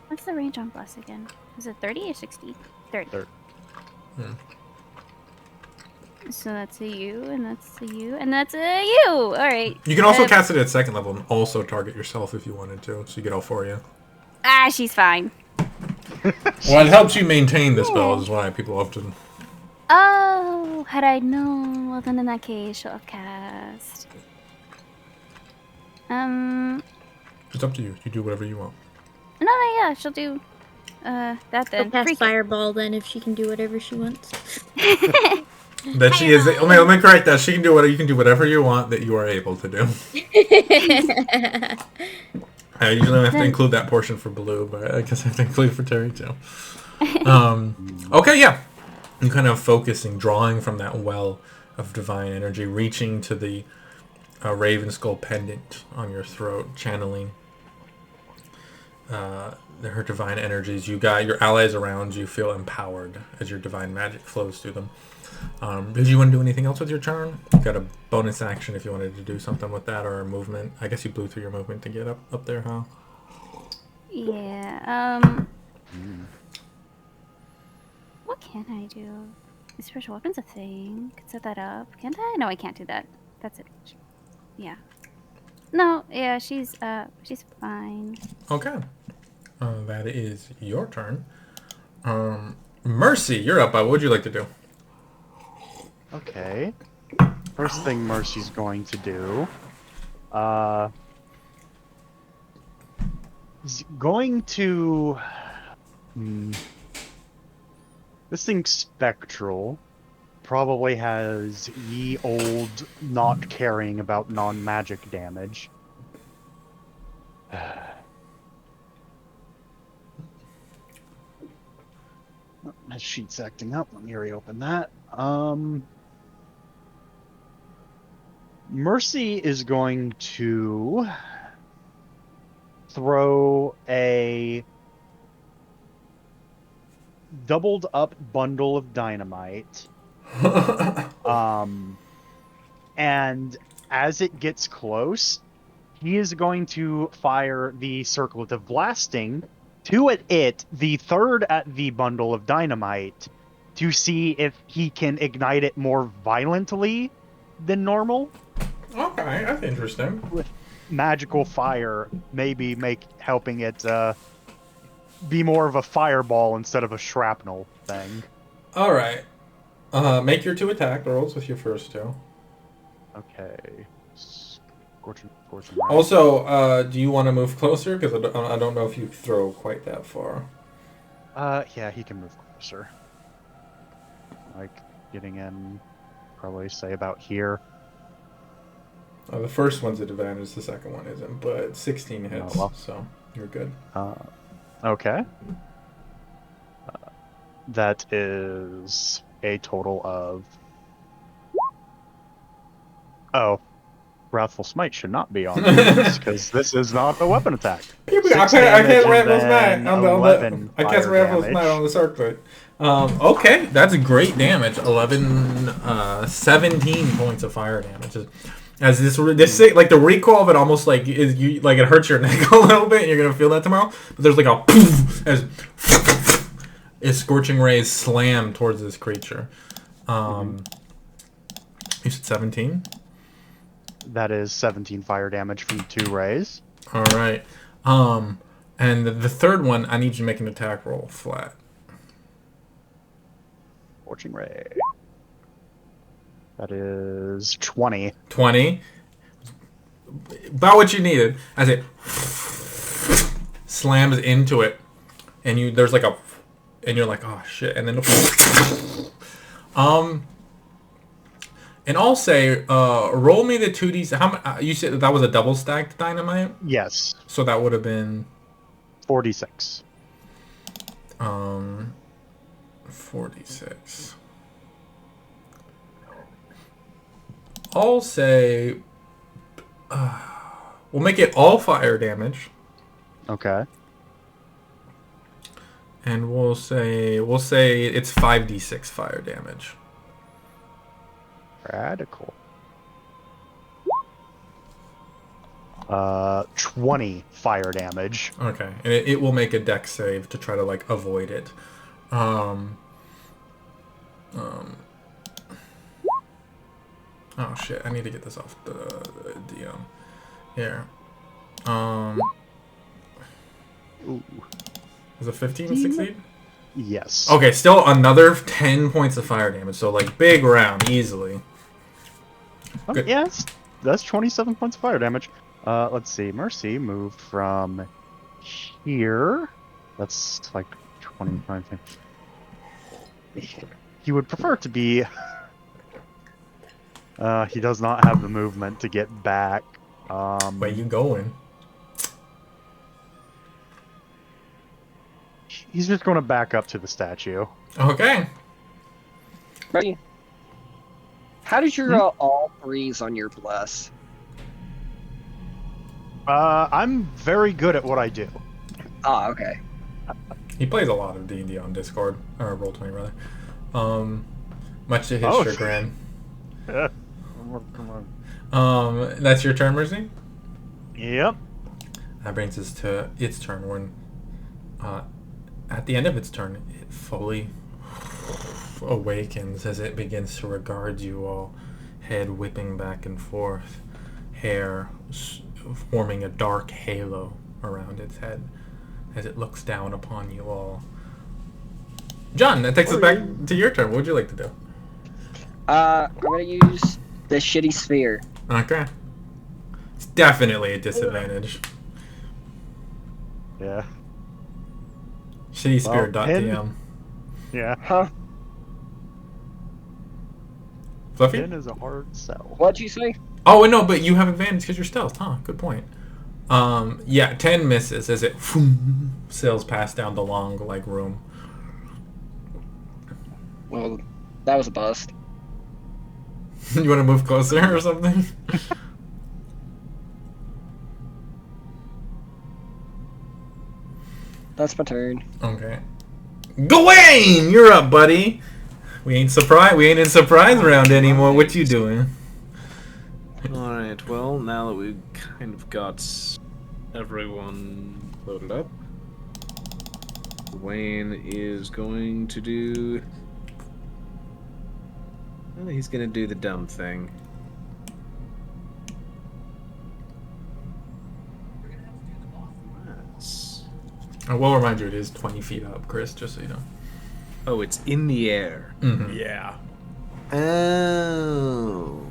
What's the range on bless again? Is it 30 or 60? 30. 30. So that's a U, and that's a U, and that's a U! Alright. You can also cast it at second level and also target yourself if you wanted to, so you get all four of you. Ah, she's fine. Well, it helps you maintain the spell, is why people often... Oh, had I known, well then in that case, she'll have cast. It's up to you. You do whatever you want. No, yeah, she'll do, that then. She'll cast Fireball then if she can do whatever she wants. That she is... Let me correct that. She can do whatever... You can do whatever you want that you are able to do. I usually have to include that portion for Blue, but I guess I have to include it for Terry too. Okay, yeah. You kind of focusing, drawing from that well of divine energy, reaching to the Raven Skull pendant on your throat, channeling her divine energies. You got your allies around you feel empowered as your divine magic flows through them. Did you want to do anything else with your turn? You got a bonus action if you wanted to do something with that, or a movement. I guess you blew through your movement to get up there, huh? Yeah, what can I do? Is special weapons a thing? Could set that up. Can't I? No, I can't do that. That's it. Yeah. No, yeah, she's fine. Okay. That is your turn. Mercy, you're up. What would you like to do? Okay. First thing Mercy's going to do, is going to... This thing's spectral. Probably has ye old not caring about non-magic damage. My sheet's acting up. Let me reopen that. Mercy is going to throw a doubled up bundle of dynamite. And as it gets close, he is going to fire the circlet of blasting to it, the third at the bundle of dynamite, to see if he can ignite it more violently than Okay, that's interesting. With magical fire, maybe helping it be more of a fireball instead of a shrapnel thing. All right. Make your 2 attack rolls with your first 2. Okay. Scorching. Also, do you want to move closer? Because I don't know if you throw quite that far. Yeah, he can move closer. Like, getting in, probably say about here. The first one's at advantage, the second one isn't, but 16 hits, so you're good. Okay. That is a total of... Oh. Wrathful Smite should not be on this, because this is not a weapon attack. I cast Wrathful Smite on the circuit. Okay, that's great damage. 17 points of fire damage. As this like the recoil of it almost like it hurts your neck a little bit, and you're gonna feel that tomorrow. But there's like a poof as scorching rays slam towards this creature. You said 17. That is 17 fire damage from 2 rays. All right. And the third one, I need you to make an attack roll flat. Scorching ray. That is 20. 20. About what you needed. As it slams into it, and there's like a, and you're like, oh shit, and then and I'll say, roll me the 2d. How you said that was a double stacked dynamite? Yes. So that would have been 46. 46. I'll say, we'll make it all fire damage. Okay. And we'll say it's 5d6 fire damage. Radical. 20 fire damage. Okay, and it will make a dex save to try to like avoid it. Oh shit! I need to get this off the DM. Here. Ooh. Was it 15 succeed? Yes. Okay, still another 10 points of fire damage. So like big round, easily. Okay, yes, that's 27 points of fire damage. Let's see. Mercy moved from here. That's like 25. He would prefer to be. He does not have the movement to get back. Where you going? He's just going to back up to the statue. Okay. Ready? How did you roll all threes on your bless? I'm very good at what I do. Oh, okay. He plays a lot of D&D on Discord, or Roll20 rather. Much to his chagrin. That's your turn, Mercy? Yep. That brings us to its turn when, at the end of its turn, it fully awakens as it begins to regard you all, head whipping back and forth, hair forming a dark halo around its head as it looks down upon you all. John, that takes us back to your turn. What would you like to do? I'm gonna use the shitty sphere. Okay. It's definitely a disadvantage. Yeah. Shittyspirit.dm. Yeah. Huh? Fluffy? Pin is a hard sell. What'd you say? Oh, no, but you have advantage because you're stealth, huh? Good point. Yeah, 10 misses as it sails past down the long, like, room. Well, that was a bust. You want to move closer or something? That's my turn. Okay. Gawain! You're up, buddy! We ain't in surprise round anymore. What you doing? Alright, well, now that we've kind of got everyone loaded up, Wayne is going to do... Well, he's going to do the dumb thing. I will remind you it is 20 feet up, Chris, just so you know. Oh, it's in the air. Mm-hmm. Yeah. Oh.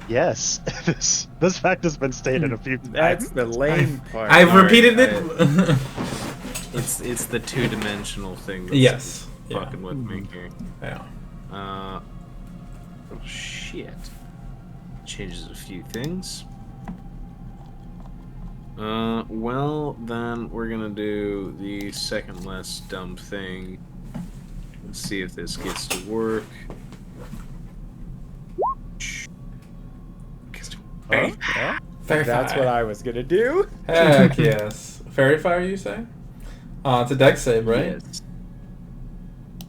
Yes, this fact has been stated a few times. That's the lame part. I've repeated it. It's the two-dimensional thing that's Yes. fucking with me here. Yeah. Oh, shit. Changes a few things. Well, then we're gonna do the second less dumb thing. Let's see if this gets to work. That's what I was gonna do. Heck yes. Fairy fire, you say? It's a dex save, right? Yes.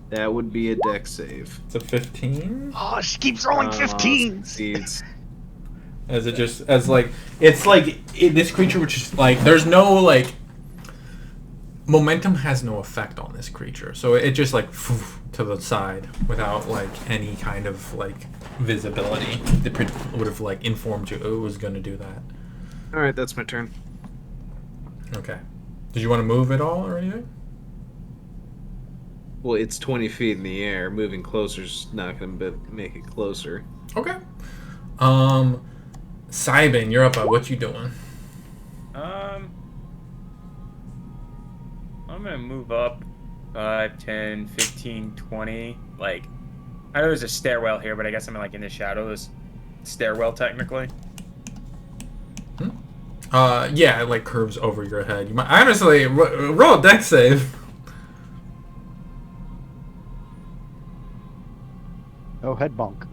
That would be a dex save. It's a 15. Oh, she keeps rolling 15s. Succeeds. As it just, as like, it's like this creature, which is like, there's no like, momentum has no effect on this creature, so it just like to the side without like any kind of like visibility that would have like informed you it was going to do that. All right, that's my turn. Okay. Did you want to move at all or anything? Well, it's 20 feet in the air. Moving closer's not going to make it closer. Okay. Cybin, you're up. What you doing? I'm gonna move up 5, 10, 15, 20. Like, I know there's a stairwell here, but I guess I'm like in the shadows. Stairwell, technically. Yeah, it like curves over your head. You might honestly roll a dex save. Oh, head bonk.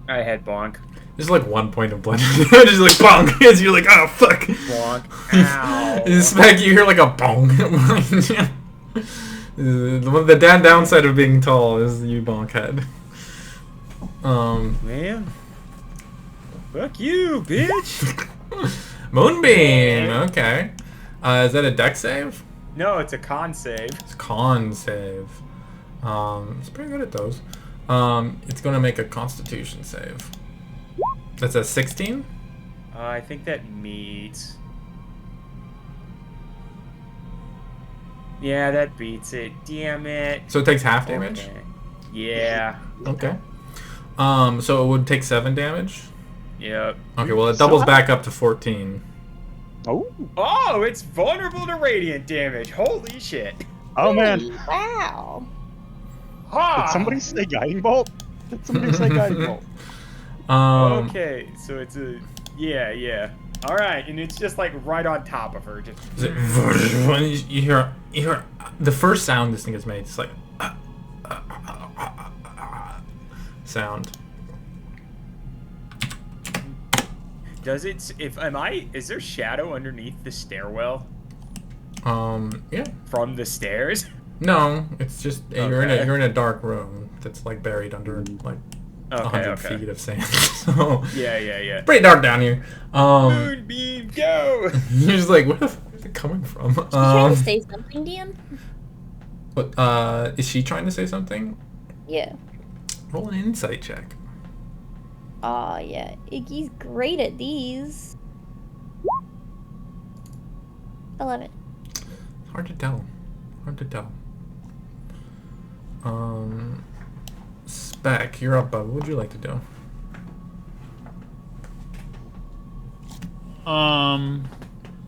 I had bonk. There's like 1 point of bludgeoning. Just like bonk. As you're like, oh fuck. Bonk. Ow. You smack. You hear like a bonk. The downside of being tall is you bonk head. Man. Fuck you, bitch. Moonbeam. Okay. Is that a dex save? No, it's a con save. It's con save. It's pretty good at those. It's gonna make a Constitution save. That's a 16. I think that meets. Yeah, that beats it. Damn it. So it takes half damage. Okay. Yeah. Okay. So it would take 7 damage. Yep. Okay. Well, it doubles back up to 14. Oh. Oh, it's vulnerable to radiant damage. Holy shit. Oh man. Wow. Ha! Did somebody say guiding bolt? Did somebody say guiding bolt? Okay, so it's a yeah. All right, and it's just like right on top of her. Just you hear the first sound this thing is made. It's like sound. Does it? Is there shadow underneath the stairwell? Yeah. From the stairs? No, it's just Okay. you're in a dark room that's like buried under like 100 feet of sand. So Yeah. pretty dark down here. Moonbeam, go! You're just like, where the fuck is it coming from? She's trying to say something, DM? But is she trying to say something? Yeah. Roll an insight check. Aw, yeah. Iggy's great at these. 11. Hard to tell. Spec, you're up, bud. What would you like to do?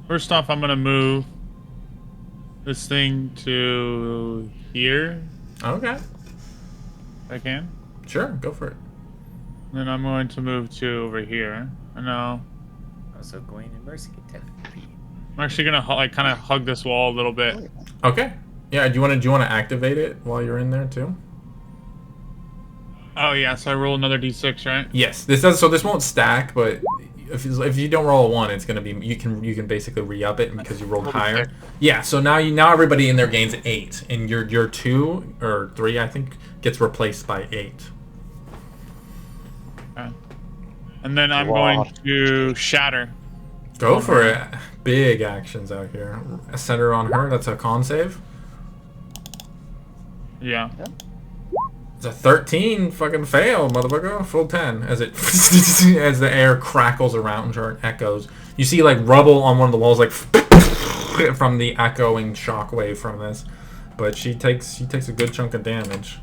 First off, I'm gonna move this thing to here. Okay. If I can. Sure, go for it. Then I'm going to move to over here. And now Also, Gwen and Mercy can technically. I'm actually gonna like kind of hug this wall a little bit. Okay. Yeah. Do you want to activate it while you're in there too? Oh yeah, so I roll another d6, right? Yes. This does. So this won't stack, but if you don't roll a 1, it's gonna be you can basically re-up it because you rolled higher. Yeah. So now everybody in there gains 8, and your 2 or 3 I think gets replaced by 8. Okay. And then I'm going to shatter. Go for it. Big actions out here. A center on her. That's a con save. Yeah. It's a 13 fucking fail, motherfucker. Full 10 as it as the air crackles around her and echoes. You see like rubble on one of the walls, like from the echoing shockwave from this. But she takes a good chunk of damage.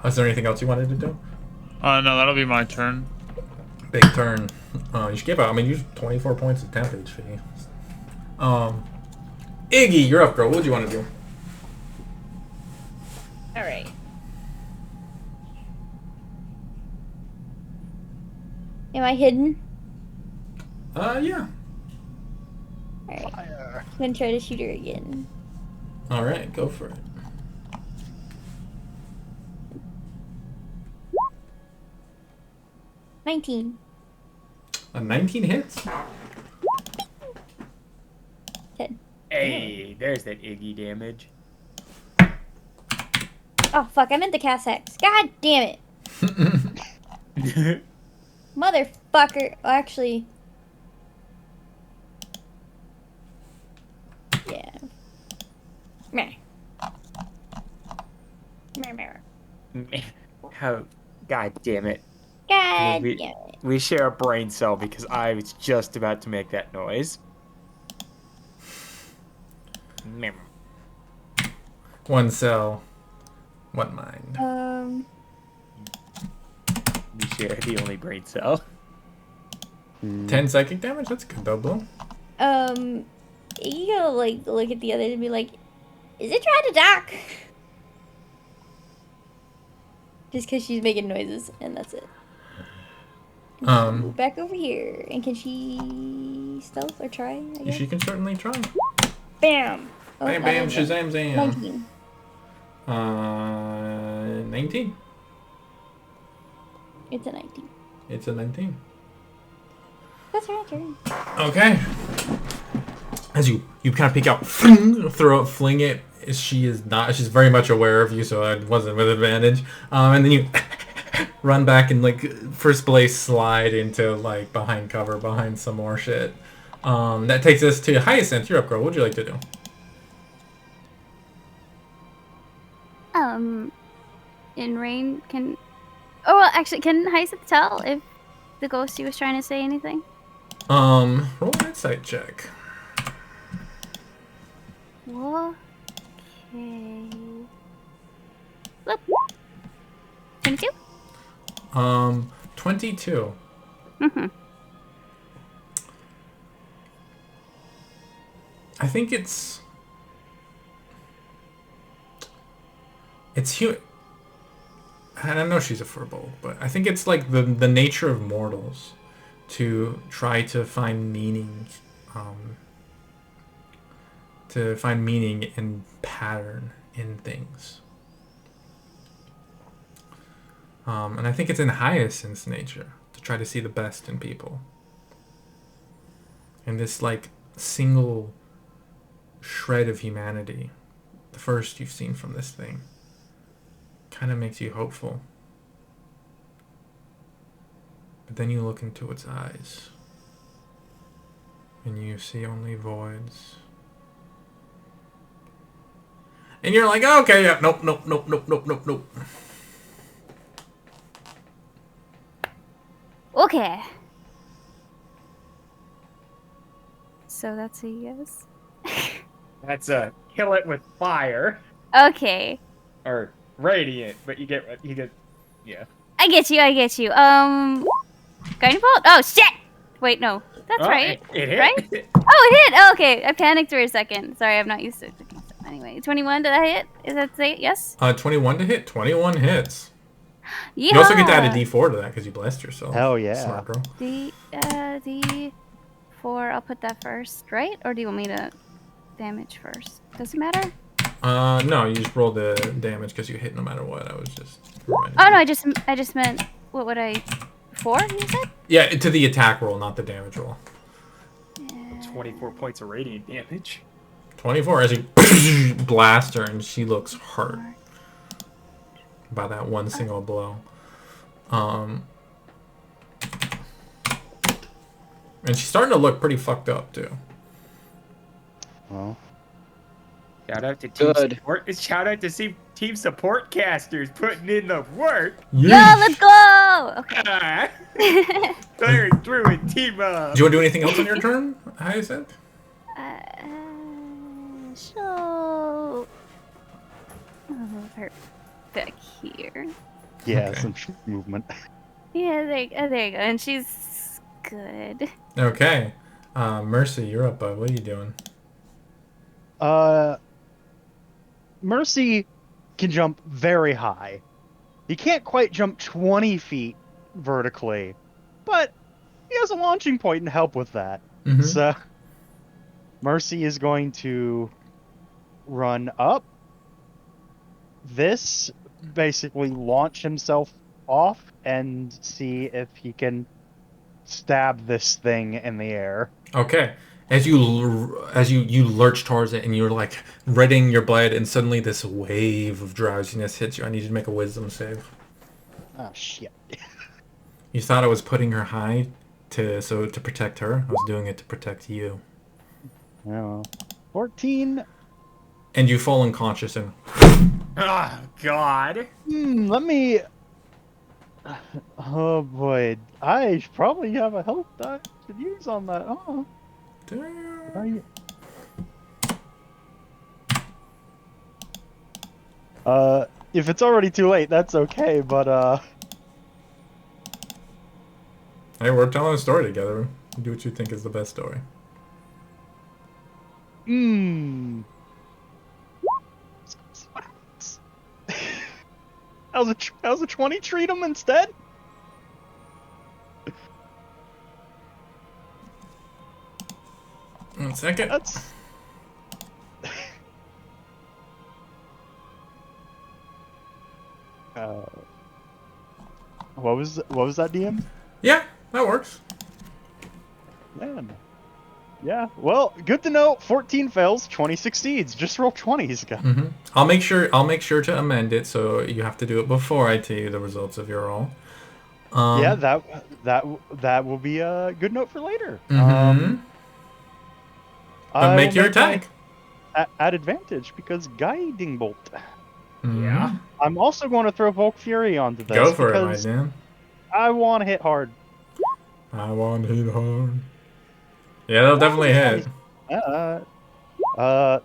Is there anything else you wanted to do? No, that'll be my turn. Big turn. You should give out. I mean, use 24 points of temp HP. Iggy, you're up, girl. What do you want to do? Alright. Am I hidden? Yeah. Alright. I'm gonna try to shoot her again. Alright, go for it. A 19 hits? 10. Hey, there's that Iggy damage. Oh, fuck. I meant the cast Hex. God damn it. Motherfucker. Oh, actually. Yeah. Meh. Meh, meh. How? God damn it. God damn it. We share a brain cell because I was just about to make that noise. One cell, one mind. You share the only brain cell. 10 psychic damage? That's good though, Blue. You gotta like look at the others and be like, is it trying to dock? Just because she's making noises, and that's it. Move back over here, and can she stealth or try? I guess? She can certainly try. Bam! Oh, Bam, that bam, is shazam, zam. 19. 19. It's a 19. It's a 19. That's her turn. Okay. As you kind of peek out, throw it, fling it. She's very much aware of you, so it wasn't with advantage. And then you run back and like first place slide into like behind cover, behind some more shit. That takes us to Hyacinth. You're up, girl. What would you like to do? In rain can. Oh well, actually, can Hyacinth tell if the ghosty was trying to say anything? Roll an insight check. Okay. Look. 22? 22. I think it's human. And I know she's a furball, but I think it's like the nature of mortals to try to find meaning, and pattern in things. And I think it's in Hyacinth's nature to try to see the best in people. And this like single shred of humanity, the first you've seen from this thing, kind of makes you hopeful. But then you look into its eyes and you see only voids. And you're like, oh, okay, yeah, nope. Okay. So that's a yes. That's a kill it with fire. Okay. Or radiant, but you get, yeah. I get you. Guiding bolt? Oh, shit! Wait, no. That's right. It hit. Right? Oh, it hit! Oh, okay. I panicked for a second. Sorry, I'm not used to it. Anyway, 21, did I hit? Is that say yes? 21 to hit. 21 hits. Yeah. You also get to add a D4 to that because you blessed yourself. Hell yeah. Smart girl. D4, I'll put that first, right? Or do you want me to damage first? Does it matter? No, you just roll the damage because you hit no matter what. I was just. Oh no, I just meant what would I? 4? You said? Yeah, to the attack roll, not the damage roll. 24 points of radiant damage. 24 as you blast her and she looks hurt by that one single blow. And she's starting to look pretty fucked up too. Well. Shout out to team support. Shout out to team support casters putting in the work. Yeah, let's go. Okay. They're through and team up. Do you want to do anything else on your turn, Hyacinth? So move her back here. Yeah, Okay. some movement. Yeah, there you go. And she's good. Okay. Mercy, you're up, bud. What are you doing? Mercy can jump very high. He can't quite jump 20 feet vertically, but he has a launching point and help with that. Mhm. So Mercy is going to run up. This basically launch himself off and see if he can stab this thing in the air. Okay. As you lurch towards it and you're like readying your blade and suddenly this wave of drowsiness hits you. I need you to make a wisdom save. Oh shit. You thought I was putting her high to protect her. I was doing it to protect you. Oh, 14. And you fall unconscious and Oh God. Let me. Oh boy, I probably have a health die to use on that. Oh. Damn. If it's already too late, that's okay, but Hey, we're telling a story together. Do what you think is the best story. How's a 20 treat him instead? One second. That's what was that, DM? Yeah, that works. Man. Yeah. Well, good to know. 14 fails, 20 succeeds. Just roll 20s, guys. I'll make sure to amend it so you have to do it before I tell you the results of your roll. Yeah, that will be a good note for later. But make your attack. At advantage because guiding bolt. Yeah. I'm also going to throw Volk Fury onto this. Go for it, my because man. I want to hit hard. I want to hit hard. Yeah, that'll definitely hit.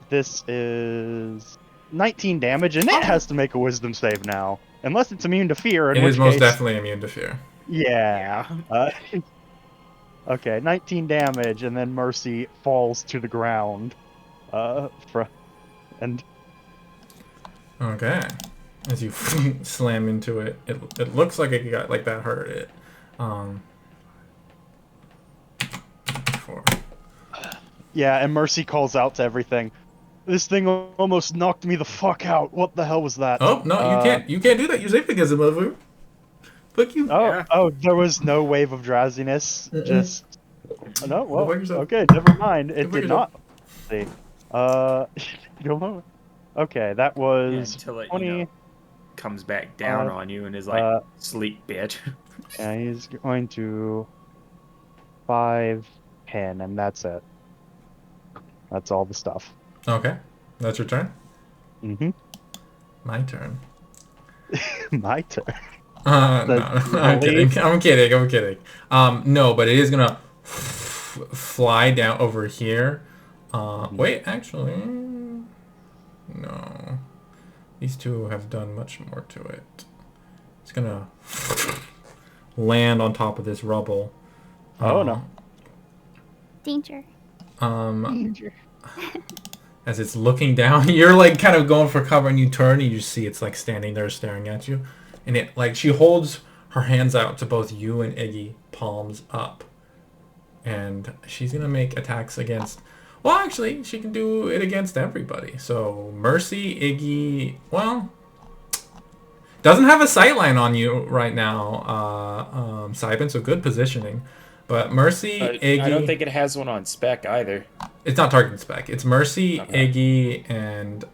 This is 19 damage, and it has to make a wisdom save now. Unless it's immune to fear, in It which is most case- definitely immune to fear. Yeah. Okay, 19 damage, and then Mercy falls to the ground. And Okay. As you slam into it, it looks like it got like that hurt it. 4. yeah, and Mercy calls out to everything. This thing almost knocked me the fuck out. What the hell was that? Oh no, you can't. You can't do that. Use Aphigism, motherfucker. Fuck you. Oh, there was no wave of drowsiness. Just no. Well, Go fuck yourself. okay, never mind. It Go fuck did not. See, don't know. Okay, that was Until it 20. comes back down on you and is like, sleep, bitch. Yeah, he's going to 5, 10, and that's it. That's all the stuff. Okay, that's your turn. Mm-hmm. My turn. My turn. No, I'm kidding. I'm kidding. No, but it is gonna fly down over here. Wait, actually, no. These two have done much more to it. It's gonna land on top of this rubble. Oh no. Danger. Danger. As it's looking down, you're like kind of going for cover, and you turn, and you see it's like standing there staring at you, and it like she holds her hands out to both you and Iggy, palms up, and she's gonna make attacks against. Well, actually, she can do it against everybody. So Mercy, Iggy, well, doesn't have a sightline on you right now, Sybin, so good positioning. But Mercy, Iggy. I don't think it has one on spec either. It's not targeting spec. It's Mercy, Okay. Iggy, and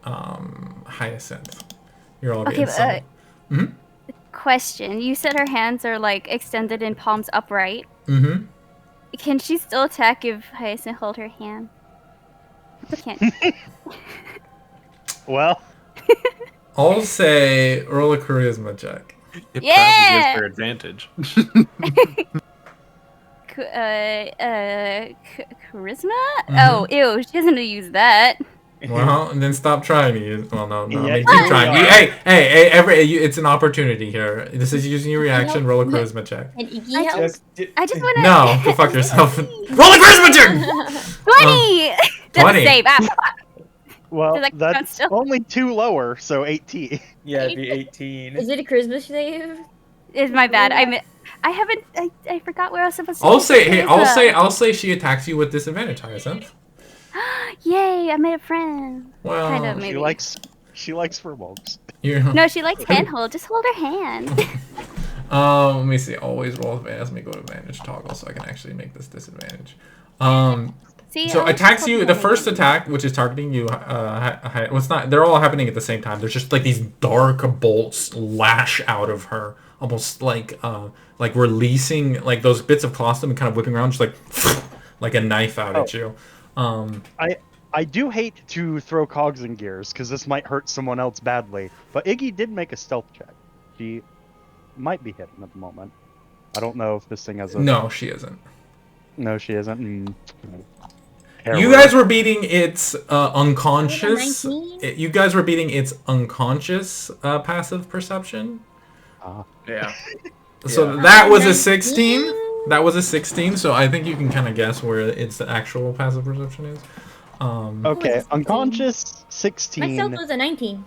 Hyacinth. You're all Okay, getting some. question. You said her hands are like extended in palms upright. Mm-hmm. Can she still attack if Hyacinth hold her hand? Can't. Well, I'll say roll a charisma check. It Yeah! probably is their advantage. Charisma? Oh, ew, she doesn't use that. Well, and then stop trying to use. Well, no. Yeah, I mean, you keep trying. are. It's an opportunity here. This is using your reaction. Roll a charisma check. And Iggy helps. I just wanna. No, go fuck yourself. Roll a charisma check. 20! Doesn't 20. save. Ah, fuck. well, Does that count that's still? only 2 lower, so 18. Yeah, it'd be 18. Is it a charisma save? It's my bad. I haven't. I forgot where I was supposed to. I'll use say. the Hey, charisma. I'll say she attacks you with disadvantage, Hyacinth. Yay! I made a friend. Well, Kind of, maybe. She likes furbolgs. No, she likes handhold. Just hold her hand. Let me see. Always roll advantage. Let me go to advantage toggle so I can actually make this disadvantage. See, So I attacks just you. hold The her first hand. attack, which is targeting you, well, it's not. They're all happening at the same time. There's just like these dark bolts lash out of her, almost like releasing like those bits of colostrum and kind of whipping around, just like a knife out at you. I do hate to throw cogs in gears because this might hurt someone else badly, but Iggy did make a stealth check. She might be hidden at the moment. I don't know if this thing has a. No, she isn't. No, she isn't. You guys were beating its unconscious. 19? You guys were beating its unconscious passive perception. Yeah. So Yeah. that was a 19? 16. That was a 16. So I think you can kind of guess where its actual passive perception is. Okay, unconscious 16. Myself was a 19.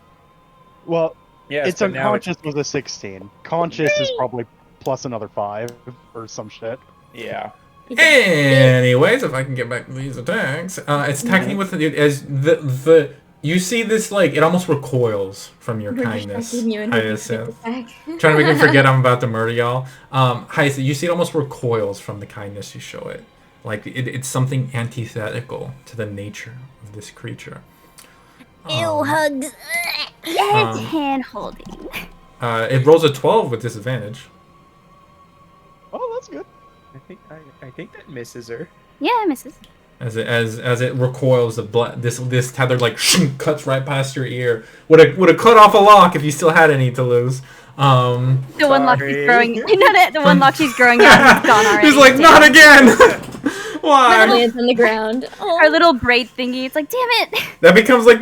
Well, Yes, its but now unconscious was a 16. Conscious is probably plus another 5 or some shit. Yeah. Anyways, if I can get back to these attacks, it's attacking with as the you see this like it almost recoils from your We're kindness. distracting you and Hyacinth. attack. Trying to make me forget I'm about to murder y'all. Hyacinth, you see it almost recoils from the kindness you show it. Like it's something antithetical to the nature of this creature. Ew, hugs. um, Hand holding. It rolls a 12 with disadvantage. Oh, that's good. I think that misses her. Yeah, misses. As it recoils, the blood this tether like cuts right past your ear. Would have cut off a lock if you still had any to lose. The one lock she's Sorry. growing. The one lock she's growing out is gone already. He's like, not again. Why? Lands on the ground. Her little braid thingy. It's like, damn it. That becomes like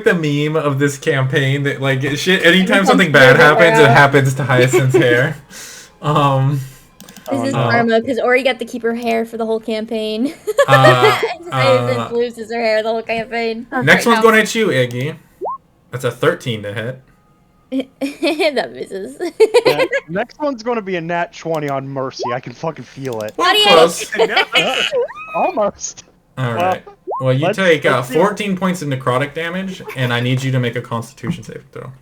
the meme of this campaign that like shit. Anytime It something becomes bad happens, it Gabrielle. happens to Hyacinth's hair. This is no. karma because Ori got to keep her hair for the whole campaign. Hyacinth loses her hair the whole campaign. Next one's going at you, Iggy. That's a 13 to hit. That misses. Yeah, next one's going to be a nat 20 on Mercy. I can fucking feel it. Well, close. Almost. All right. Well, you let's- take let's see. 14 points of necrotic damage, and I need you to make a Constitution saving throw.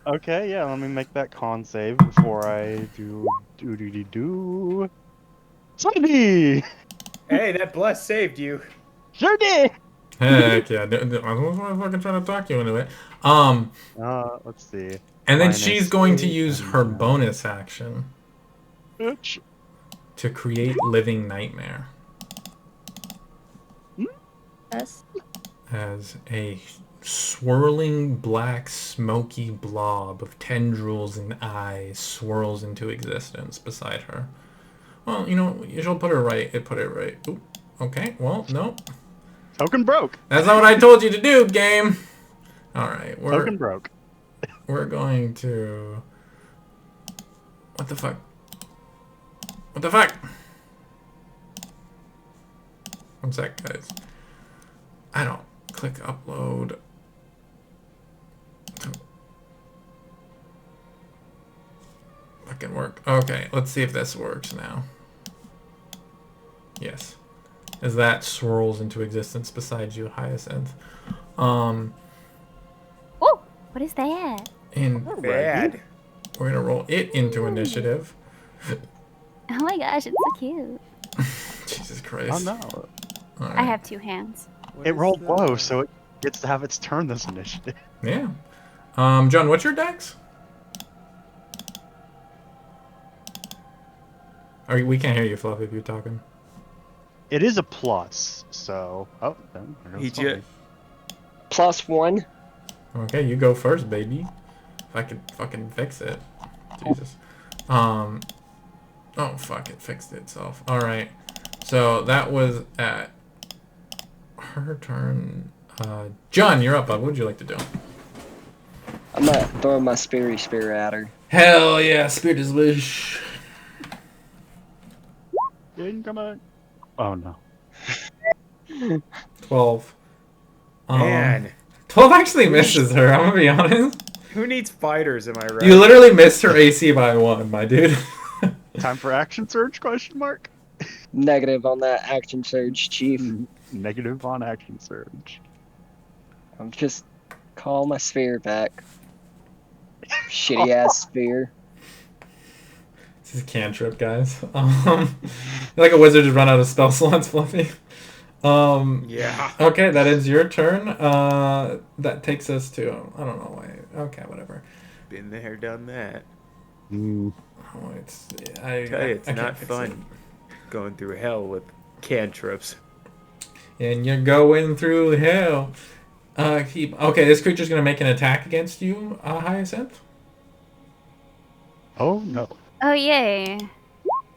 Okay, yeah, let me make that con save before I do. 70! Hey, that bless saved you. Sure did! Heck yeah! I was fucking trying to talk you into it. Let's see. And then Minus she's going to 8 use and, her bonus action Bitch. to create Living Nightmare Yes. as a swirling black smoky blob of tendrils and eyes swirls into existence beside her. Well, you know, you should put her right. It put it right. Oop. Okay, well, no. Token broke. That's not what I told you to do, game. Alright, Token broke. we're going to... What the fuck? What the fuck? One sec, guys. I don't... Click upload. Fucking work. Okay, let's see if this works now. Yes. As that swirls into existence beside you, Hyacinth. Oh, what is that? And Bad. we're gonna roll it into initiative. Oh my gosh, it's so cute. Jesus Oh Christ. no. I have 2 hands. What It is rolled that? low, so it gets to have its turn this initiative. Yeah. John, what's your dex? We can't hear you, Fluffy, if you're talking. It is a plus, so. Oh, then. there goes He Fluffy. +1. Okay, you go first, baby. If I could fucking fix it. Jesus. Oh, fuck, it fixed itself. Alright. So, that was at her turn. John, you're up, bud. What would you like to do? I'm gonna throw my spear at her. Hell yeah, Spirit is Wish. Incoming. Oh no. 12. Man, 12 actually misses her, I'm gonna be honest. who needs fighters? Am I right? You literally missed her AC by 1, my dude. Time for action surge? Question mark. Negative on that action surge, Chief. Negative on action surge. I'm just call my sphere back. Shitty ass sphere. This is cantrip, guys. Like a wizard just run out of spell slots, Fluffy. Yeah. Okay, that ends your turn. That takes us to I don't know why. Okay, whatever. Been there, done that. Mm. Oh, it's I tell you, it's I can't not fix fun going through hell with cantrips. it. And you're going through hell. Okay, this creature's gonna make an attack against you, Hyacinth. Oh no. Oh, yay.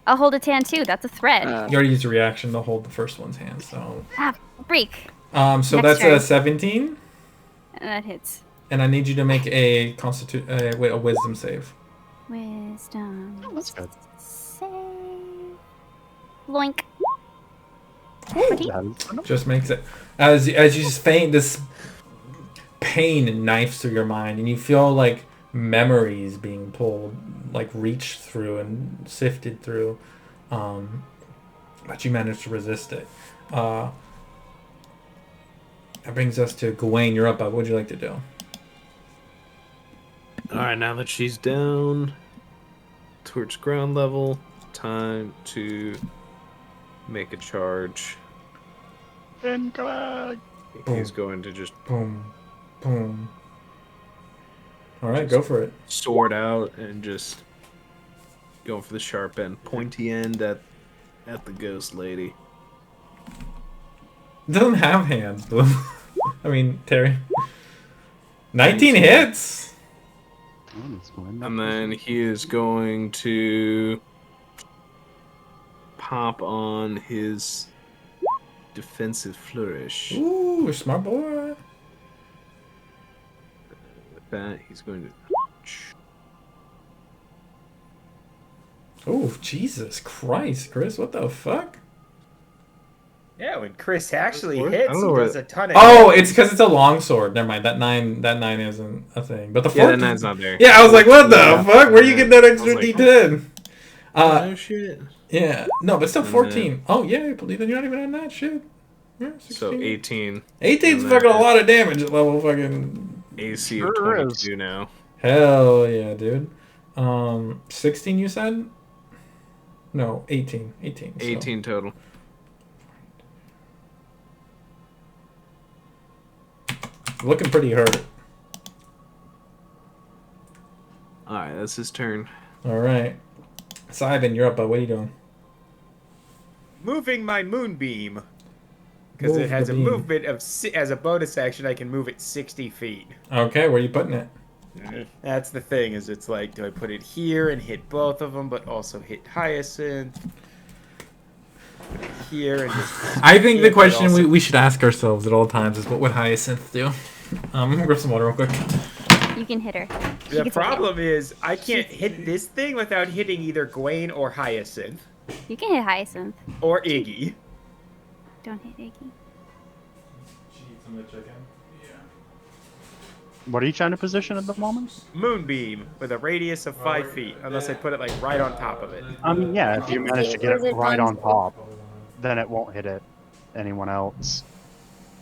I'll hold a tan too. That's a threat. You already used a reaction to hold the first one's hand, so. Ah, Break. So Next that's turn. a 17, That hits. and I need you to make a a wisdom save. Wisdom. That's good. Save. Loink. Just makes it as you just faint. This pain knifes through your mind, and you feel like memories being pulled, like reached through and sifted through, but you managed to resist it. That brings us to Gawain. You're up. What would you like to do? All right, now that she's down towards ground level, time to make a charge. Incoming! He's going to just Boom, boom. All right, go for it. sword out and just going for the sharp end, pointy end at the ghost lady. It doesn't have hands, Boom. I mean, Terry. 19 hits. And then he is going to pop on his defensive flourish. Ooh, smart boy. With that, he's going to. Oh, Jesus Christ, Chris, what the fuck? Yeah, when Chris actually What? hits, I don't he know does where- a ton of Oh, damage. it's because it's a longsword. Never mind. That nine isn't a thing. But the Yeah, 14. that 9's not there. Yeah, I was like, what the Yeah. fuck? Where you get that I extra was like, D10? Oh shit. Yeah. No, but still And 14. Oh, yeah, then you're not even on that shit. Yeah, 16. So 18. 18's And fucking a then lot of damage at level fucking. AC Sure of is. 22 now. Hell yeah, dude. 16 you said? No, 18. 18. so- 18 total. Looking pretty hurt. Alright, that's his turn. Alright. Simon, you're up, bud. What are you doing? Moving my moonbeam. Because Move it has the a beam. movement of, as a bonus action, I can move it 60 feet. Okay, where are you putting it? That's the thing, is it's like, do I put it here and hit both of them, but also hit Hyacinth? Put it here and just... I think the but question also- we should ask ourselves at all times is what would Hyacinth do? I'm gonna grab some water real quick. You can hit her. She The can take it. problem is, I can't hit this thing without hitting either Gawain or Hyacinth. You can hit Hyacinth. Or Iggy. Don't hit Iggy. What are you trying to position at the moment? Moonbeam with a radius of 5 feet, unless I put it like right on top of it. Yeah, if you manage to get it right on top, then it won't hit anyone else.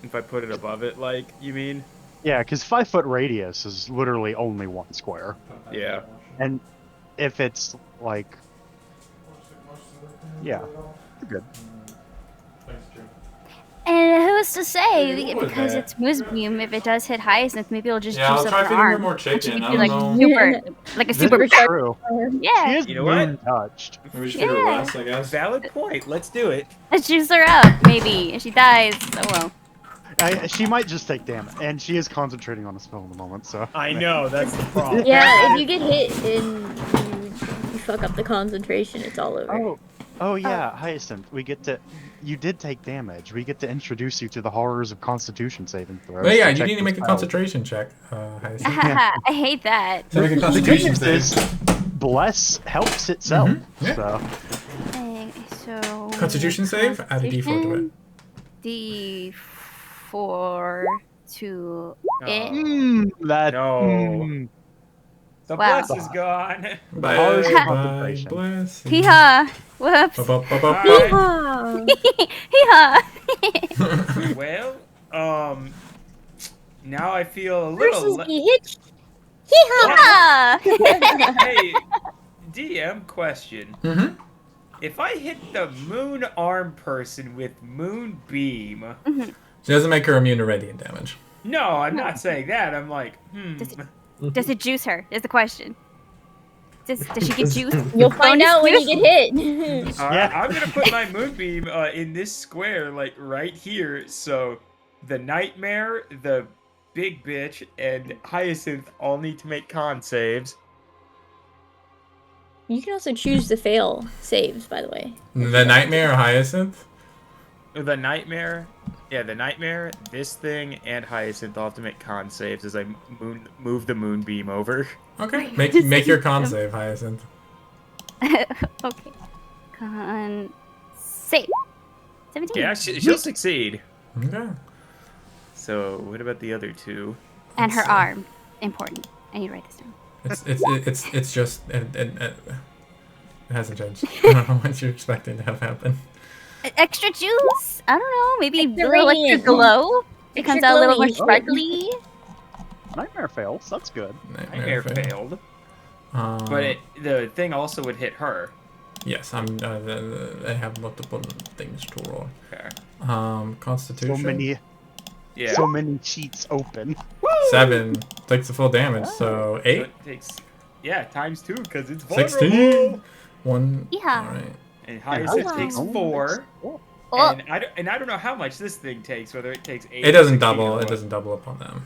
If I put it above it, like, you mean? Yeah, because 5 foot radius is literally only one square. Yeah. And if it's like, yeah, you're good. And who's to say? Hey, what was Because that? it's Moonbeam, if it does hit Hyacinth, maybe it'll just Yeah, I'll juice try up her feeding her arm. more And she chicken, could I be like don't super, like a super. This is true. Yeah. She is You know what? moon touched. Maybe we should Yeah. figure less, I guess. Valid point. Let's do it. Let's juice her up, maybe. If she dies, oh well. She might just take damage, and she is concentrating on a spell at the moment, so. I know, that's the problem. Yeah, if you get hit and you fuck up the concentration, it's all over. Oh yeah, Hyacinth, you did take damage. We get to introduce you to the horrors of Constitution saving throws. But yeah, to you check need to your make a spells. concentration check, Hyacinth. I hate that. So make a The constitution good news save. is, Bless helps itself. Yeah. So. So. Constitution save? Add a d4 to it. D4 to it. That. No. The Wow. bless is gone. Bye. Horrors of Bye. concentration. Bless. Hee ha. Whoops. Bye. Hee ha. Well, now I feel a Versus little. the hit. Hee ha. Hey, DM question. Mm-hmm. If I hit the moon arm person with moonbeam, She doesn't make her immune to radiant damage. no, I'm not saying that. I'm like, Does it juice her? Is the question. Does she get juiced? You'll find out when you get hit. All right, I'm gonna put my moonbeam in this square, like right here. So the nightmare, the big bitch, and Hyacinth all need to make con saves. You can also choose to fail saves, by the way. The Nightmare or Hyacinth? the nightmare. Yeah, the nightmare. This thing and Hyacinth all have to make con saves as I move the moonbeam over. Okay. Make your con save, Hyacinth. Okay. Con save. 17. Yeah, she'll succeed. Okay. So what about the other two? And her arm. Important. I need to write this down. It's just it hasn't changed. I don't know what you're expecting to have happen. Extra juice? I don't know. Maybe Extra a little extra radiant. glow. It Extra comes out a little more glowy. sparkly. Nightmare fails. That's good. Nightmare failed. But the thing also would hit her. Yes, I have multiple things to roll. Okay. Constitution. So many cheats open. 7 takes the full damage, so 8. So it takes, times 2 because it's vulnerable. 16. 1. Yeah. All right. And Hyacinth takes 4. Oh. And I don't know how much this thing takes. Whether it takes 8. It doesn't 16 double. or It what. doesn't double upon them.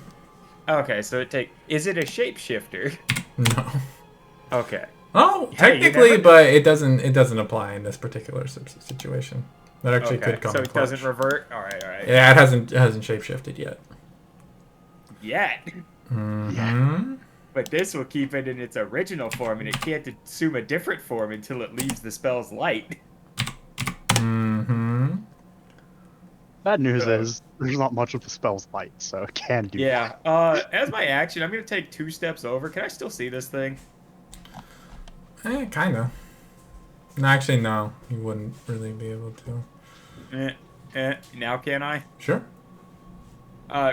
Okay, so is it a shapeshifter? No. Okay. Oh, Hey, you technically, never- but it doesn't apply in this particular situation. That actually Okay, could come. so in it doesn't clutch. revert. All right. Yeah, it hasn't shapeshifted yet. Yet. Mm-hmm. But this will keep it in its original form, and it can't assume a different form until it leaves the spell's light. Mm-hmm. Bad news is there's not much of the spell's light, so it can do. Yeah. As my action, I'm gonna take 2 steps over. Can I still see this thing? Kinda. No, actually, no. You wouldn't really be able to. Now can I? Sure.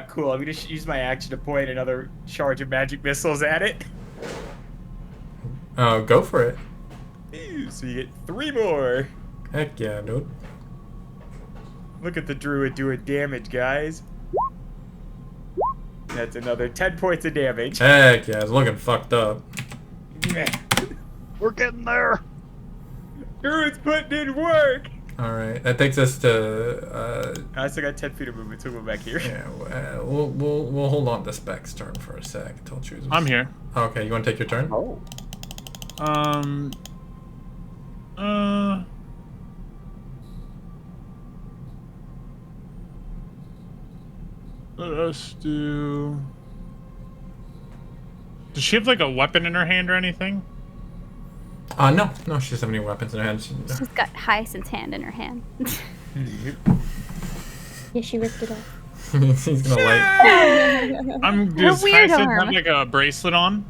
Cool. I'm gonna use my action to point another charge of magic missiles at it. Oh, go for it. So you get 3 more. Heck yeah, dude. Look at the druid doing damage, guys. That's another 10 points of damage. Heck yeah, it's looking fucked up. We're getting there. Druid's putting in work. All right, that takes us to. I still got 10 feet of movement, so we'll go back here. Yeah, we'll hold on to Spec's turn for a sec until chooses. I'm here. Okay, you want to take your turn? Oh. Let us do. Does she have like a weapon in her hand or anything? No, she doesn't have any weapons in her hand. She's got Hyacinth's hand in her hand. Yeah, she ripped it off. He's gonna light. Does weird Hyacinth arm. have like a bracelet on?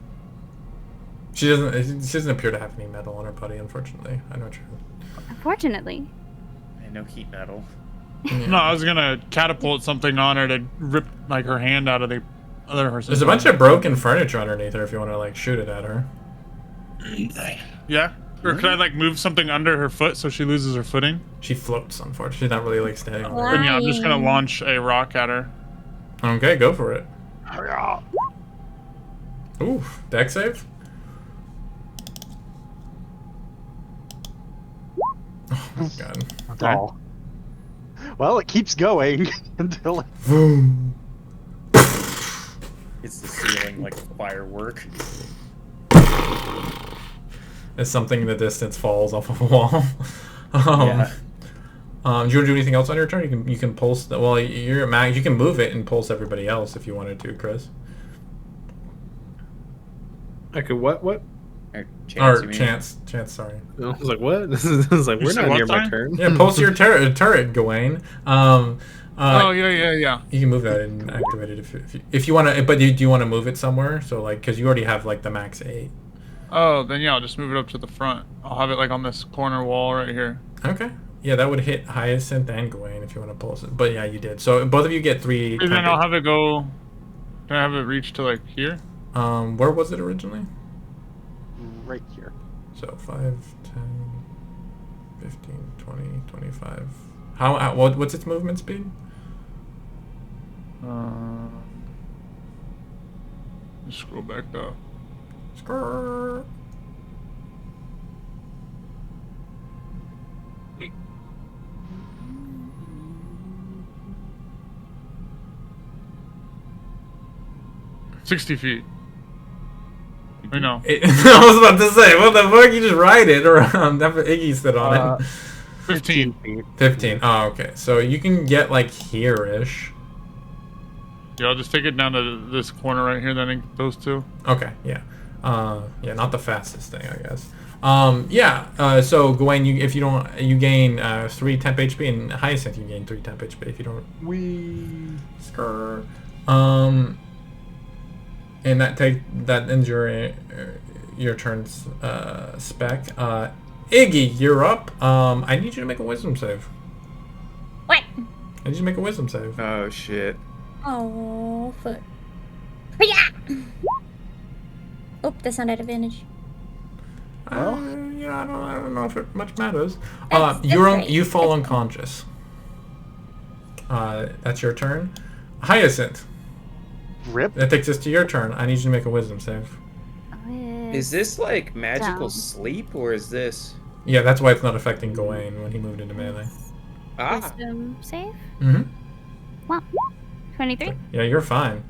She doesn't appear to have any metal on her body, unfortunately. I know what you're. Unfortunately. And no heat metal. Yeah. No, I was gonna catapult something on her to rip like her hand out of the other horse. There's a bunch of broken furniture underneath her if you want to like shoot it at her. Yeah. Or could I like move something under her foot so she loses her footing? She floats, unfortunately. She's not really like staying on Then her. yeah, I'm just gonna launch a rock at her. Okay, go for it. Ooh, deck save? Oh my god. Oh. Well, it keeps going until it... Boom. It's the ceiling like firework. As something in the distance falls off of a wall. Yeah. Do you want to do anything else on your turn? You can pulse. Well, you're at max. You can move it and pulse everybody else if you wanted to, Chris. I could what? Or Or you mean? chance. Sorry. I was like, what? I was like, You we're said not what near my time? turn. Yeah, pulse your turret, Gawain. Oh yeah. You can move that and activate it if you want to. But do you want to move it somewhere? So like, because you already have like the max 8. Oh, then yeah, I'll just move it up to the front. I'll have it like on this corner wall right here. Okay. Yeah, that would hit Hyacinth and Gawain if you want to pulse it. But yeah, you did. So both of you get 3. And then I'll have it go. Can I have it reach to like here? Where was it originally? Right here. So 5, 10, 15, 20, 25. What's its movement speed? Just scroll back up. Skrrr. $60 feet. I know. I was about to say, what the fuck? You just ride it around. That's what Iggy said on it. 15. 15. Oh, okay. So you can get like here-ish. Yeah, I'll just take it down to this corner right here. Then those two. Okay. Yeah. Yeah. Not the fastest thing, I guess. Yeah. So Gawain, you gain 3 temp HP, and Hyacinth you gain 3 temp HP if you don't. Skrr. And that ends your turn's spec. Iggy, you're up. I need you to make a wisdom save. What? I need you to make a wisdom save. Oh shit. Oh, fuck. Yeah. Oh, that's not at advantage. Yeah, I don't know if it much matters. That's You fall unconscious. That's your turn. Hyacinth. Rip. That takes us to your turn. I need you to make a wisdom save. Is this like magical Down. sleep, or is this? Yeah, that's why it's not affecting Gawain when he moved into melee. Wisdom save? Mm-hmm. Well, 23? Yeah, you're fine.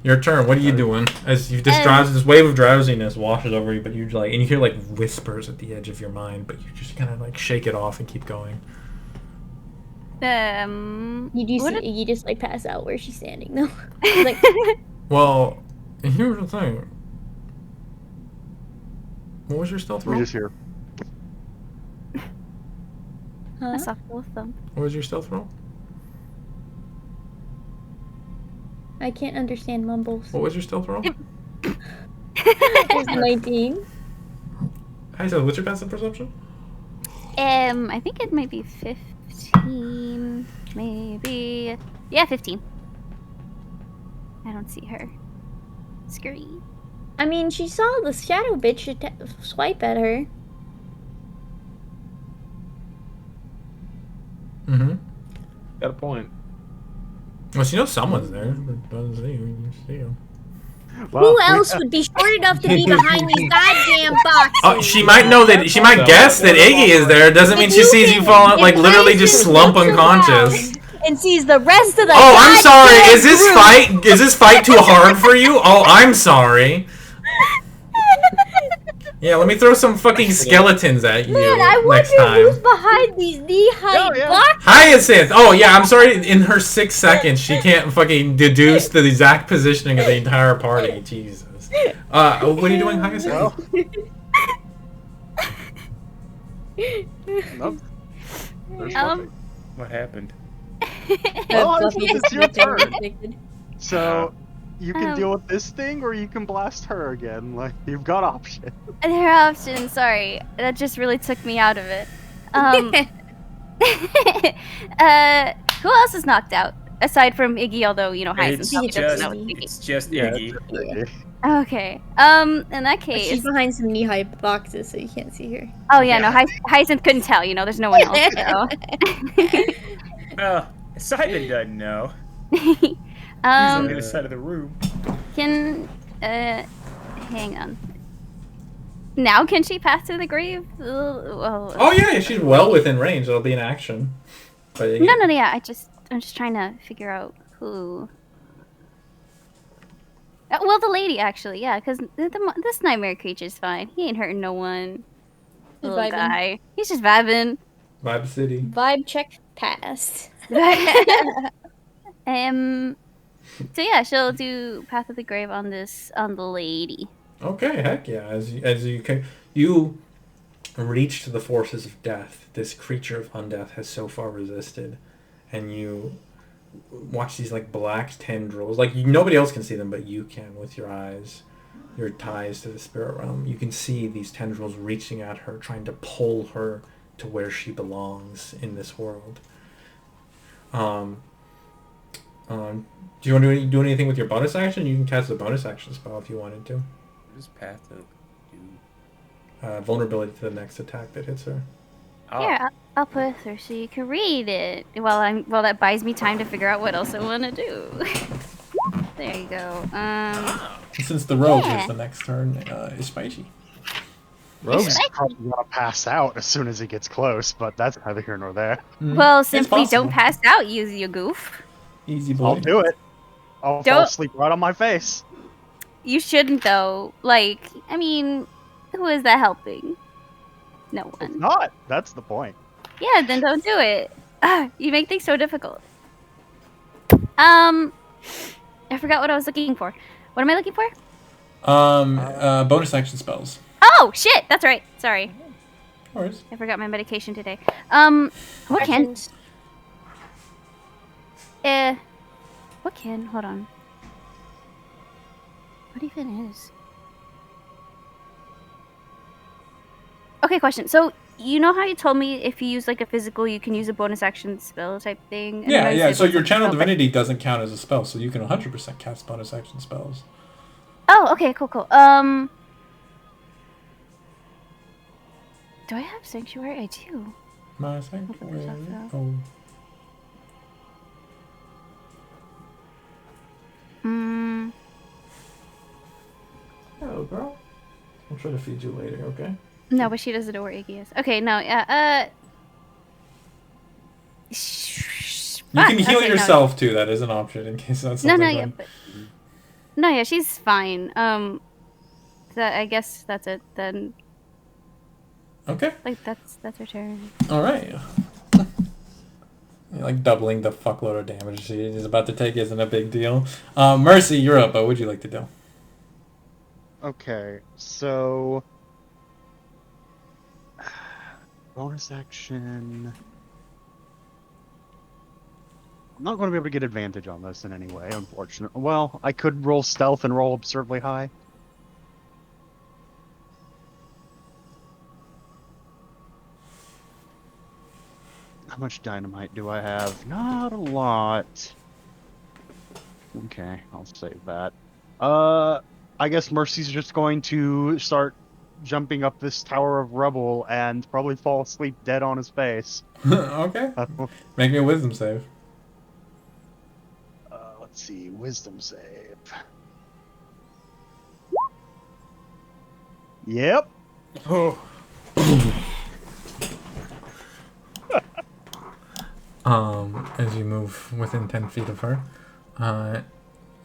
Your turn. What are you doing? As this wave of drowsiness washes over you, but you and you hear like whispers at the edge of your mind, but you just kind of like shake it off and keep going. You just like pass out where she's standing though. Like, Well, here's the thing. What was your stealth roll? We're just here. I saw both of them. What was your stealth roll? I can't understand mumbles. What was your stealth roll? It's 19. Hi, so what's your passive perception? I think it might be 15, maybe. Yeah, 15. I don't see her. Scream. I mean, she saw the shadow bitch swipe at her. Mm-hmm. Got a point. Well, she knows someone's there, but doesn't see you. You see you. Who else would be short enough to be behind these goddamn boxes? Oh, she might know that. She might guess that Iggy is there. Doesn't mean she sees you fall, like literally just slump unconscious. And sees the rest of the. Oh, I'm sorry. goddamn Is this fight too hard for you? Oh, I'm sorry. Yeah, let me throw some fucking skeletons at you Man, I next wonder who's time. behind these knee-high boxes. Hyacinth! Oh, yeah, I'm sorry. In her 6 seconds, she can't fucking deduce the exact positioning of the entire party. Jesus. What are you doing, Hyacinth? Nope. What happened? Well, it's your turn. So, you can deal with this thing, or you can blast her again. Like, you've got options. There are options, sorry. That just really took me out of it. Who else is knocked out? Aside from Iggy, although, you know, Hyacinth doesn't know. It's just Iggy. Okay. In that case... She's behind some knee-high boxes, so you can't see her. Oh, yeah, no, Hyacinth couldn't tell, you know, there's no one else, so... Well, Simon doesn't know. He's on the other side of the room. Hang on. Now can she pass through the grave? Oh, yeah, she's well within range. It'll be an action. But, No, yeah, I'm just trying to figure out who... well, the lady, actually, yeah, because this nightmare creature's fine. He ain't hurting no one. He's Little vibing. guy. He's just vibing. Vibe City. Vibe check passed. So yeah, she'll do Path of the Grave on the lady. Okay, heck yeah. As you reach to the forces of death, this creature of undeath has so far resisted, and you watch these like black tendrils. Like nobody else can see them, but you can with your eyes, your ties to the spirit realm. You can see these tendrils reaching at her, trying to pull her to where she belongs in this world. Do you want to do anything with your bonus action? You can cast a bonus action spell if you wanted to. What does Path of do? Vulnerability to the next attack that hits her. Here, I'll put it through so you can read it. Well, that buys me time to figure out what else I want to do. There you go. Since the rogue is the next turn, is spicy. Rogue's probably gonna pass out as soon as he gets close, but that's neither here nor there. Well, simply don't pass out, you goof. Easy boy. I'll do it. I'll fall asleep right on my face. You shouldn't, though. Like, I mean, who is that helping? No one. It's not. That's the point. Yeah, then don't do it. You make things so difficult. I forgot what I was looking for. What am I looking for? Bonus action spells. Oh shit, that's right. Sorry. Of course. I forgot my medication today. What can? What can? Hold on. What even is? Okay, question. So you know how you told me if you use like a physical, you can use a bonus action spell type thing? And then I Yeah. said So bonus your action channel spell, but- divinity doesn't count as a spell, so you can 100% cast bonus action spells. Oh, okay, cool. Do I have sanctuary? I do. My sanctuary. Hello, girl. I'll try to feed you later, okay? No, but she doesn't know where Iggy is. Okay, no, yeah, You can heal yourself too. That is an option in case that's No, something. yeah, but no, yeah, she's fine. That I guess that's it then. Okay. Like that's her turn. All right. Like doubling the fuckload of damage she is about to take isn't a big deal. Mercy, you're up. What would you like to do? Okay, so bonus action. I'm not going to be able to get advantage on this in any way, unfortunately. Well, I could roll stealth and roll absurdly high. How much dynamite do I have? Not a lot. Okay, I'll save that. I guess Mercy's just going to start jumping up this tower of rubble and probably fall asleep dead on his face. Okay. Make me a wisdom save. Let's see, wisdom save. Yep. Oh. As you move within 10 feet of her,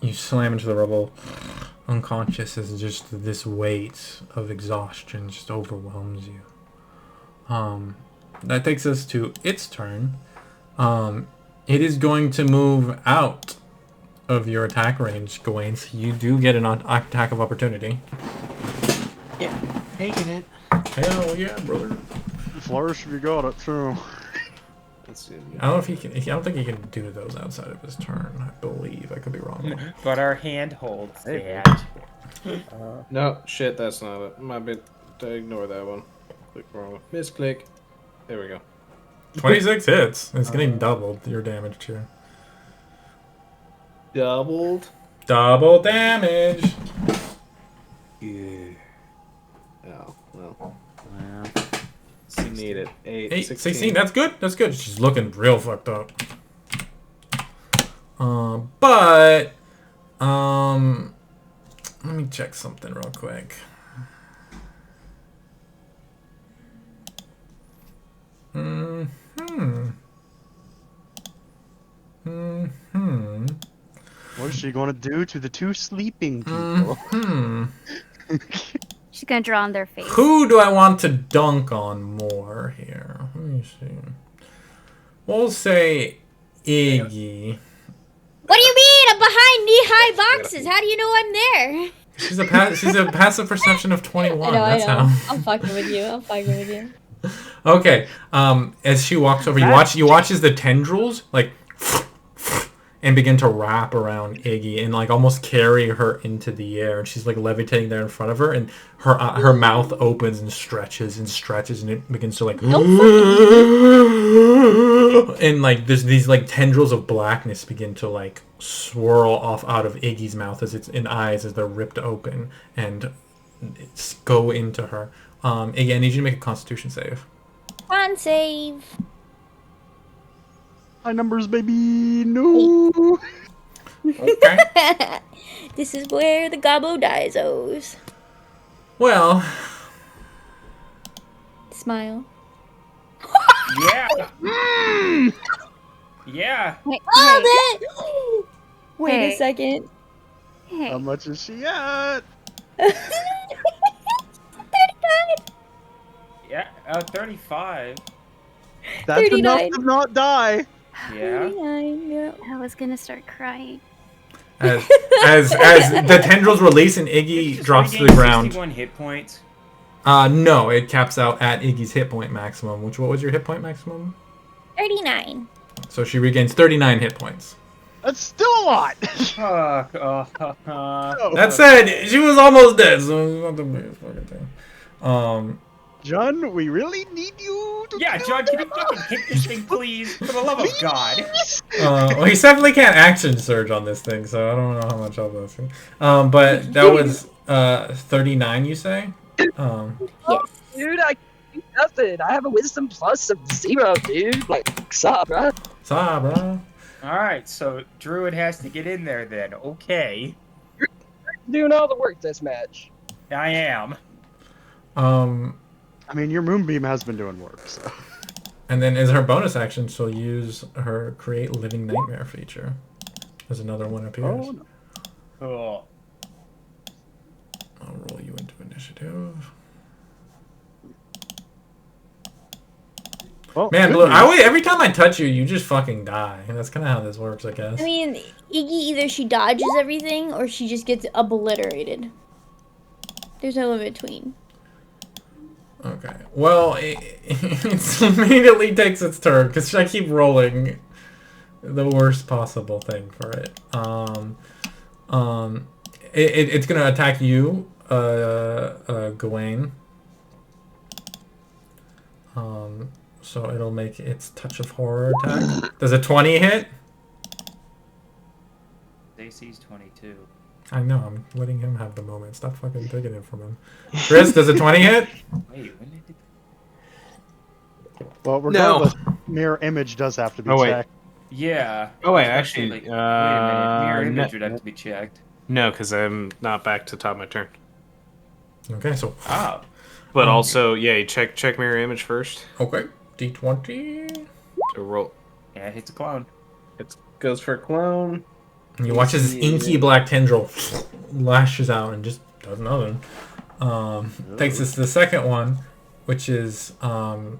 you slam into the rubble, unconscious as just this weight of exhaustion just overwhelms you. That takes us to its turn. It is going to move out of your attack range, Gawain, so you do get an attack of opportunity. Yeah, taking it. Hell yeah, brother. Flourish if you got it, too. Let's see. I don't know if he can. I don't think he can do those outside of his turn. I believe. I could be wrong. But our hand holds that. No, shit, that's not it. My bad. Ignore that one. Click wrong. Misclick. There we go. 26 hits. It's getting doubled your damage here. Doubled? Double damage. Yeah. Oh, well. You need it. 8, 16. That's good. That's good. She's looking real fucked up. But let me check something real quick. What is she going to do to the two sleeping people? She's gonna draw on their face. Who do I want to dunk on more here? Let me see. We'll say Iggy. What do you mean? I'm behind knee-high boxes. How do you know I'm there? She's a passive perception of 21. I That's know. how. I'm fucking with you. I'm fucking with you. Okay. As she walks over, you watch as the tendrils like and begin to wrap around Iggy and like almost carry her into the air. And she's like levitating there in front of her, and her mouth opens and stretches, and it begins to like and like there's these like tendrils of blackness begin to like swirl off out of Iggy's mouth as it's in eyes as they're ripped open and go into her. Iggy, I need you to make a Constitution save. Con save. High numbers, baby. No. Okay. This is where the gobbo dies. Well. Smile. Yeah. Yeah. Wait, Oh, that. Wait Hey. a second. How much is she at? 35. Yeah. 35. That's 39. enough to not die. Yeah. 39, yeah. I was gonna start crying. As the tendrils release and Iggy drops to the ground. 61 hit points. No, it caps out at Iggy's hit point maximum. What was your hit point maximum? 39. So she regains 39 hit points. That's still a lot. Fuck. That said, she was almost dead, so it's not the biggest fucking thing. John, we really need you to Yeah, John, can you fucking hit this thing, please? For the love of God. Well, he definitely can't action surge on this thing, so I don't know how much help that's going. But that was 39, you say? Yes. Dude, I do nothing. I have a wisdom plus of 0, dude. Like, sup, bro? Sup, bro? Alright, so Druid has to get in there then. Okay. You're doing all the work this match. I am. I mean, your Moonbeam has been doing work, so. And then as her bonus action, she'll use her Create Living Nightmare feature. There's another one appears. Oh, no. Cool. I'll roll you into initiative. Well, Man, good Blue, news. every time I touch you, you just fucking die. And that's kind of how this works, I guess. I mean, Iggy either she dodges everything or she just gets obliterated. There's no in between. Okay. Well, it immediately takes its turn because I keep rolling the worst possible thing for it. It's gonna attack you, Gawain. So it'll make its touch of horror attack. Does a 20 hit? AC's 22. I know. I'm letting him have the moment. Stop fucking taking it from him. Chris, does a 20 hit? Wait, when did it... Well, regardless, mirror image does have to be checked. Yeah. Oh wait, Especially, actually, wait a minute. Mirror no- image would have to be checked. No, because I'm not back to top of my turn. Okay, so. Oh. But also, yeah, you check mirror image first. Okay. D20. To roll. Yeah, it hits a clone. It goes for a clone. And you watch as this inky black tendril lashes out and just does nothing. Takes us to the second one, which is on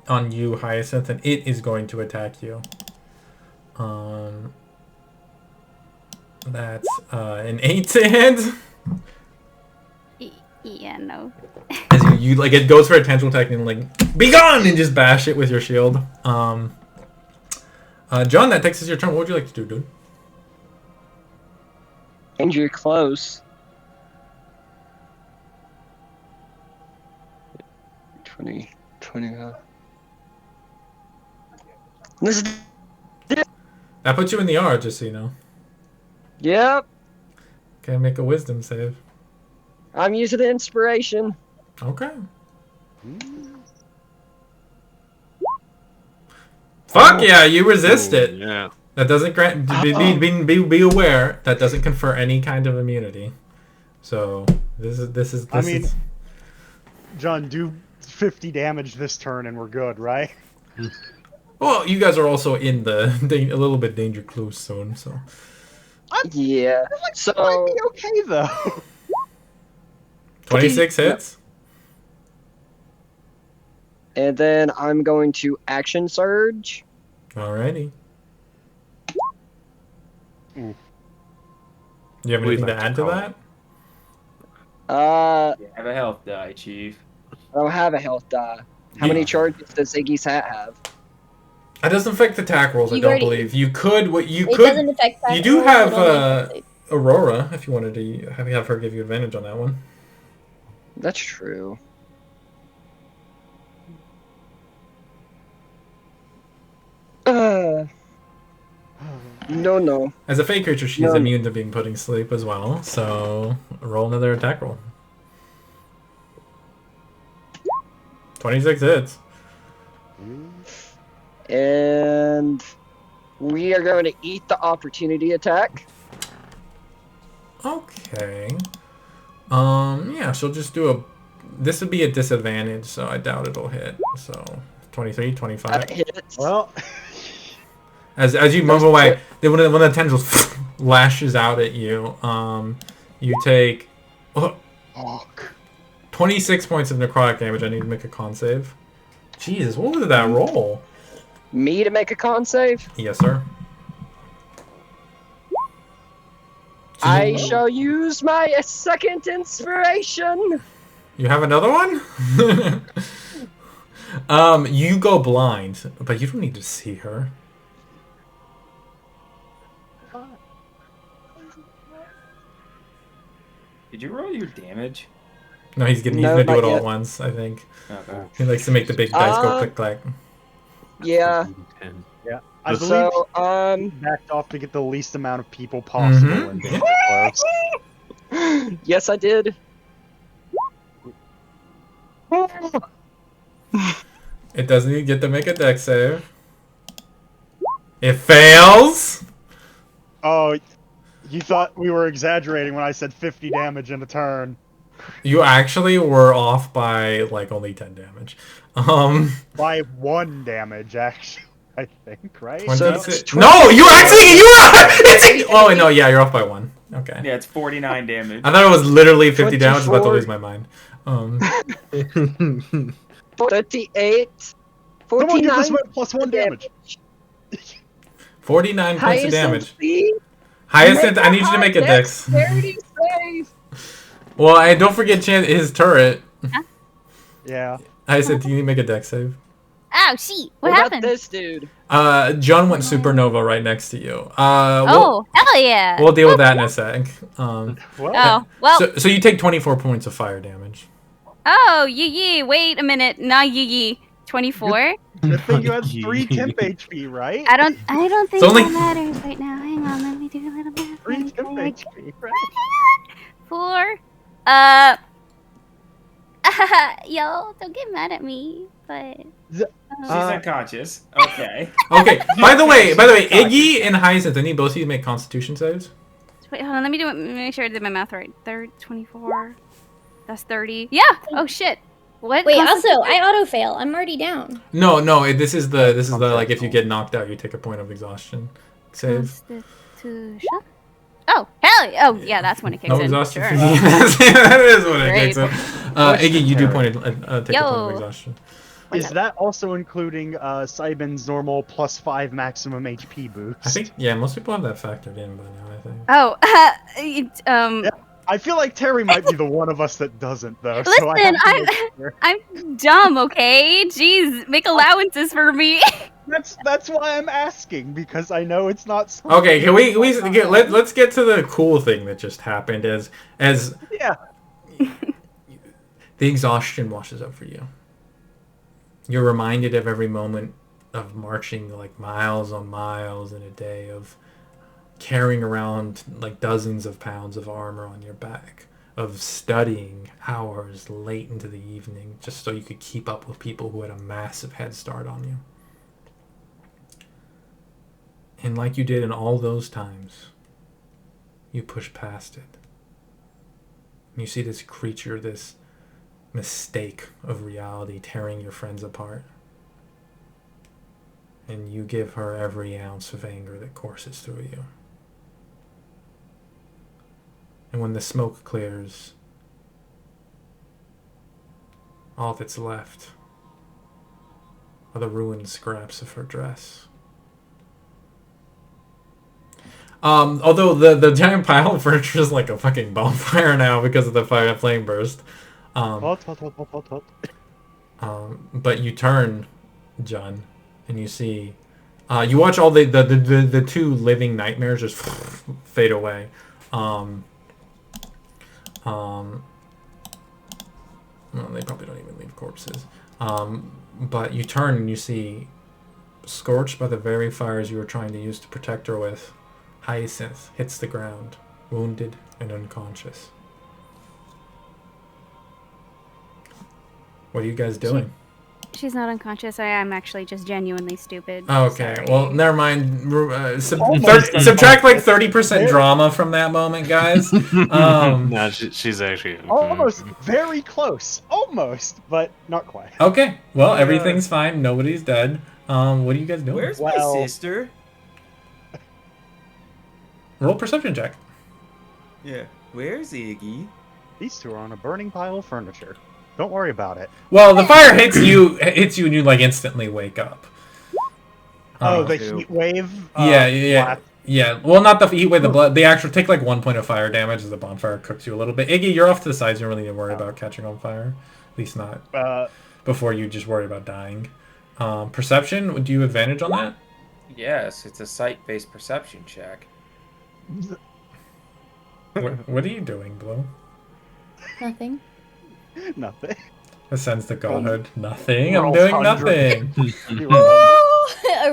you, Hyacinth, and it is going to attack you. That's an 8 to hit. Yeah, no. As you like, it goes for a tendril attack and like, be gone, and just bash it with your shield. John, that takes us your turn. What would you like to do, dude? And you're close. 20. This is... That puts you in the R, just so you know. Yep. Okay, make a wisdom save. I'm using the inspiration. Okay. Fuck yeah, you resist it. Yeah. That doesn't grant. Be aware that doesn't confer any kind of immunity. So this is. I mean, John, do 50 damage this turn and we're good, right? Well, you guys are also in the a little bit danger close zone, so. Yeah. So might be okay though. 26 hits. And then I'm going to action surge. Alrighty. Mm. You have anything to add to that? Have a health die, Chief. I don't have a health die. How many charges does Iggy's hat have? That doesn't affect attack rolls, I don't believe. You could. What you It could. doesn't affect attack You do rolls, have it only affects Aurora if you wanted to have her give you advantage on that one. That's true. No. As a fey creature, she's No. immune to being put in sleep as well. So roll another attack roll. 26 hits. And we are going to eat the opportunity attack. Okay. Yeah, she'll just do a. This would be a disadvantage, so I doubt it'll hit. So 23, 25. That hits. Well, As you move away, when the tendrils lashes out at you, you take 26 points of necrotic damage. I need to make a con save. Jesus, what was that roll? Me to make a con save? Yes, sir. I shall use my second inspiration. You have another one? You go blind, but you don't need to see her. Did you roll your damage? No, he's gonna do it all at once, I think. Okay. He likes to make the big dice go click clack. Yeah. Yeah. I believe So, backed off to get the least amount of people possible and get close. yes, I did. It doesn't even get to make a dex save. It fails! Oh, you thought we were exaggerating when I said 50 damage in a turn. You actually were off by, like, only 10 damage. By 1 damage, actually, I think, right? No, you actually, oh, no, yeah, you're off by 1. Okay. Yeah, it's 49 damage. I thought it was literally 50 damage, I was about to lose my mind. 38. Come on, give us 49 +1 damage. 49 points of Hyacinth, damage. please. Hyacinth, I need you to make a dex. Dexterity save. Well, and don't forget his turret. Yeah. Hyacinth, you need to make a dex save. Oh, shit. What about happened? this dude? John went supernova right next to you. Oh, hell yeah. We'll deal with that in a sec. Oh, well. So you take 24 points of fire damage. Oh, yee. Wait a minute. Not yee. 24? Good thing you had 3 temp HP, right? I don't think It's only- that matters right now. Hang on, let me do a little math. 3 temp HP, right? 4. Y'all, don't get mad at me, but She's unconscious. Okay. Okay. By the way, Iggy and Hyacinth, I need both of you to make Constitution saves. wait, hold on. Let me do it. Make sure I did my math right. 24. That's 30. Yeah. Oh shit. What? Wait, also, I auto fail. I'm already down. No. This is the like if you get knocked out, you take a point of exhaustion save. Constitution. Oh hell! Oh yeah, that's when it kicks No in. exhaustion. Sure. That is when it Great. kicks in. Iggy, you do take a point of Yo. exhaustion. Is that also including Cybin's normal +5 maximum HP boost? I think most people have that factored in by now. I think. Oh, Yeah, I feel like Terry might be the one of us that doesn't though. Listen, so I have to make sure. I'm dumb. Okay, jeez, make allowances for me. That's why I'm asking, because I know it's not. Okay, can let's get to the cool thing that just happened as Yeah. the exhaustion washes up for you. You're reminded of every moment of marching like miles on miles in a day, of carrying around like dozens of pounds of armor on your back, of studying hours late into the evening just so you could keep up with people who had a massive head start on you. And like you did in all those times, you push past it. And you see this creature, this mistake of reality tearing your friends apart. And you give her every ounce of anger that courses through you. And when the smoke clears, all that's left are the ruined scraps of her dress. Although the giant pile of furniture is like a fucking bonfire now because of the flame burst. But you turn, John, and you see, you watch all the two living nightmares just fade away. Well, they probably don't even leave corpses. But you turn and you see, scorched by the very fires you were trying to use to protect her with, Hyacinth hits the ground, wounded and unconscious. What are you guys doing? She's not unconscious. I am actually just genuinely stupid. Oh, okay, Sorry. well, never mind. Subtract like 30% drama from that moment, guys. No, she's actually Almost very close. Almost, but not quite. Okay, well, everything's fine. Nobody's dead. What are you guys doing? Where's my sister? Roll perception check. Yeah. Where's Iggy? These two are on a burning pile of furniture. Don't worry about it. Well, the fire hits you, and you like instantly wake up. Oh, the heat wave. Yeah. Well, not the heat wave, the blood. The actual take like 1 point of fire damage as the bonfire cooks you a little bit. Iggy, you're off to the side. You don't really need to worry about catching on fire, at least not before you just worry about dying. Perception. Do you have advantage on that? Yes, it's a sight-based perception check. What are you doing, Blue? Nothing. Nothing. Ascends to godhood. Nothing. Roll I'm doing 100. nothing.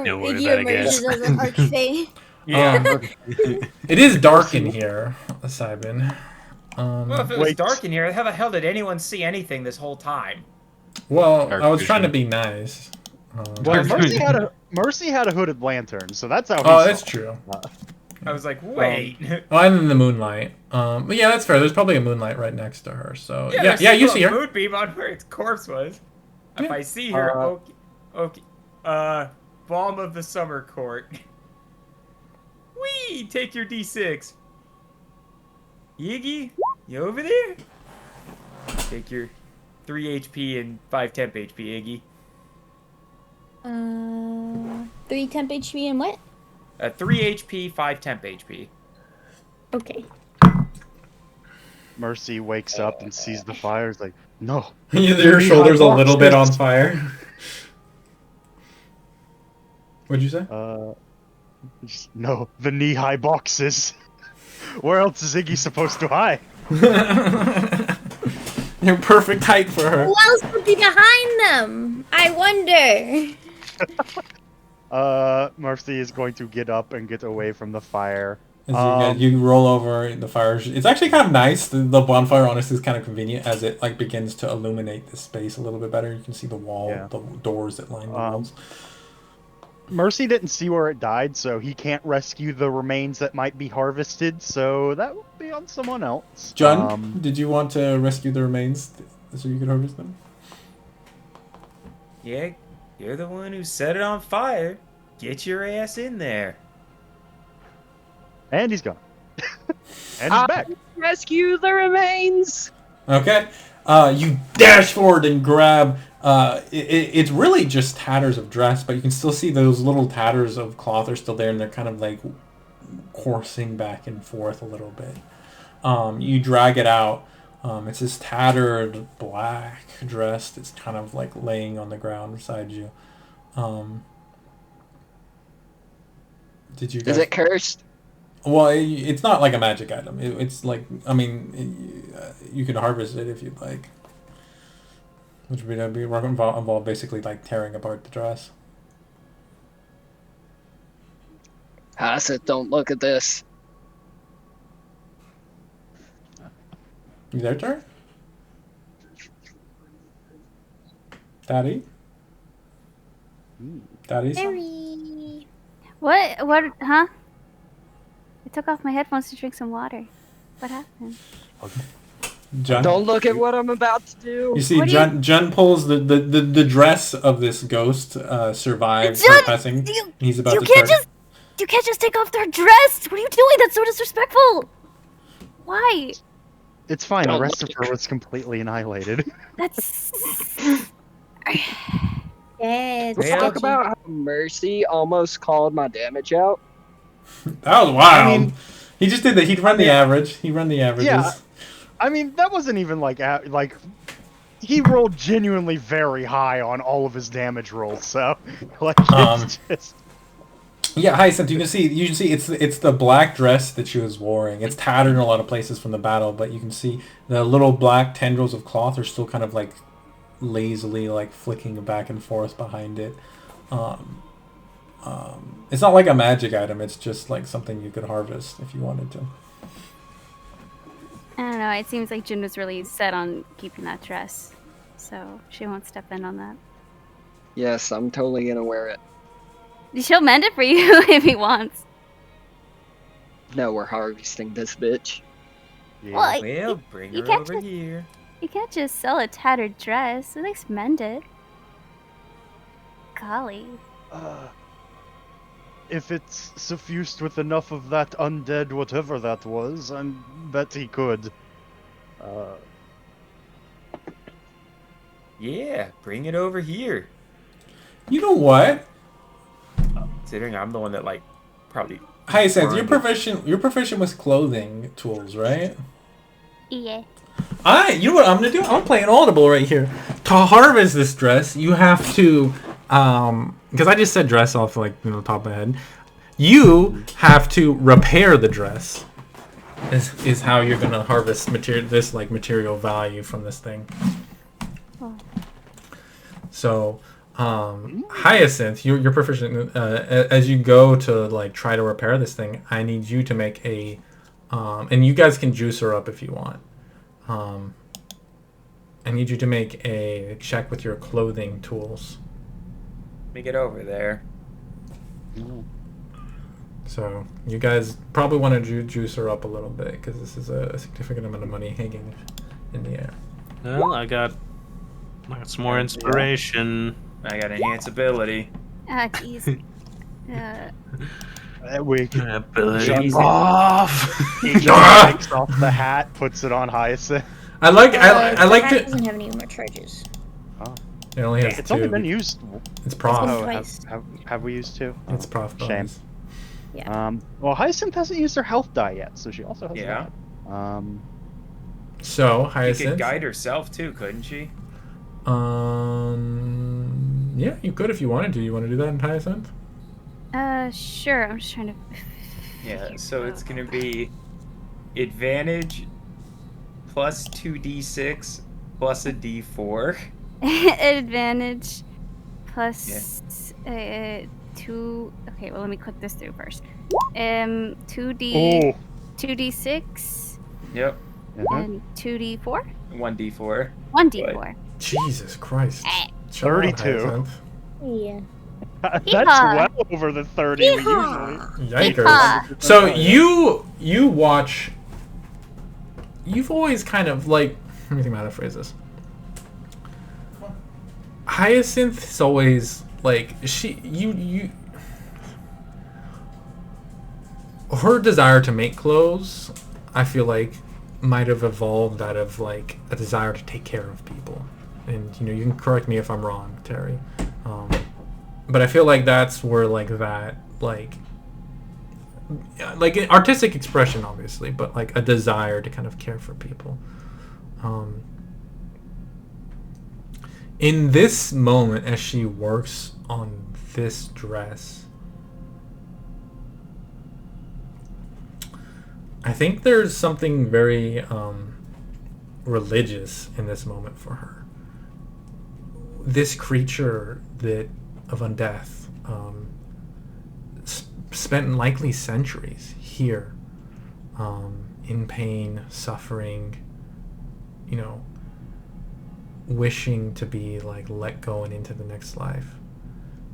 Don't worry about it, guys. As an archfey. Yeah. It is dark in here, Simon. Well, if it was dark in here, how the hell did anyone see anything this whole time? Well, I was trying to be nice. Well, Mercy had a hooded lantern, so that's how. Oh, that's true. I was like, wait. And then the moonlight. But yeah, that's fair. There's probably a moonlight right next to her. So yeah, you see her. Moonbeam on where its corpse was. Yeah. If I see her, okay. Balm of the Summer Court. Whee! Take your D6. Yiggy, you over there? Take your 3 HP and 5 temp HP, Iggy. 3 temp HP and what? 3 HP, 5 temp HP. Okay. Mercy wakes up and sees the fire. Is like, no. Your shoulder's a little bit on fire. What'd you say? No, the knee-high boxes. Where else is Iggy supposed to hide? You're perfect height for her. Who else would be behind them? I wonder. Mercy is going to get up and get away from the fire. As you roll over in the fire. It's actually kind of nice. The bonfire, honestly, is kind of convenient as it like begins to illuminate the space a little bit better. You can see the wall, the doors that line the walls. Mercy didn't see where it died, so he can't rescue the remains that might be harvested, so that will be on someone else. John, did you want to rescue the remains so you could harvest them? Yeah, you're the one who set it on fire. Get your ass in there. And he's gone. And he's back. Rescue the remains! Okay. You dash forward and grab... it's really just tatters of dress, but you can still see those little tatters of cloth are still there, and they're kind of like coursing back and forth a little bit. You drag it out. It's this tattered black dress that's kind of like laying on the ground beside you. Did you guys... Is it cursed? Well, it's not like a magic item. It's like, I mean, you can harvest it if you'd like. Which would involve basically like tearing apart the dress. Hassett, don't look at this. You there, Tar? Daddy? Daddy's? Harry. What, huh? I took off my headphones to drink some water. What happened? John? Don't look at what I'm about to do. You see, John pulls the dress of this ghost survives her passing. He's about to start. You can't just take off their dress! What are you doing? That's so disrespectful! Why? It's fine, the rest of her was completely annihilated. That's... Yeah, Let's talk about how Mercy almost called my damage out. That was wild. I mean, he just did that. He'd run the average. He run the averages. Yeah, I mean, that wasn't even like he rolled genuinely very high on all of his damage rolls. So, like, it's just. Yeah, Hyacinth, you can see it's the black dress that she was wearing. It's tattered in a lot of places from the battle, but you can see the little black tendrils of cloth are still kind of like lazily like flicking back and forth behind it. It's not like a magic item, it's just like something you could harvest if you wanted to. I don't know, it seems like Jin was really set on keeping that dress, so she won't step in on that. Yes, I'm totally gonna wear it. She'll mend it for you if he wants. No, we're harvesting this bitch. Yeah. Well, bring you her can't over just, here. You can't just sell a tattered dress. At least mend it. Golly. If it's suffused with enough of that undead whatever that was, I bet he could. Yeah, bring it over here. You know what? Considering I'm the one that like probably. Hyacinth, you're proficient with clothing tools, right? Yeah. You know what I'm gonna do? I'm playing Audible right here. To harvest this dress, you have to, because I just said dress off like top of my head. You have to repair the dress. Is how you're gonna harvest material value from this thing. Oh. So, Hyacinth, you're proficient. As you go to like try to repair this thing, I need you to make a, and you guys can juice her up if you want. I need you to make a check with your clothing tools. Let me get over there. So you guys probably want to juice her up a little bit because this is a significant amount of money hanging in the air. Well, I got some more inspiration. I got enhance ability. Ah, jeez. We can ability off. He just takes off the hat, puts it on Hyacinth. I like to. Doesn't have any more charges. Oh. It only has It's two. only been used. It's prof. It's been twice. Have we used two? It's prof. Shame. bonus. Yeah. Well, Hyacinth hasn't used her health die yet, so she also has Yeah. that. So She Hyacinth. could guide herself too, couldn't she? Yeah, you could if you wanted to. You want to do that in Hyacinth? Sure. I'm just trying to. Yeah. So it's gonna be advantage plus 2d6 plus a d4. Advantage plus 2. Okay, well let me click this through first. 2d6 Yep. and 2d4. 1d4. 1d4. Jesus Christ. 32. Yeah. That's Yeehaw. well over the 30 we usually. Yikers. So you watch. You've always kind of like. Let me think about how to phrase this. Hyacinth is always like her desire to make clothes, I feel like, might have evolved out of like a desire to take care of people. And you can correct me if I'm wrong, Terry. But I feel like that's where like artistic expression, obviously, but like a desire to kind of care for people. In this moment, as she works on this dress, I think there's something very religious in this moment for her. This creature of undeath spent likely centuries here, in pain, suffering, wishing to be like let go and into the next life,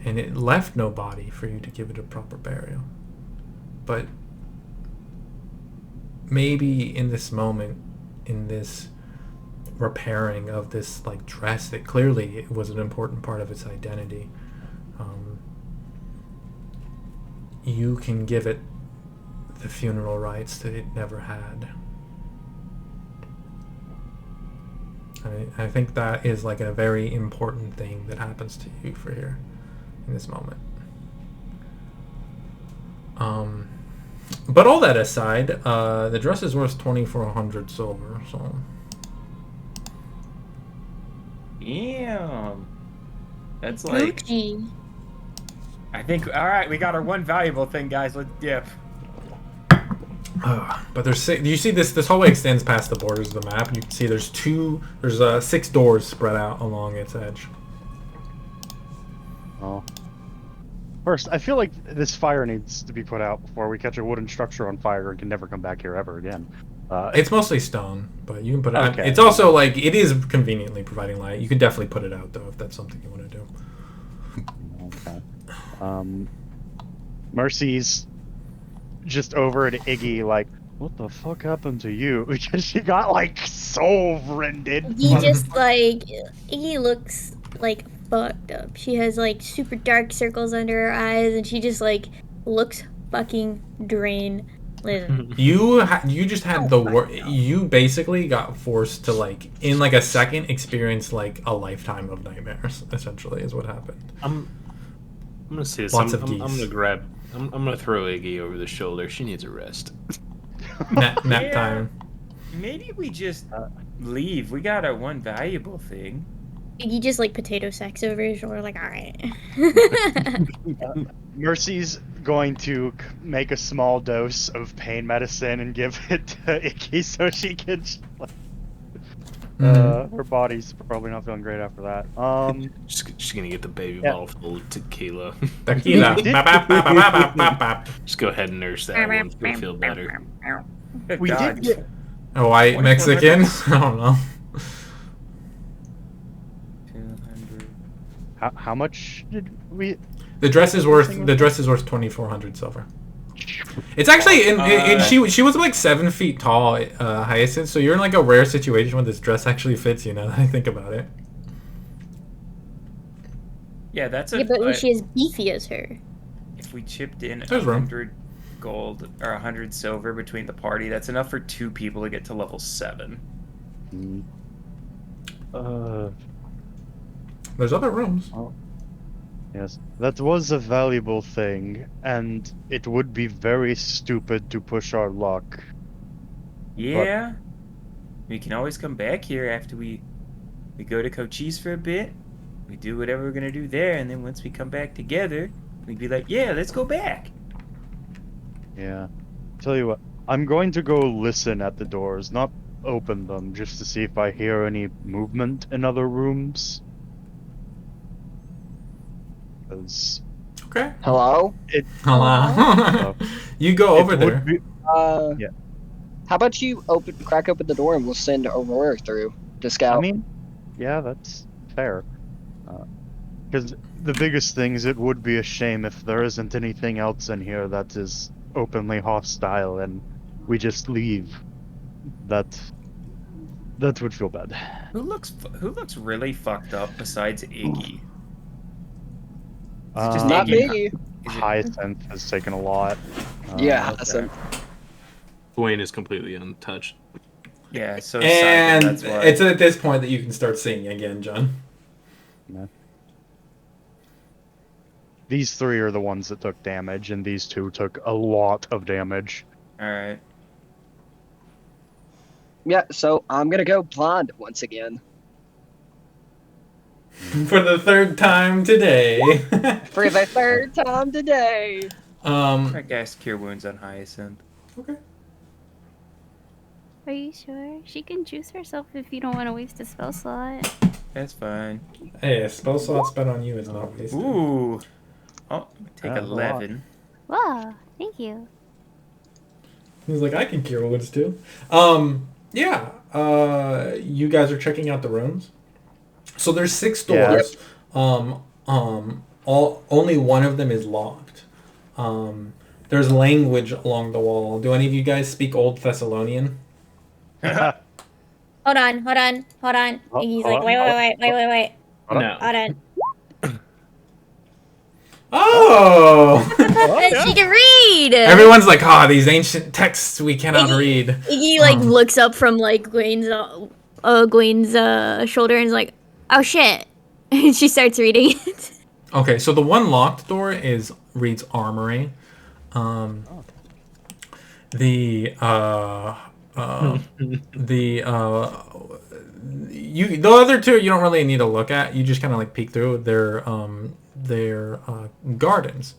and it left no body for you to give it a proper burial. But maybe in this moment, in this repairing of this like dress that clearly was an important part of its identity, you can give it the funeral rites that it never had. I think that is like a very important thing that happens to you for here in this moment. But all that aside, the dress is worth 2,400 silver, so. Damn. That's like. Gucci. I think. All right, we got our one valuable thing, guys. Let's dip. But there's you see this hallway extends past the borders of the map, and you can see there's 6 doors spread out along its edge. Oh. First, I feel like this fire needs to be put out before we catch a wooden structure on fire and can never come back here ever again. It's mostly stone, but you can put it out. Okay. It's also like it is conveniently providing light. You could definitely put it out though if that's something you want to do. Okay. Mercy's just over at Iggy like, what the fuck happened to you? Because she got like so rended. He just he looks like fucked up. She has like super dark circles under her eyes, and she just like looks fucking drained. Listen. You just had the worst. You basically got forced to like in like a second experience like a lifetime of nightmares. Essentially, is what happened. I'm gonna say this. Lots I'm of geese. I'm gonna throw Iggy over the shoulder. She needs a rest. Nap Yeah. time. Maybe we just leave. We got our one valuable thing. You just like potato sacks over his shoulder, like, alright. Mercy's going to make a small dose of pain medicine and give it to Icky so she can. Her body's probably not feeling great after that. She's gonna get the baby Yeah. bottle full of tequila. Tequila. Bap, bap, bap, bap, bap, bap, bap. Just go ahead and nurse that one. She'll feel better. We did get. A white Mexican? I don't know. 200. How much did we? The dress is worth 2,400 silver. It's actually and she was like 7 feet tall, Hyacinth. So you're in like a rare situation when this dress actually fits you. Now that I think about it. Yeah, that's a. Yeah, but she as beefy as her. If we chipped in There's room. 100 gold or 100 silver between the party, that's enough for 2 people to get to level 7. There's other rooms. Oh. Yes, that was a valuable thing, and it would be very stupid to push our luck. Yeah. We can always come back here after we go to Cochise for a bit. We do whatever we're gonna do there, and then once we come back together, we'd be like, yeah, let's go back. Yeah. Tell you what, I'm going to go listen at the doors, not open them, just to see if I hear any movement in other rooms. 'Cause Okay. Hello? Hello. You go over there. Yeah. How about you crack open the door and we'll send Aurora through to scout? I mean, yeah, that's fair. Because the biggest thing is it would be a shame if there isn't anything else in here that is openly hostile and we just leave. That would feel bad. Who looks really fucked up besides Iggy? Is it just Not Iggy? me. Is it- Hyacinth has taken a lot. Yeah, okay. so Dwayne is completely untouched. Yeah, so And Simon, that's why. it's at this point that you can start singing again, John. Yeah. These 3 are the ones that took damage, and these 2 took a lot of damage. Alright. yeah, so I'm gonna go blind once again. For the 3rd time today. For the 3rd time today. I guess cure wounds on Hyacinth. Okay. Are you sure? She can juice herself if you don't want to waste a spell slot. That's fine. Hey, a spell slot spent on you is not wasted. Ooh. Oh, take That's a lot. 11. Wow, thank you. He's like, I can cure wounds too. Yeah. You guys are checking out the rooms. So there's 6 doors. Yeah. Only one of them is locked. There's language along the wall. Do any of you guys speak Old Thessalonian? Hold on. And he's like, wait. No. Hold on. Oh! She can read! Everyone's like, these ancient texts we cannot read. Iggy like looks up from like Gwen's shoulder and is like, oh shit. And she starts reading it. Okay, so the one locked door reads armory. The other 2 you don't really need to look at. You just kind of like peek through. They're gardens.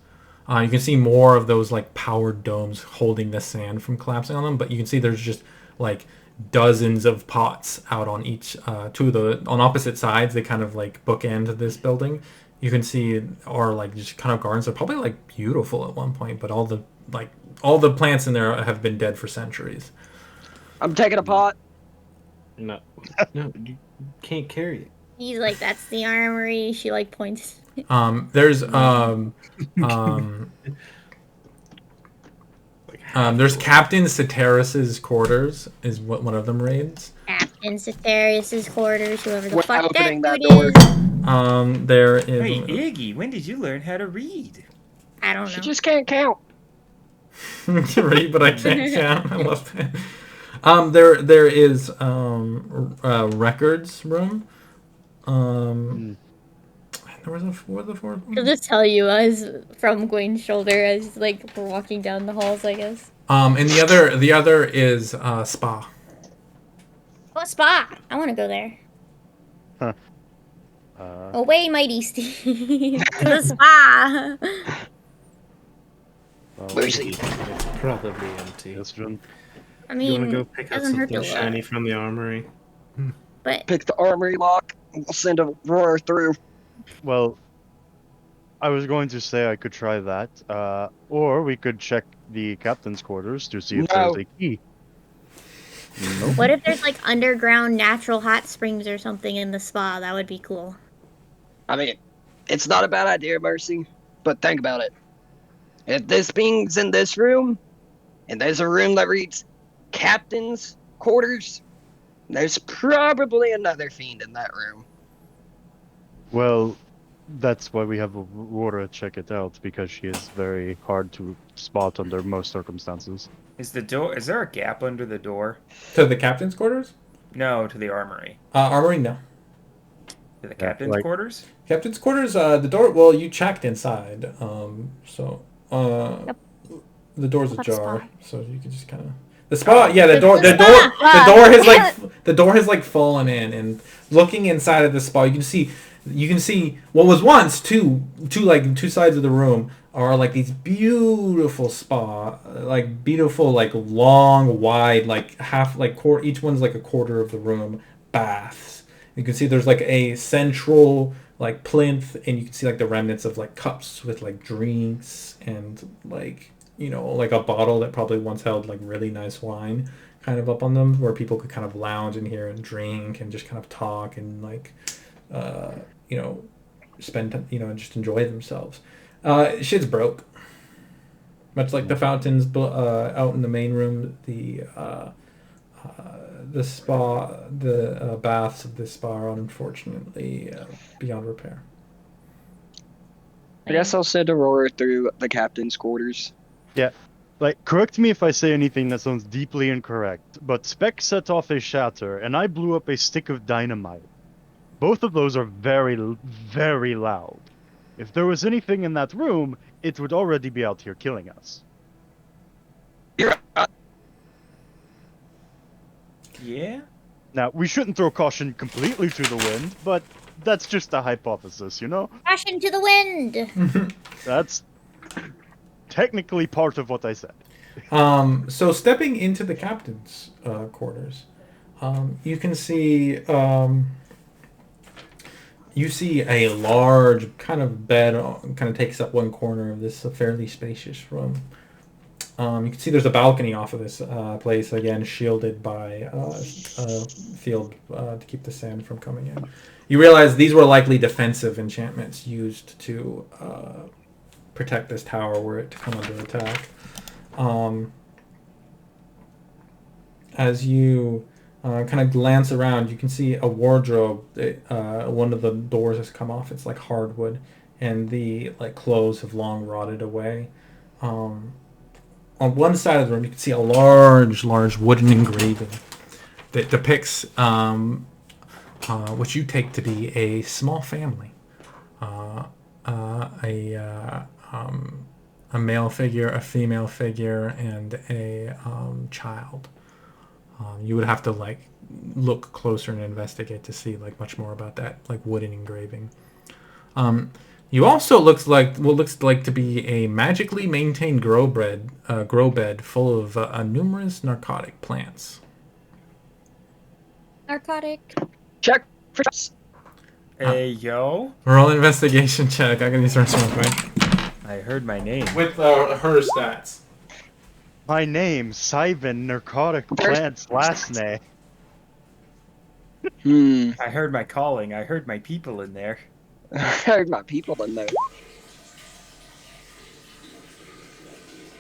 You can see more of those like powered domes holding the sand from collapsing on them, but you can see there's just like dozens of pots out on each on opposite sides. They kind of like bookend this building. You can see are like just kind of gardens. They're probably like beautiful at one point, but all the plants in there have been dead for centuries. I'm taking a pot. No, you can't carry it. He's like, that's the armory. She like points. There's Captain Ceteris's quarters is what one of them reads. Captain Ceteris's quarters, whoever the We're fuck that opening that dude door. is. There is. Hey, Iggy, when did you learn how to read? I don't know. She just can't count. Read, but I can't count. I love that. There is records room. There was a fourth one. He'll just tell you as from Gwen's shoulder as like we're walking down the halls, I guess. And the other is spa. Oh, spa! I want to go there. Huh. Away, mighty Steve, to the spa. It's probably empty. I You mean, want to go pick out doesn't hurt something to look. shiny from the armory? But Pick the armory lock. We'll send a roar through. Well, I was going to say I could try that, or we could check the captain's quarters to see if No. there's a key. what if there's like underground natural hot springs or something in the spa? That would be cool. I mean, it's not a bad idea, Mercy, but think about it. If this being's in this room, and there's a room that reads captain's quarters, there's probably another fiend in that room. Well, that's why we have Aurora check it out, because she is very hard to spot under most circumstances. Is there a gap under the door? To the captain's quarters? No, to the armory. Armory, no. To the captain's quarters? Captain's quarters, the door, well, you checked inside, the door's ajar, so you can just kind of... The spa, yeah, the door has like fallen in, and looking inside of the spa, you can see what was once two sides of the room are like these beautiful spa, like beautiful, like long, wide, like half, like each one's like a quarter of the room baths. You can see there's like a central like plinth, and you can see like the remnants of like cups with like drinks and like, you know, like a bottle that probably once held like really nice wine kind of up on them, where people could kind of lounge in here and drink and just kind of talk and like you know, spend, you know, and just enjoy themselves. Shit's broke. Much like the fountains out in the main room, the spa, the baths of the spa are unfortunately beyond repair. I guess I'll send Aurora through the captain's quarters. Yeah. Like, correct me if I say anything that sounds deeply incorrect, but Spec set off a shatter, and I blew up a stick of dynamite. Both of those are very, very loud. If there was anything in that room, it would already be out here killing us. Yeah? Now, we shouldn't throw caution completely to the wind, but that's just a hypothesis, you know? Caution to the wind! That's technically part of what I said. So stepping into the captain's quarters, you can see a large kind of bed, kind of takes up one corner of this fairly spacious room. You can see there's a balcony off of this place, again shielded by a field to keep the sand from coming in. You realize these were likely defensive enchantments used to protect this tower were it to come under attack. As you kind of glance around, you can see a wardrobe. One of the doors has come off. It's like hardwood, and the like clothes have long rotted away. On one side of the room, you can see a large wooden engraving that depicts what you take to be a small family, a male figure, a female figure, and a child. You would have to like look closer and investigate to see like much more about that like wooden engraving. You also looks like what looks like to be a magically maintained grow bed full of numerous narcotic plants. Narcotic. Check for Hey, yo. Roll an investigation check. I can use this real quick. I heard my name. With her stats. My name, Simon Narcotic Plants, last name. I heard my calling. I heard my people in there. I heard my people in there.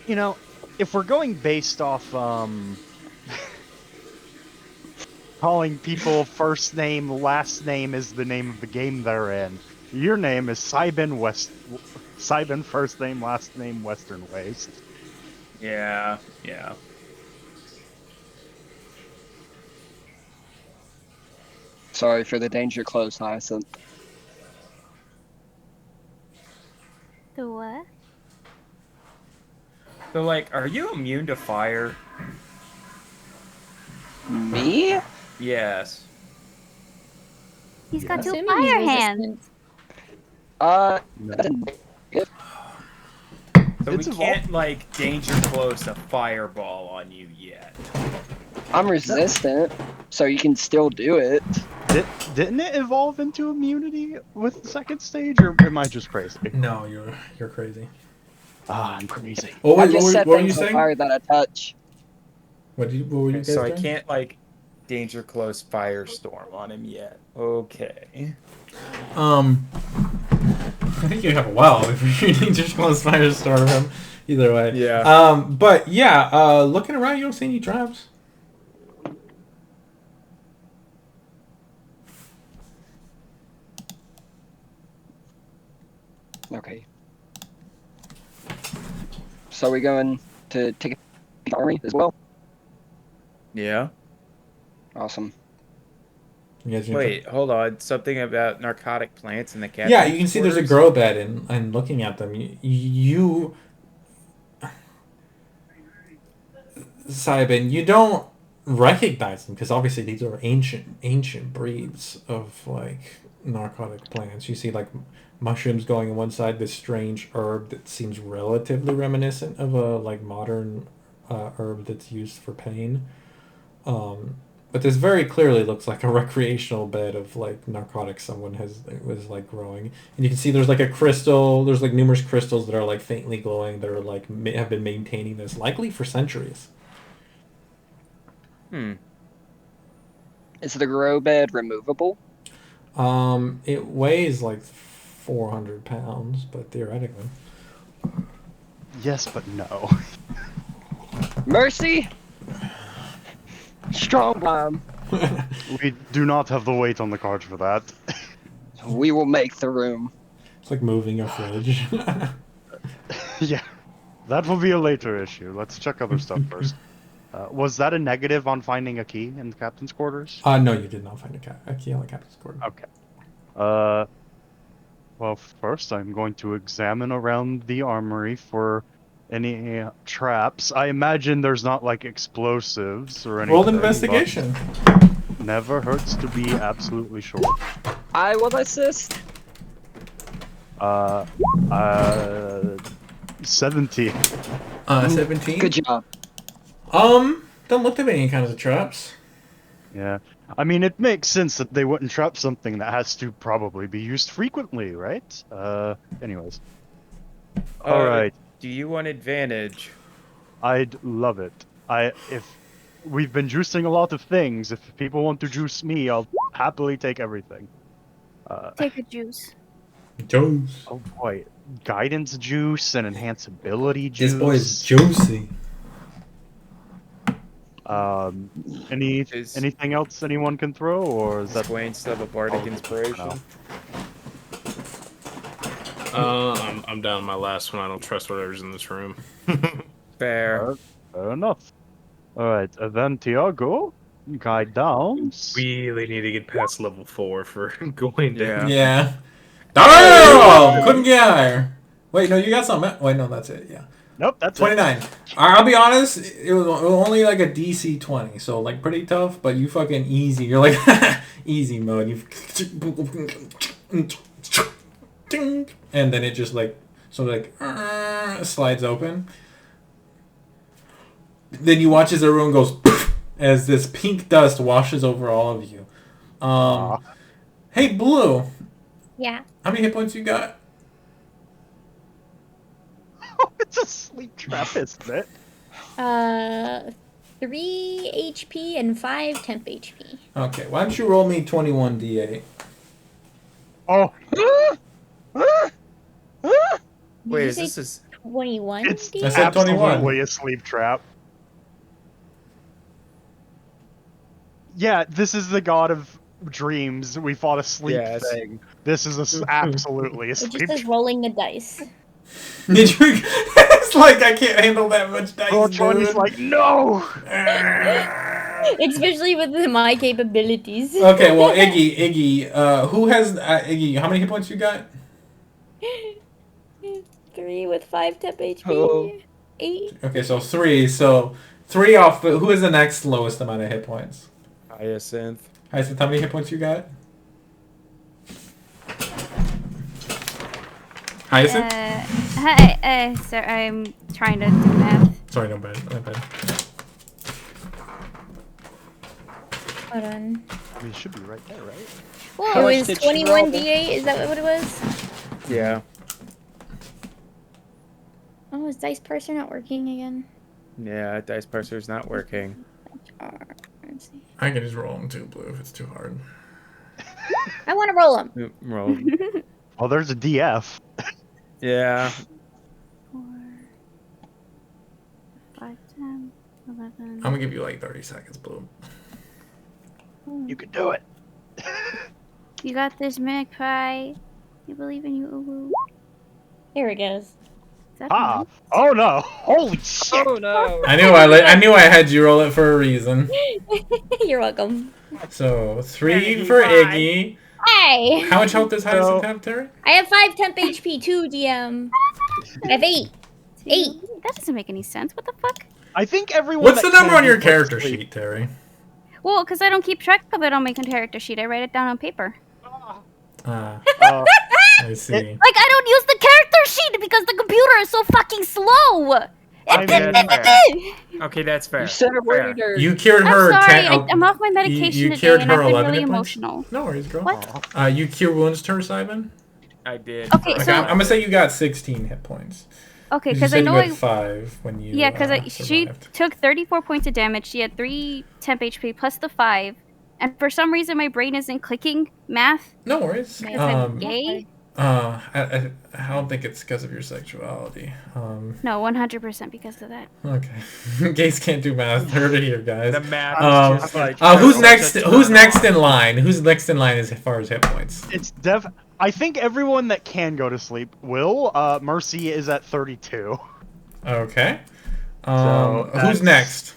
You know, if we're going based off calling people first name, last name is the name of the game they're in. Your name is Simon first name, last name, Western Waste. Yeah. Sorry for the danger close, Hyacinth. The what? So, like, are you immune to fire? Me? Yes. He's got two Assuming he's fire hands. resistant. So It's we can't, like, danger close a fireball on you yet. I'm resistant, so you can still do it. Didn't it evolve into immunity with the second stage, or am I just crazy? No, you're crazy. Ah, I'm crazy. Oh I wait, just set what were you things on saying? fire that I touch. What were you guys So I doing? can't, like, danger close firestorm on him yet. Okay. I think you have a while before you danger close firestorm him. Either way. Yeah. But yeah, looking around, you don't see any traps. Okay. So we going to take the army as well? Yeah. Awesome. You guys Wait, hold on. Something about narcotic plants in the captain's Yeah, you can see there's a quarters? grow bed, and looking at them, you Saibin, you don't recognize them because obviously these are ancient breeds of like narcotic plants. You see like mushrooms going on one side, this strange herb that seems relatively reminiscent of a like modern herb that's used for pain. But this very clearly looks like a recreational bed of like narcotics someone was like growing, and you can see there's like a crystal. There's like numerous crystals that are like faintly glowing that are like have been maintaining this likely for centuries. Is the grow bed removable? It weighs like 400 pounds, but theoretically. Yes, but no. Mercy! Strong bomb. We do not have the weight on the cards for that. We will make the room. It's like moving a fridge. Yeah, that will be a later issue. Let's check other stuff first. Was that a negative on finding a key in the captain's quarters? No, you did not find a key on the captain's quarters. Okay. Well, first I'm going to examine around the armory for any traps. I imagine there's not like explosives or anything. Roll investigation. Never hurts to be absolutely sure. I will assist. 17. 17. Good job. Don't look at any kinds of traps. Yeah. I mean, it makes sense that they wouldn't trap something that has to probably be used frequently, right? Anyways. Alright. Do you want advantage? I'd love it. If we've been juicing a lot of things, if people want to juice me, I'll happily take everything. Take a juice. Juice. Oh boy. Guidance juice and enhanceability juice. This boy is juicy. Anything else anyone can throw, or is that Wayne still have a bardic inspiration? I'm down to my last one. I don't trust whatever's in this room. Fair. Fair enough. Alright, then Tiago, guide down. Really need to get past level 4 for going down. Yeah. Damn! Couldn't get higher. Wait, no, you got something. Wait, no, that's it. Yeah. Nope, that's 29. I'll be honest, it was only like a DC 20, so like pretty tough, but you fucking easy. You're like easy mode. You and then it just like slides open. Then you watch as everyone goes as this pink dust washes over all of you. Hey Blue. Yeah. How many hit points you got? It's a sleep trap, isn't it? 3 HP and 5 temp HP. Okay, why don't you roll me 21 d8? Oh. Wait, Did is you this say is 21? It's I said 21. absolutely a sleep trap. Yeah, this is the god of dreams. We fought a sleep Yes. thing. This is absolutely a It sleep just says trap. rolling the dice. Did you? It's like I can't handle that much dice. Johnny's like, no. Especially with my capabilities. Okay, well, Iggy, who has Iggy? How many hit points you got? 3 with 5 temp HP. Oh. 8. Okay, so 3. So 3 off. Who is the next lowest amount of hit points? Hyacinth. Hyacinth, how many hit points you got? Hyacinth? Hi, sir, I'm trying to do math. Sorry, no bad. No bad. Hold on. I mean, it should be right there, right? Whoa, it was 21 D8. Is that what it was? Yeah. Oh, is Dice Parser not working again? Yeah, dice parser's not working. Let's see. I can just roll them too, Blue, if it's too hard. I want to roll them. Roll. Oh, there's a DF. Yeah. 4, 5, 10, 11. I'm gonna give you like 30 seconds, Blue. You can do it. You got this, Magpie. You believe in you, Uwu. Here it goes. Is that Ah. mine? Oh no. Holy shit. Oh no. I knew I had you roll it for a reason. You're welcome. So 3 for Iggy. Hey! How much health does Hyacinth have, Terry? I have 5 temp HP, 2 DM. I have 8. 8. That doesn't make any sense. What the fuck? I think everyone. What's the that number can on your do character sleep- sheet, Terry? Well, because I don't keep track of it on my character sheet. I write it down on paper. Ah, Uh, I see. Like, I don't use the character sheet because the computer is so fucking slow. Okay, that's fair. You said a Fair. word or You cured I'm her. sorry, 10, I'm off my medication you today, cured and her I've been 11 really hit points? emotional. No worries, girl. What? You cure wounds to her, Simon? I did. Okay, Like, so I'm gonna say you got 16 hit points. okay, You because said I know you I had 5 when you. yeah, because she survived. took 34 points of damage. She had 3 temp HP plus the 5, and for some reason my brain isn't clicking math. No worries. Because I'm gay. I don't think it's because of your sexuality. No, 100% because of that. Okay. Gays can't do math. Heard it here, guys. The math is just like. Who's next? Who's next in line? Who's next in line as far as hit points? It's I think everyone that can go to sleep will. Mercy is at 32. Okay. So Who's that's- next?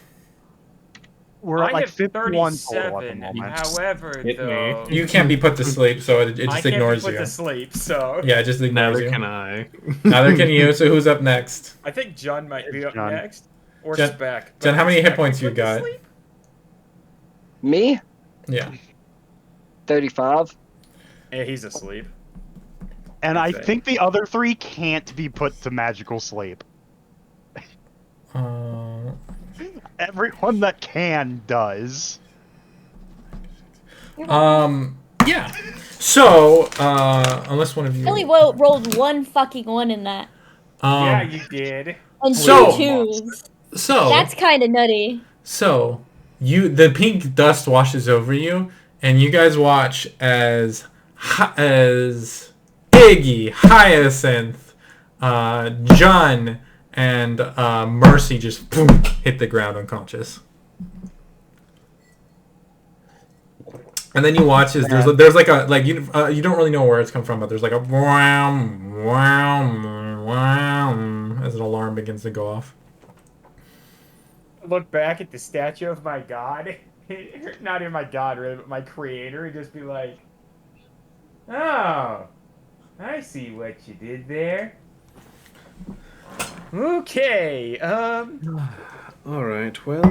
We're at I like have 51 total at the 37. moment. However, Hit me. though, You can't be put to sleep, so it I just can't ignores be put you. to sleep, so Yeah, it just ignores Neither you. can I. Neither can you. So who's up next? I think John might be up John. next, or Jen- Spec. Jen, but how many hit Spec points be you put to got? sleep? me? Yeah. 35. Yeah, he's asleep. And I Okay. think the other 3 can't be put to magical sleep. Everyone that can does. Yeah. So, unless one of you. I only rolled 1 fucking 1 in that. Yeah, you did. And So- 2 twos. So. That's kind of nutty. So, the pink dust washes over you, and you guys watch as Iggy, Hyacinth, John, and Mercy just boom, hit the ground unconscious. And then you watch as there's like a you don't really know where it's come from, but there's like a wham, wham, wham, as an alarm begins to go off. Look back at the statue of my god. Not even my god, really, but my creator, and just be like, "Oh, I see what you did there." Okay. All right. Well,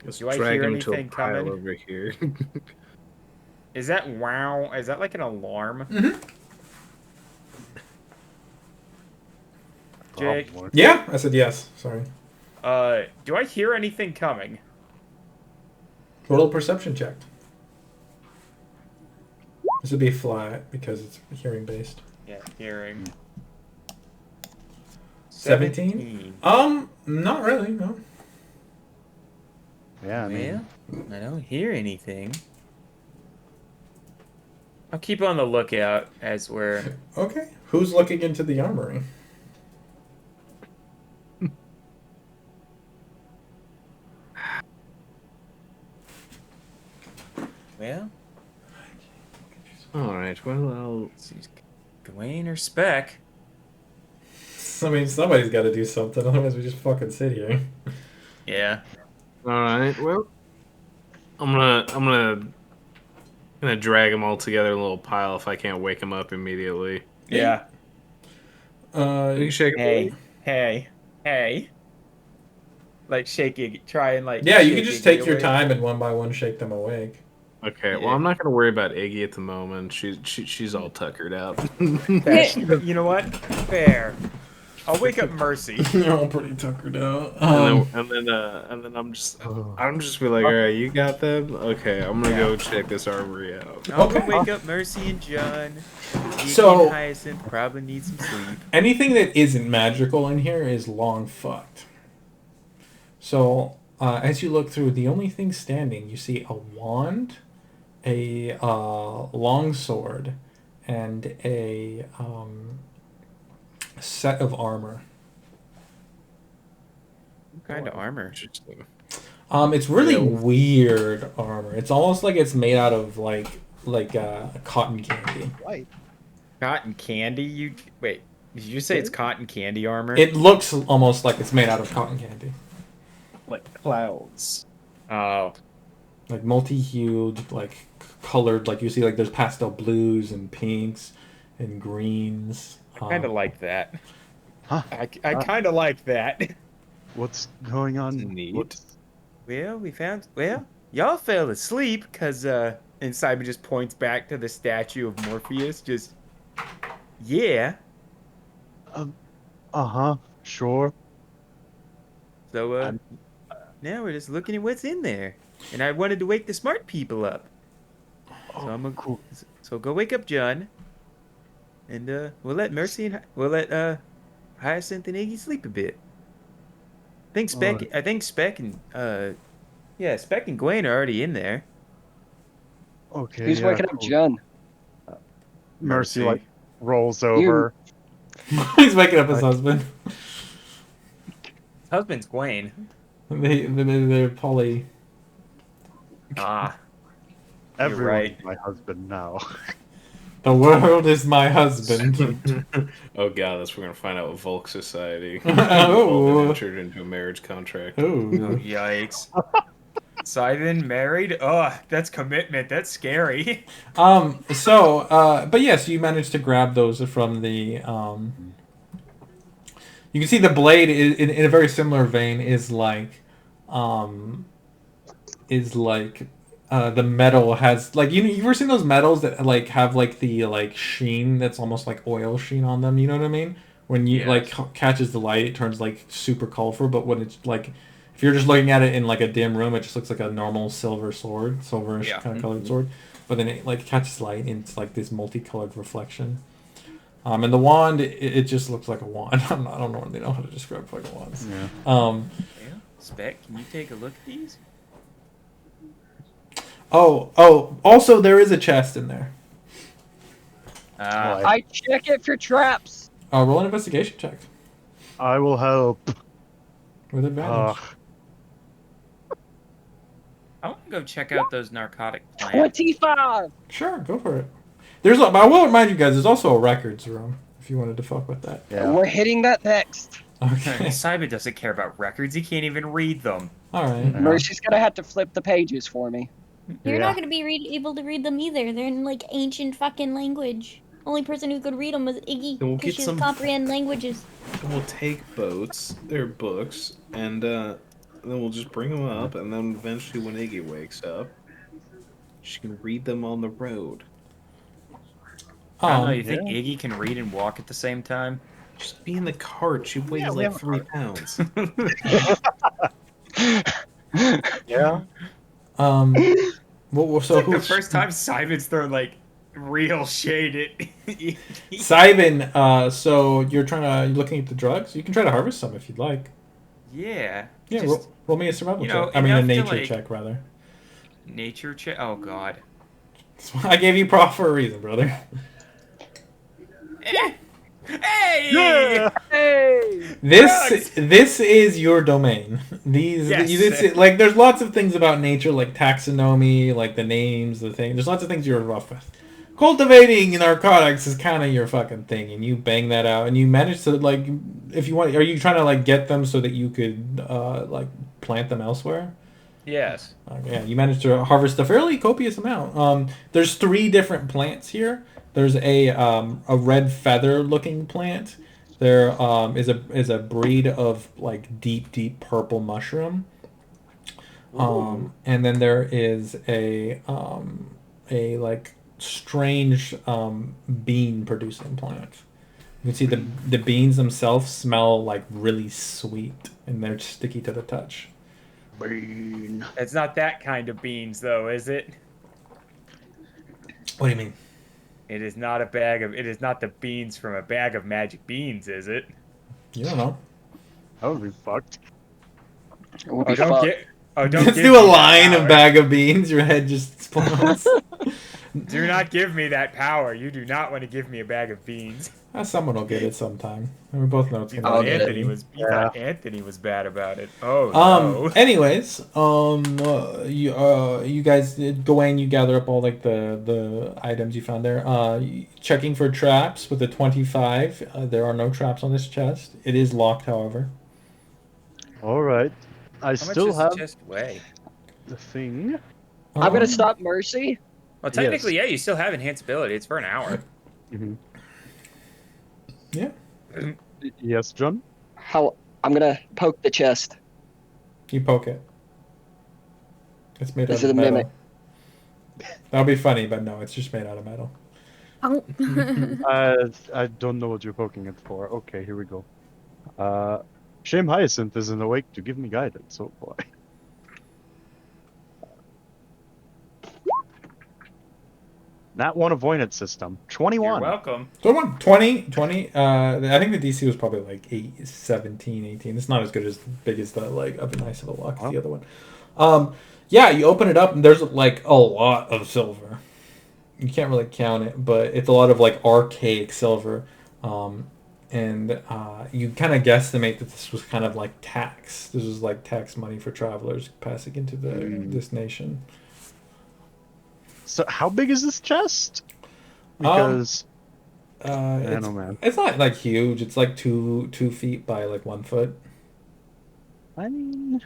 let's Do I drag hear him to a anything pile coming? over here. Is that wow? Is that like an alarm? Mm-hmm. Jake, Yeah, I said yes. Sorry. do I hear anything coming? Roll a perception check. This would be flat because it's hearing based. Yeah, hearing. 17? Not really, no. Yeah, I mean, Well, I don't hear anything. I'll keep on the lookout as we're. Okay. Who's looking into the armory? Well, All right. Well, I'll. Gawain or Spec? I mean, somebody's got to do something. Otherwise, we just fucking sit here. Yeah. All right. Well, I'm gonna drag them all together in a little pile if I can't wake them up immediately. Yeah. You shake. Hey. Like shaking, try and like. Yeah, you shake can just Iggy take your awake. time and one by one shake them awake. Okay. Well, I'm not gonna worry about Iggy at the moment. She's all tuckered out. You know what? Fair. I'll wake up Mercy. You're all pretty tuckered out. And then I'm just be like, all right, you got them. Okay, I'm gonna go check this armory out. I'll go wake up Mercy and John. Iggy So- and Hyacinth probably need some sleep. Anything that isn't magical in here is long fucked. So, as you look through, the only thing standing, you see a wand, a long sword, and a set of armor. What kind of armor? It's really weird armor. It's almost like it's made out of like cotton candy. White. Cotton candy? Wait, did you say it's cotton candy armor? It looks almost like it's made out of cotton candy. Like clouds. Oh. Like multi-hued, like colored, like you see like there's pastel blues and pinks and greens. I kind of like that. Huh? I kind of like that. What's going on? Neat. Well, we found. Well, y'all fell asleep because. And Simon just points back to the statue of Morpheus. Just. Yeah. Sure. So now we're just looking at what's in there, and I wanted to wake the smart people up. So I'm gonna. Cool. So go wake up John. And we'll let Mercy and we'll let Hyacinth and Iggy sleep a bit. I think Speck and Speck and Gwen are already in there. Okay. Who's waking up John? Mercy like rolls over. He's waking up his husband. His husband's Gwen. They're poly. Ah. Everyone's right. my husband now. The world is my husband. Oh god, we're gonna find out what Volk Society. Oh. Been entered into a marriage contract. Oh, yikes. Simon married? Oh, that's commitment. That's scary. But yes, you managed to grab those from the. You can see the blade in a very similar vein is like, the metal has like you've ever seen those metals that like have like the like sheen that's almost like oil sheen on them. You know what I mean? When you like catches the light, it turns like super colorful. But when it's like, if you're just looking at it in like a dim room, it just looks like a normal silverish kind of colored sword. But then it like catches light and it's like this multicolored reflection. And the wand, it just looks like a wand. I don't really know how to describe fucking wands. Yeah. Speck, can you take a look at these? Also there is a chest in there. I check it for traps. Roll an investigation check. I will help. With advantage. I want to go check out those narcotic plants. 25. Sure, go for it. But I will remind you guys, there's also a records room if you wanted to fuck with that. We're hitting that next. Okay. Simon doesn't care about records. He can't even read them. All right. Mercy's gonna have to flip the pages for me. You're not gonna be able to read them either. They're in like ancient fucking language. Only person who could read them was Iggy, Then we'll because get she some- comprehend languages. And we'll take boats, their books, and then we'll just bring them up, and then eventually when Iggy wakes up, she can read them on the road. I don't know. You think Iggy can read and walk at the same time? Just be in the cart. She weighs we like have a 3 pounds. Yeah. So It's like the first time Simon's thrown like real shade at Iggy. Simon, so you're looking at the drugs? You can try to harvest some if you'd like. Yeah. Yeah, just, roll me a survival you know, check. I mean a enough to, nature like- check rather. Nature check. Oh God. I gave you prof for a reason, brother. Hey! Yeah! Hey! This is your domain. Yes. Like there's lots of things about nature, like taxonomy, like the names, the thing. There's lots of things you're rough with. Cultivating narcotics is kind of your fucking thing, and you bang that out, and you manage to like if you want, are you trying to like get them so that you could like plant them elsewhere? Yes. Yeah, you managed to harvest a fairly copious amount. There's 3 different plants here. There's a red feather looking plant. There is a breed of like deep purple mushroom. And then there is a like strange bean producing plant. You can see the beans themselves smell like really sweet, and they're sticky to the touch. Bean. It's not that kind of beans, though, is it? What do you mean? It is not a bag of. It is not the beans from a bag of magic beans, is it? You don't know. That would be fucked. It would Oh, be don't fucked. get. Oh, don't Let's give do me a that line of power. bag of beans. Your head just explodes. Do not give me that power. You do not want to give me a bag of beans. Someone will get it sometime. And we both know it's You gonna thought be Anthony me. was. You thought Anthony was bad about it. Oh no. Anyways, you guys, Gawain, you gather up all like the items you found there. Checking for traps with a 25. There are no traps on this chest. It is locked, however. All right. I How still much does have the chest weigh? the thing. I'm gonna stop Mercy. Well, technically, yeah, you still have enhanceability. It's for an hour. Mm-hmm. Yeah. Yes, John. How I'm gonna poke the chest. You poke it. It's made Is out it of a metal. mimic? That'll be funny, but no, it's just made out of metal. I don't know what you're poking it for. Okay, here we go. Shame Hyacinth isn't awake to give me guidance. Oh boy. That one avoidance system. 21. You're welcome. So what, 20? I think the DC was probably like 17, 18. It's not as good as big as the like of a nice of a luck, the other one. Yeah, you open it up and there's like a lot of silver. You can't really count it, but it's a lot of like archaic silver. And you kind of guesstimate that this was kind of like tax. This was like tax money for travelers passing into this nation. So how big is this chest? Because it's, know, man. it's not like huge. It's like 2 feet by like 1 foot. I mean,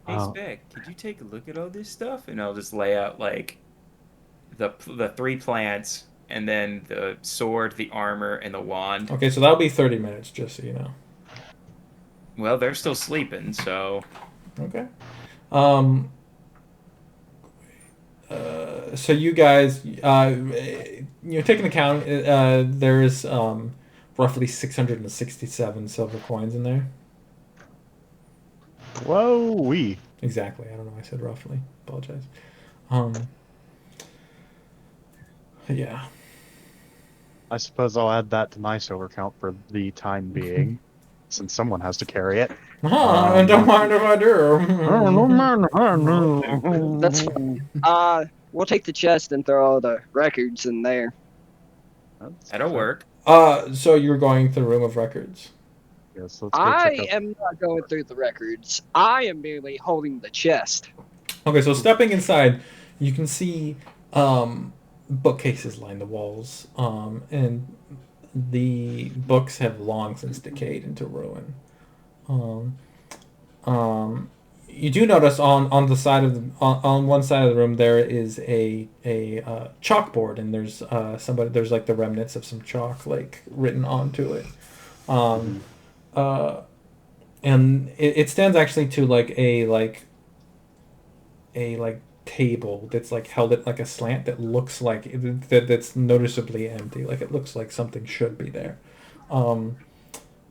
Hey, Spec, could you take a look at all this stuff? And I'll just lay out like the 3 plants, and then the sword, the armor, and the wand. Okay, so that'll be 30 minutes, just so you know. Well, they're still sleeping, so. Okay. So you guys, taking account, there is roughly 667 silver coins in there. Whoa-wee. Exactly. I don't know why I said roughly. Apologize. Yeah. I suppose I'll add that to my silver count for the time being, since someone has to carry it. Don't mind if I do. That's fine. We'll take the chest and throw all the records in there. That'll work. So you're going to the room of records. Yes, I am not going through the records. I am merely holding the chest. Okay, so stepping inside, you can see bookcases line the walls, and the books have long since decayed into ruin. You do notice on the side of on one side of the room there is a chalkboard, and there's there's like the remnants of some chalk like written onto it. And it stands actually to like a table that's like held at like a slant that looks like that's noticeably empty. Like it looks like something should be there. And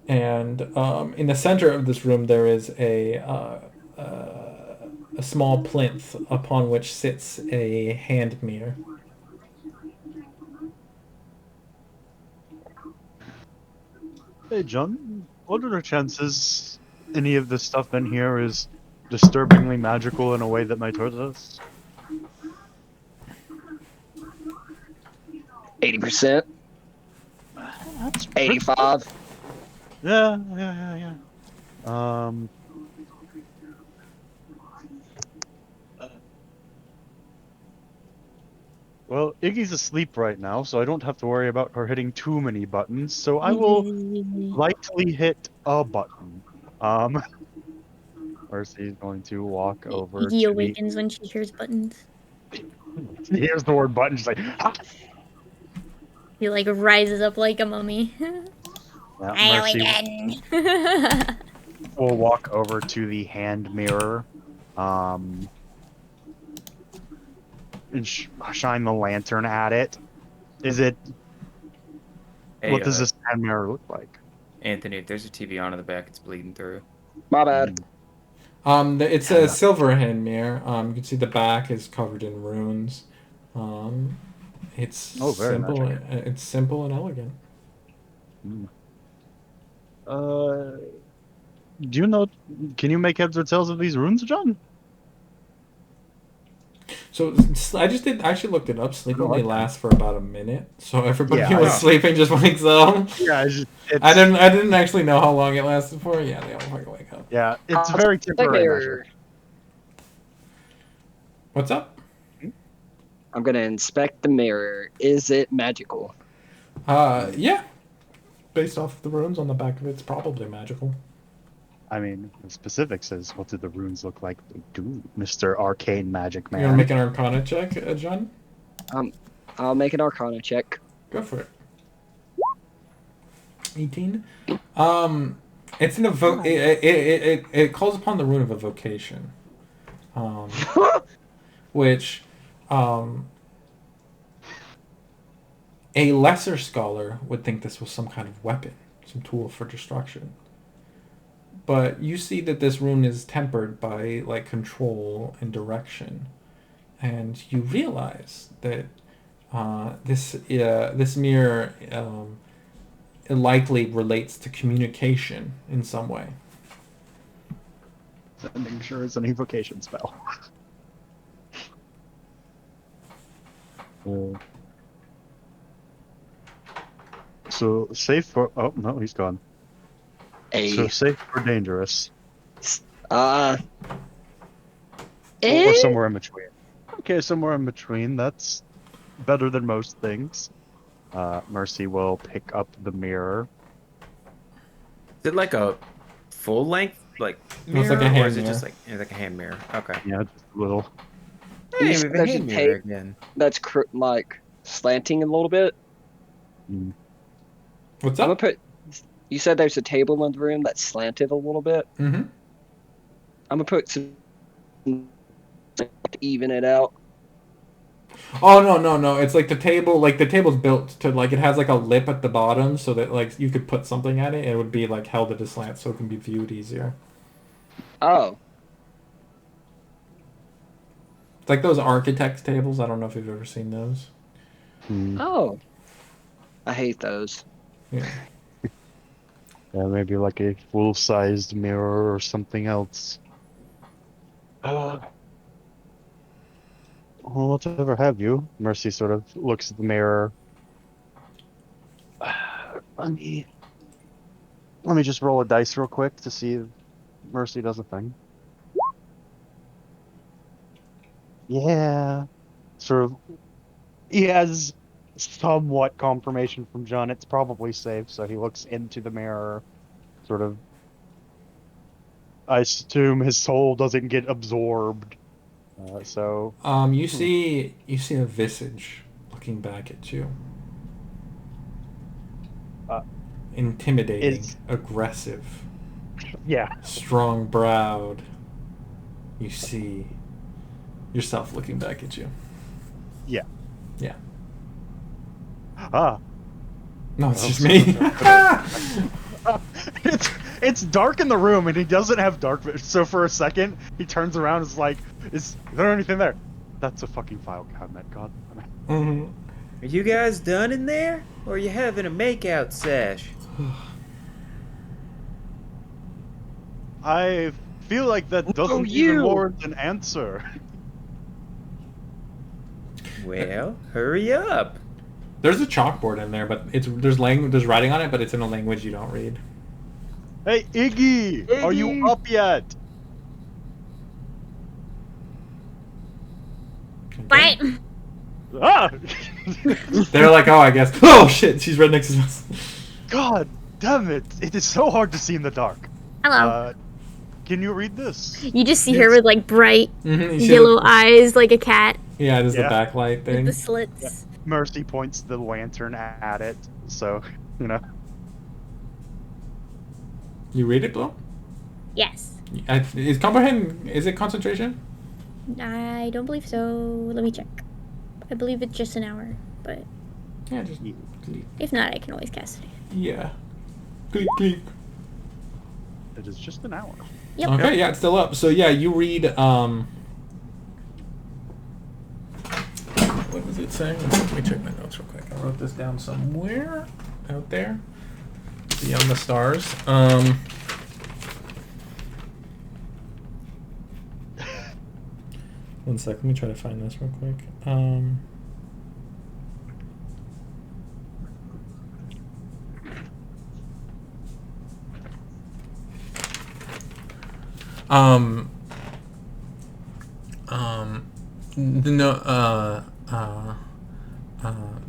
in the center of this room there is a small plinth upon which sits a hand mirror. Hey, John. What are the chances any of the stuff in here is disturbingly magical in a way that might hurt us? 80%. 85. Yeah. Well, Iggy's asleep right now, so I don't have to worry about her hitting too many buttons. So I will lightly hit a button. Mercy's going to walk over Iggy to awakens when she hears buttons. the. Here's the word button. She's like, ah! He like rises up like a mummy. I Mercy awaken. will walk over to the hand mirror, and shine the lantern at it. Is it? Hey, What does this hand mirror look like? Anthony, if there's a TV on in the back, it's bleeding through. My bad. It's a silver hand mirror. You can see the back is covered in runes. It's very simple. magic. It's simple and elegant. Do you know? Can you make heads or tails of these runes, John? So I actually looked it up. Sleep only okay. lasts for about a minute. So everybody Yeah, who was sleeping just wakes up. Yeah, I didn't actually know how long it lasted for. Yeah, they all fucking wake up. Yeah, it's very temporary measure. What's up? I'm gonna inspect the mirror. Is it magical? Yeah. Based off the runes on the back of it, it's probably magical. I mean, the specifics is what do the runes look like? Do Mr. Arcane Magic Man? You want to make an Arcana check, John? I'll make an Arcana check. Go for it. 18. It's an it calls upon the rune of evocation, which a lesser scholar would think this was some kind of weapon, some tool for destruction. But you see that this rune is tempered by like control and direction, and you realize that this mirror it likely relates to communication in some way. I'm sure it's an evocation spell. So safe for no, he's gone. So safe or dangerous? Or somewhere in between. Okay, somewhere in between. That's better than most things. Mercy will pick up the mirror. Is it like a full length mirror, It's like a hand or is it mirror. just like a hand mirror? Okay. Yeah, just a little. Hey, we There's have a hand a mirror tape again. that's like slanting a little bit. What's I'm up? gonna put. You said there's a table in the room that's slanted a little bit. Mm-hmm. I'm gonna put some to even it out. Oh no! It's like the table. Like the table's built to like it has like a lip at the bottom, so that like you could put something at it. And it would be like held at a slant, so it can be viewed easier. Oh. It's like those architects tables. I don't know if you've ever seen those. Oh. I hate those. Yeah. Yeah, maybe like a full-sized mirror or something else. Well, whatever have you. Mercy sort of looks at the mirror. Let me just roll a dice real quick to see if Mercy does a thing. Yeah. Sort of. He has somewhat confirmation from John. It's probably safe, so he looks into the mirror. Sort of. I assume his soul doesn't get absorbed. So. You see a visage looking back at you. Intimidating, aggressive. Yeah. Strong-browed. You see yourself looking back at you. Yeah. Yeah. Ah. No, it's just me. It's dark in the room, and he doesn't have dark vision. So for a second, he turns around and is like, is there anything there? That's a fucking file cabinet, God. Mm-hmm. Are you guys done in there? Or are you having a makeout sesh? I feel like that doesn't even warrant an answer. Well, hurry up. There's a chalkboard in there, but there's writing on it, but it's in a language you don't read. Hey, Iggy! Are you up yet? What? Ah! They're like, oh, I guess. Oh shit, she's right next to us. God damn it! It is so hard to see in the dark. Hello. Can you read this? You just see her with like bright Mhm, yellow eyes, like a cat Yeah, there's Yeah. the backlight with thing. the slits. Mercy points the lantern at it, so you know. You read it, Blow? Yes. Is comprehend? Is it concentration? I don't believe so. Let me check. I believe it's just an hour, but Yeah, just if not, I can always cast it. yeah. Click, click. It is just an hour. Yep. Okay, yeah, it's still up. So yeah, you read. What was it saying? Let me check my notes real quick. I wrote this down somewhere out there, beyond the stars. One sec. Let me try to find this real quick.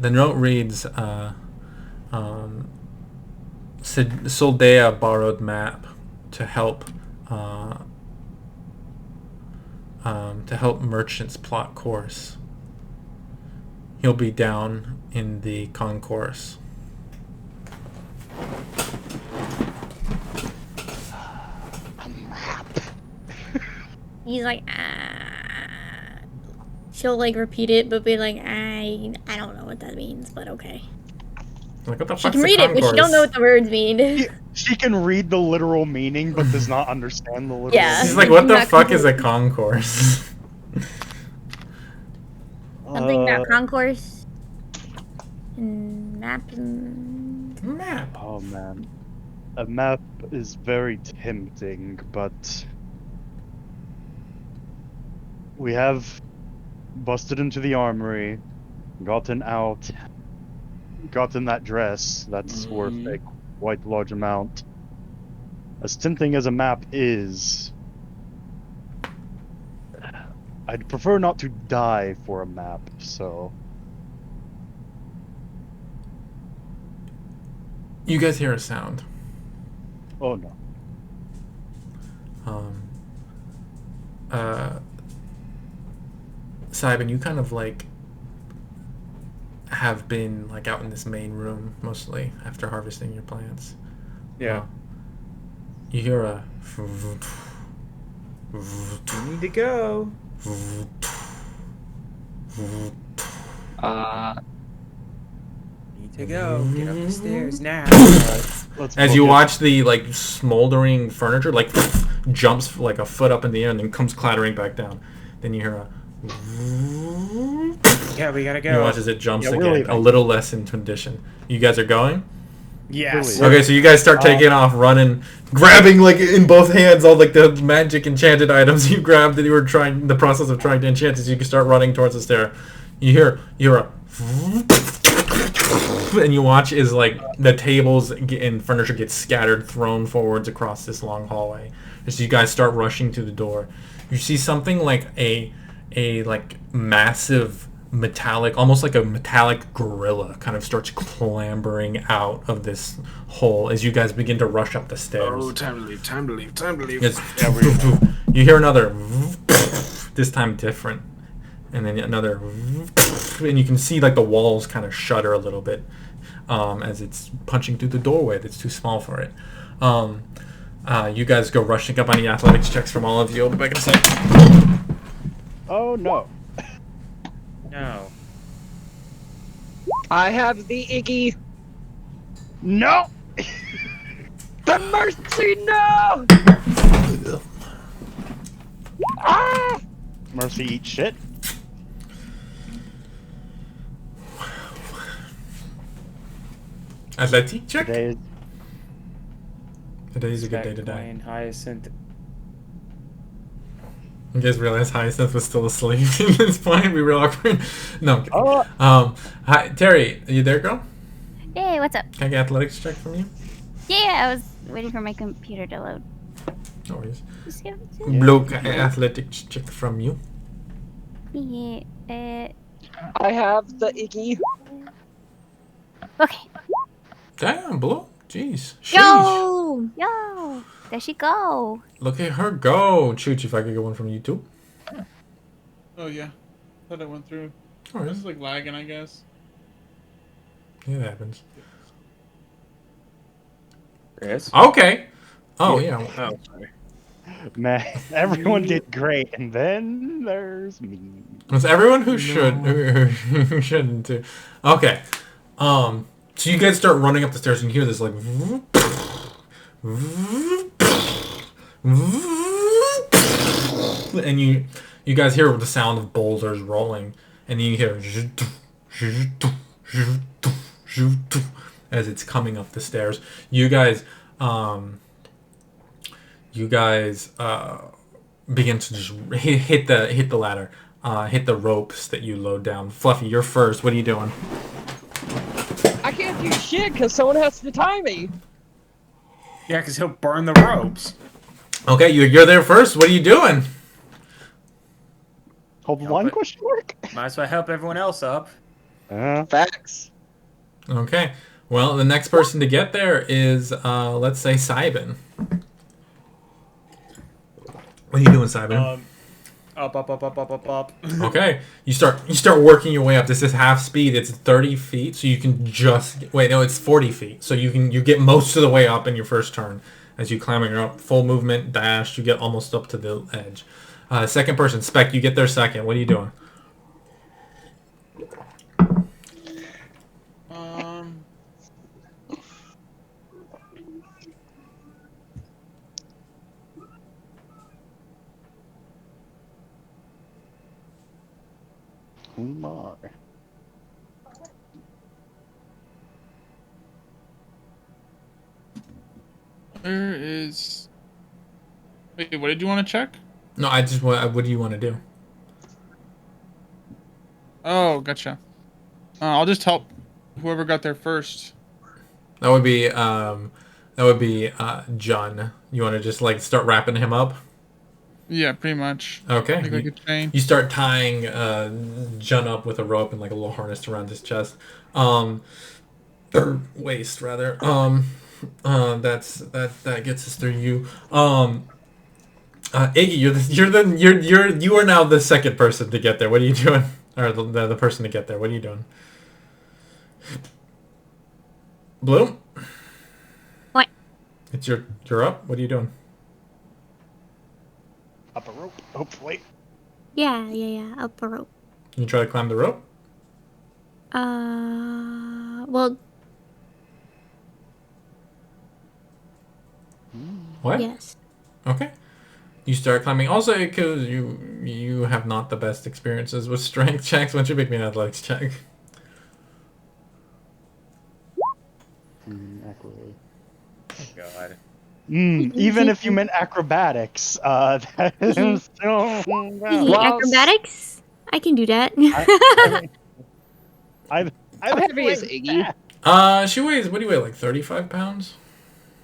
The note reads, Soldea borrowed map to help merchants plot course. He'll be down in the concourse. He's like, she'll like repeat it, but be like, I don't know what that means, but okay. Like, what the She fuck's can the read it, but she concourse? don't know what the words mean. She can read the literal meaning, but does not understand the literal. Yeah. She's meaning. like, what the Not fuck is a completely. concourse? Something about concourse and map and map. Oh man, a map is very tempting, but we have busted into the armory, gotten out, gotten that dress that's worth a quite large amount. As tempting as a map is, I'd prefer not to die for a map, so... You guys hear a sound. Oh no. Simon, you kind of like have been like out in this main room mostly after harvesting your plants. Yeah. You hear a We need to go. Need to go. Get up the stairs now. as you watch the like smoldering furniture like jumps like a foot up in the air and then comes clattering back down. Then you hear a Yeah, we gotta you go. watch as it jumps Yeah, we're again, leaving. a little less in condition. You guys are going? Yes. Okay, so you guys start taking off, running, grabbing like in both hands all like the magic enchanted items you grabbed that you were trying the process of trying to enchant as you can start running towards the stair. You hear a and you watch as like the tables and furniture get scattered, thrown forwards across this long hallway. As you guys start rushing to the door, you see something like a like massive metallic, almost like a metallic gorilla kind of starts clambering out of this hole as you guys begin to rush up the stairs. Oh, time to leave, time to leave, time to leave. It's, you hear another this time different, and then another, and you can see like the walls kind of shudder a little bit as it's punching through the doorway that's too small for it. You guys go rushing up. I need athletics checks from all of you. I'll be back in a sec. Oh no. No. I have the Iggy. No! The Mercy, no! Ah! Mercy eat shit. Athletic check. Today Today's a good day to die. Playing Hyacinth. You guys realize Hyacinth was still asleep at this point? We were awkward. No, I'm kidding. Oh. Hi, Terry, are you there, girl? Hey, what's up? Can I get athletics check from you? Yeah, I was waiting for my computer to load. No worries. Just give it to me. Bloke, athletics check from you. Yeah, I have the Iggy. Okay. Damn, Blue. Jeez. Sheesh. Yo! Yo! There she go. Look at her go. Chooch, if I could get one from you too. Oh yeah, thought I went through. Alright. This is like lagging, I guess. Yeah, that happens. Chris? Okay. Oh, yeah. Oh, sorry. Man, everyone did great, and then there's me. It's everyone who should, who shouldn't too. Okay. So you guys start running up the stairs and you hear this like and you guys hear the sound of boulders rolling, and then you hear as it's coming up the stairs. You guys begin to just hit the ladder, hit the ropes that you load down. Fluffy, you're first. What are you doing? I can't do shit because someone has to tie me. Yeah, because he'll burn the ropes. Okay, you're there first. What are you doing? Hold the line, question mark? Might as well help everyone else up. Facts. Okay. Well, the next person to get there is, let's say, Cybin. What are you doing, Cybin? Up. Okay. You start working your way up. This is half speed. It's 30 feet, so you can just wait. No, it's 40 feet. So you get most of the way up in your first turn as you climb up. Full movement, dash. You get almost up to the edge. Second person, Spec. You get there second. What are you doing? Kumar. Where is? Wait, what did you want to check? No, I just want. What do you want to do? Oh, gotcha. I'll just help whoever got there first. That would be John. You want to just like start wrapping him up? Yeah, pretty much. Okay. Like a chain. You start tying John up with a rope and like a little harness around his chest, or waist rather. That gets us through you. Iggy, you are now the second person to get there. What are you doing? Or the person to get there. What are you doing? Blue? What? It's you're up. What are you doing? Up a rope, hopefully. Yeah. Up a rope. You try to climb the rope? Well. What? Yes. Okay. You start climbing. Also, because you have not the best experiences with strength checks. Why don't you make me an athletics check? God. Even if you meant acrobatics, that is still... Acrobatics? I can do that. How heavy is Iggy? She weighs, what do you weigh, like 35 pounds?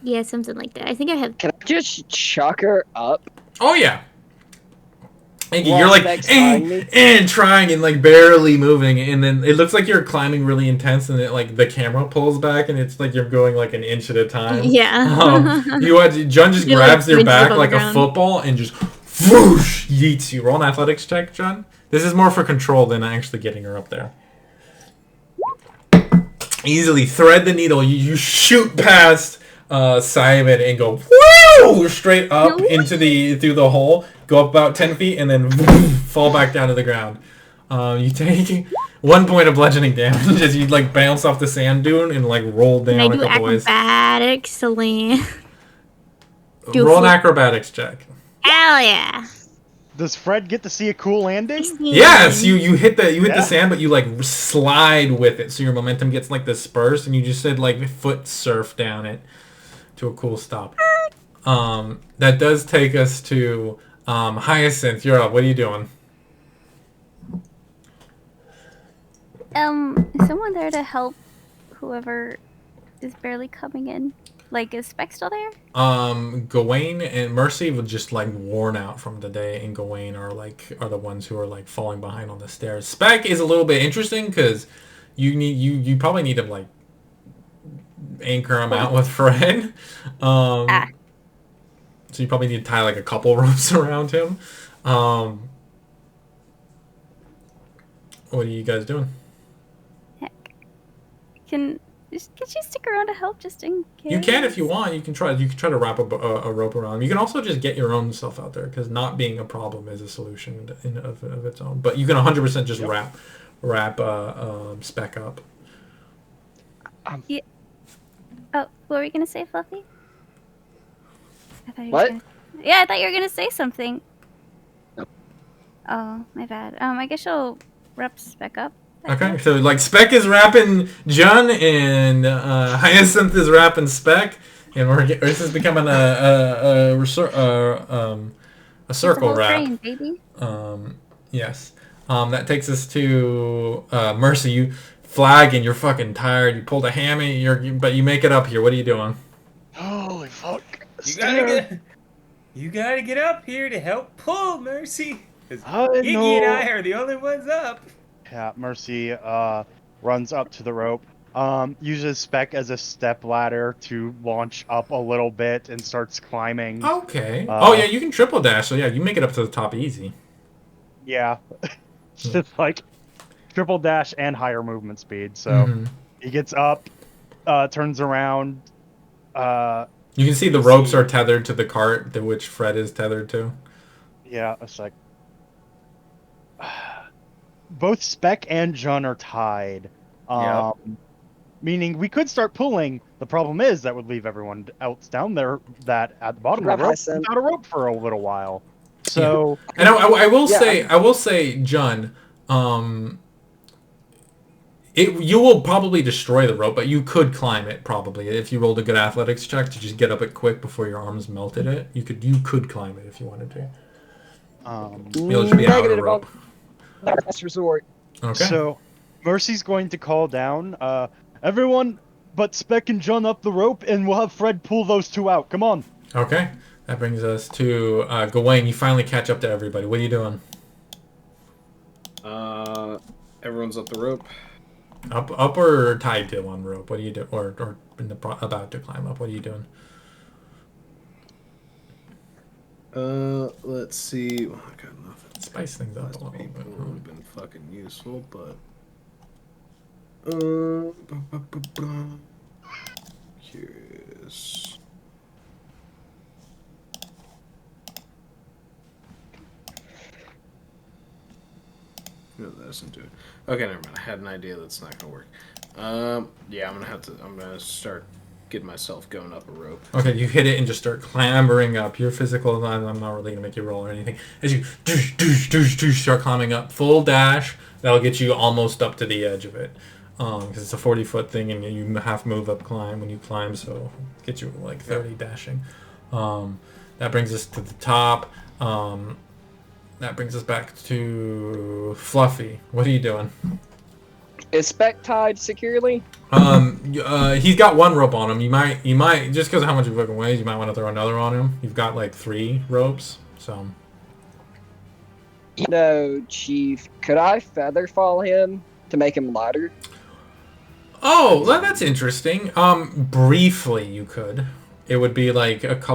Yeah, something like that. I think I have... Can I just chuck her up? Oh, yeah. Iggy, While you're like, Spec's tying me? and trying and like barely moving, and then it looks like you're climbing really intense, and it, like the camera pulls back, and it's like you're going like an inch at a time. Yeah. You watch, John just You're, grabs like, your back on the like a ground. football and just whoosh yeets you. Roll an athletics check, John. This is more for control than actually getting her up there. Easily thread the needle. You shoot past Simon and go woo straight up through the hole. Go up about 10 feet and then fall back down to the ground. You take 1 point of bludgeoning damage as you like bounce off the sand dune and like roll Can I down a do couple ways. acrobatics to land? Roll an acrobatics check. Hell yeah. Does Fred get to see a cool landing? Yes, you hit the Yeah. the sand, but you like slide with it, so your momentum gets like dispersed, and you just said like foot surf down it to a cool stop. That does take us to Hyacinth. You're up. What are you doing? Is someone there to help whoever is barely coming in? Like, is Spec still there? Gawain and Mercy were just like worn out from the day, and Gawain are the ones who are like falling behind on the stairs. Spec is a little bit interesting because you probably need to like anchor him out with Fred. So you probably need to tie like a couple ropes around him. What are you guys doing? Can she stick around to help just in case? You can if you want. You can try to wrap a rope around him. You can also just get your own stuff out there because not being a problem is a solution of its own. But you can 100% just wrap Spec up. Yeah. Oh, what were you gonna say, Fluffy? I thought you What? I thought you were gonna say something. Oh, my bad. I guess you'll wrap Spec up. Okay, so like Spec is wrapping Jun and Hyacinth is wrapping Spec, and this is becoming a circle wrap. Train, baby. Yes. That takes us to Mercy. You flag and you're fucking tired. You pulled a hammy. But you make it up here. What are you doing? Holy fuck! You gotta get up here to help pull, Mercy. 'Cause I Iggy know. and I are the only ones up. Yeah, Mercy runs up to the rope, uses Spec as a step ladder to launch up a little bit and starts climbing. Okay. Oh yeah, you can triple dash. So yeah, you make it up to the top easy. Yeah. It's just like triple dash and higher movement speed. So he gets up, turns around. You can see the ropes are tethered to the cart, to which Fred is tethered to. Yeah, it's like both Spec and Jun are tied. Meaning we could start pulling. The problem is that would leave everyone else down there that at the bottom of the rope without a rope for a little while. So and I will say, Jun, you will probably destroy the rope, but you could climb it probably if you rolled a good athletics check to just get up it quick before your arms melted it. You could climb it if you wanted to. You'll just be out of the rope. Last resort. Okay. So Mercy's going to call down everyone but Spec and Jun up the rope, and we'll have Fred pull those two out. Come on. Okay. That brings us to Gawain. You finally catch up to everybody. What are you doing? Everyone's up the rope. Up or tied to one rope? What do you do? Or about to climb up? What are you doing? Let's see. Well, I got nothing. Spice things up a little bit. Would have been fucking useful, but curious. No, that doesn't do it. Okay, never mind. I had an idea that's not gonna work. Yeah, I'm gonna start getting myself going up a rope. Okay, you hit it and just start clambering up. Your physical, I'm not really gonna make you roll or anything. As you start climbing up, full dash. That'll get you almost up to the edge of it, because it's a 40-foot thing, and you half move up climb when you climb, so it gets you like 30 dashing. That brings us to the top. That brings us back to Fluffy. What are you doing? Is Spec tied securely? He's got one rope on him. You might just because of how much he fucking weighs, you might want to throw another on him. You've got like 3 ropes, so. You know, Chief, could I feather fall him to make him lighter? Oh, that's interesting. Briefly you could. It would be like it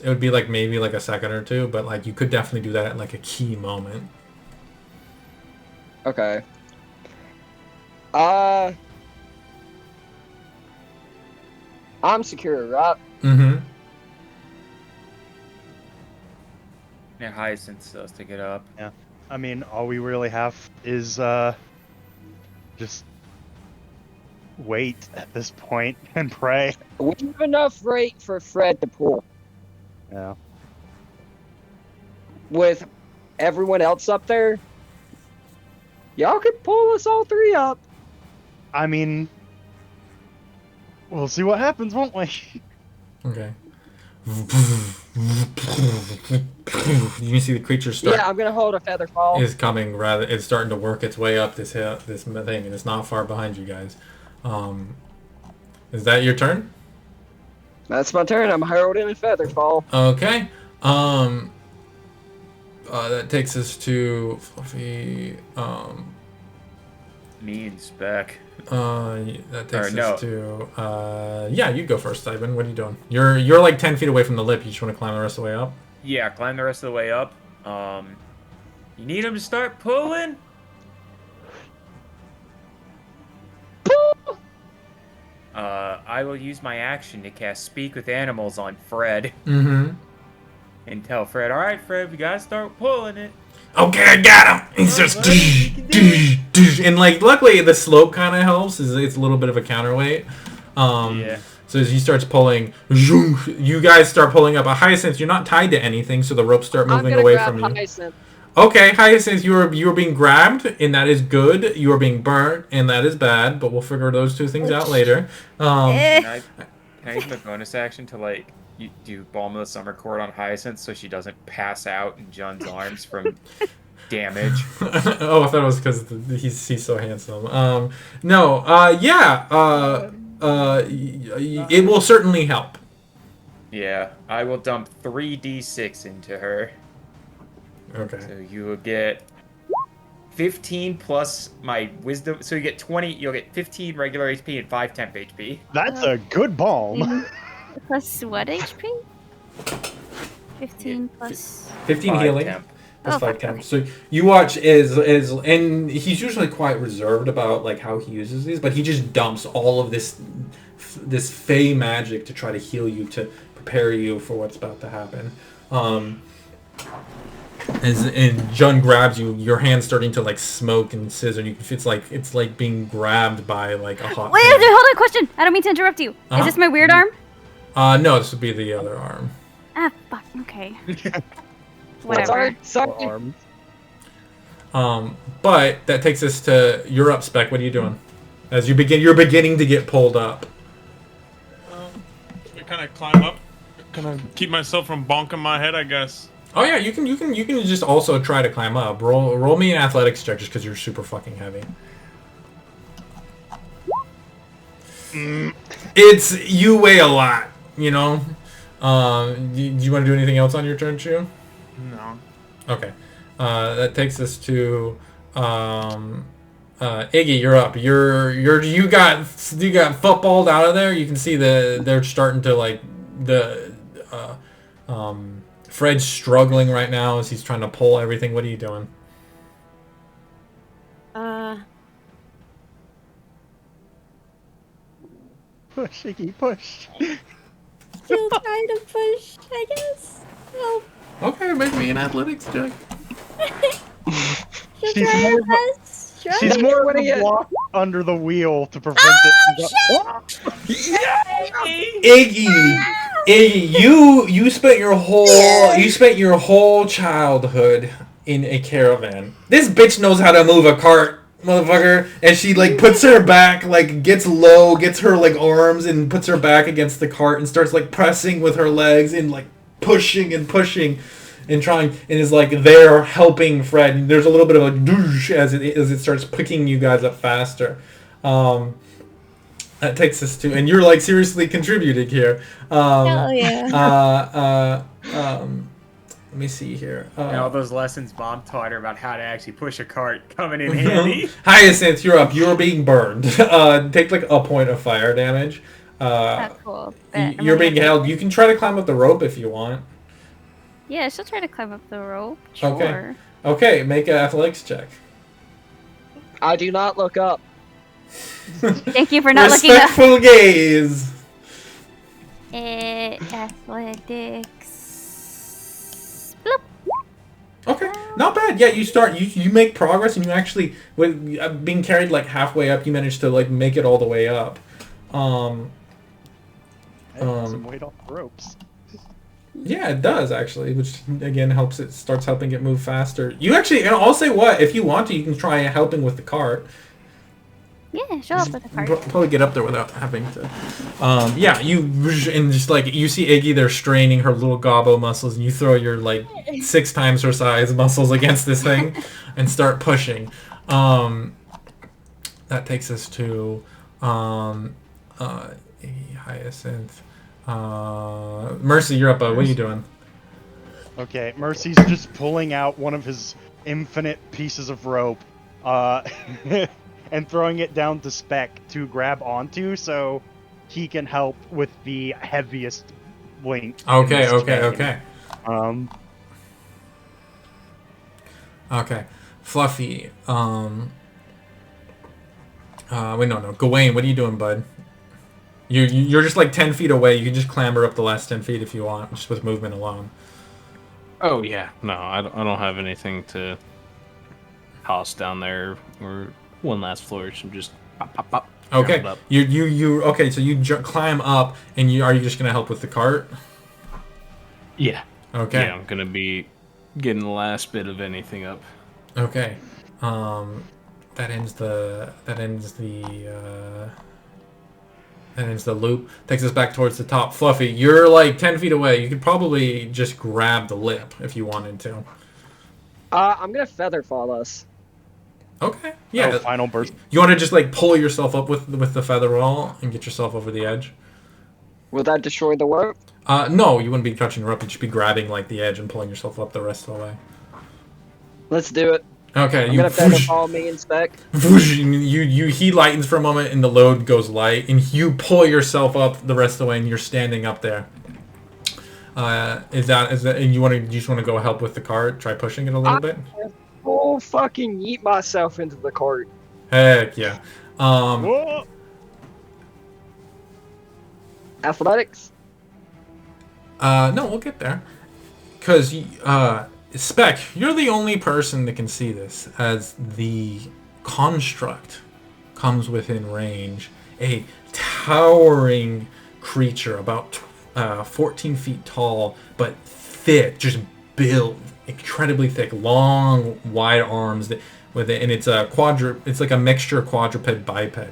would be like maybe like a second or two, but like you could definitely do that at like a key moment. Okay. I'm secure, right? Mm-hmm. Yeah, Hyacinth still has to get up. Yeah. I mean, all we really have is just wait at this point and pray. We have enough rate for Fred to pull. Yeah. With everyone else up there, y'all could pull us all 3 up. I mean, we'll see what happens, won't we? Okay. You see the creature start. Yeah, I'm gonna hold a feather fall. Is coming rather. It's starting to work its way up this hill, this thing, and it's not far behind you guys. Is that your turn? That's my turn. I'm heralding a Featherfall. Okay. That takes us to Fluffy. Me and Spec. That takes no. us to. Yeah, you go first, Ivan. What are you doing? You're like 10 feet away from the lip. You just want to climb the rest of the way up? Yeah, climb the rest of the way up. You need him to start pulling? I will use my action to cast Speak with Animals on Fred. Mm-hmm. And tell Fred, alright, Fred, we gotta start pulling it. Okay, I got him. He starts, and like, luckily the slope kind of helps. It's a little bit of a counterweight. Yeah. So as he starts pulling, you guys start pulling up. A Hyacinth, you're not tied to anything, so the ropes start moving away from you. Hyacinth. Okay, Hyacinth, you are being grabbed, and that is good. You are being burnt, and that is bad. But we'll figure those two things out later. Can I use my bonus action to like do Balm of the Summer Court on Hyacinth so she doesn't pass out in John's arms from damage? Oh, I thought it was because he's so handsome. No, it will certainly help. Yeah, I will dump 3d6 into her. Okay. So you will get 15 plus my wisdom. So you get 20. You'll get 15 regular HP and 5 temp HP. That's a good balm. Plus what HP? 15 plus... 15 5 healing. temp. Plus Oh, 5 okay. temp. So you watch and he's usually quite reserved about like how he uses these, but he just dumps all of this fey magic to try to heal you, to prepare you for what's about to happen. And Jun grabs you, your hand's starting to like smoke and scissor. It's like being grabbed by like a hot. Wait, pan. hold on, question. I don't mean to interrupt you. Uh-huh. Is this my weird arm? No, this would be the other arm. Ah, fuck. Okay. What's Whatever. sorry. But that takes us to you're up, Spec. What are you doing? As you're beginning to get pulled up. I kind of climb up, kind of keep myself from bonking my head, I guess. Oh yeah, you can just also try to climb up. Roll me an athletics check just because you're super fucking heavy. It's you weigh a lot, you know. Do you want to do anything else on your turn, Chu? No. Okay. That takes us to Iggy. You're up. You got footballed out of there. You can see they're starting to like Fred's struggling right now as he's trying to pull everything. What are you doing? Push, Iggy, push. Still trying to push, I guess. Help. Okay, make me an athletics check. She's She's trying more her of a- best. She's Trying. more of a block under the wheel to prevent it. Iggy, you spent your whole childhood in a caravan. This bitch knows how to move a cart, motherfucker. And she like puts her back, like gets low, gets her like arms and puts her back against the cart and starts like pressing with her legs and like pushing and trying, and is like there helping Fred. And there's a little bit of a douche as it starts picking you guys up faster. That takes us to, and you're like seriously contributing here. Hell yeah. Let me see here. And all those lessons Mom taught her about how to actually push a cart coming in handy. Hyacinth, you're up. You're being burned. Take like a point of fire damage. Cool. You're being held. You can try to climb up the rope if you want. Yeah, she'll try to climb up the rope. Sure. Okay. Make an athletics check. I do not look up. Thank you for not looking up. Respectful gaze. Athletics. Bloop. Okay, not bad. Yeah, you make progress, and you actually, with being carried like halfway up, you manage to like make it all the way up. Some weight off the ropes. Yeah, it does actually, which again starts helping it move faster. You actually, and I'll say what, if you want to, you can try helping with the cart. Yeah, show up with the cart. Probably get up there without having to. Yeah, and just like you see Iggy there straining her little gobbo muscles, and you throw your like 6 times her size muscles against this thing, and start pushing. That takes us to Hyacinth. Mercy, you're up. What are you doing? Okay, Mercy's just pulling out one of his infinite pieces of rope, and throwing it down to Spec to grab onto, so he can help with the heaviest link. Okay, in this okay, chain. okay. Okay, Fluffy. Wait, no. Gawain, what are you doing, bud? You're just like 10 feet away. You can just clamber up the last 10 feet if you want, just with movement alone. Oh yeah, no, I don't have anything to toss down there or one last flourish. I'm just pop, pop, pop. Okay, jump up. you okay? So you climb up, and are you just gonna help with the cart? Yeah. Okay. Yeah, I'm gonna be getting the last bit of anything up. Okay. That ends the loop. Takes us back towards the top. Fluffy, you're like 10 feet away. You could probably just grab the lip if you wanted to. I'm gonna feather fall us. Okay. Yeah. Final burst. You want to just like pull yourself up with the feather wall and get yourself over the edge? Will that destroy the rope? No, you wouldn't be touching the rope. You'd just be grabbing like the edge and pulling yourself up the rest of the way. Let's do it. Okay. I'm gonna feather fall me and Spec. He lightens for a moment and the load goes light, and you pull yourself up the rest of the way, and you're standing up there. Is that and you just want to go help with the cart? Try pushing it a little bit. Full fucking yeet myself into the cart. Heck yeah. Whoa. Athletics? No, we'll get there. Because, Spec, you're the only person that can see this, as the construct comes within range. A towering creature, about 14 feet tall, but thick, just built, incredibly thick, long, wide arms with it, and it's like a mixture quadruped biped,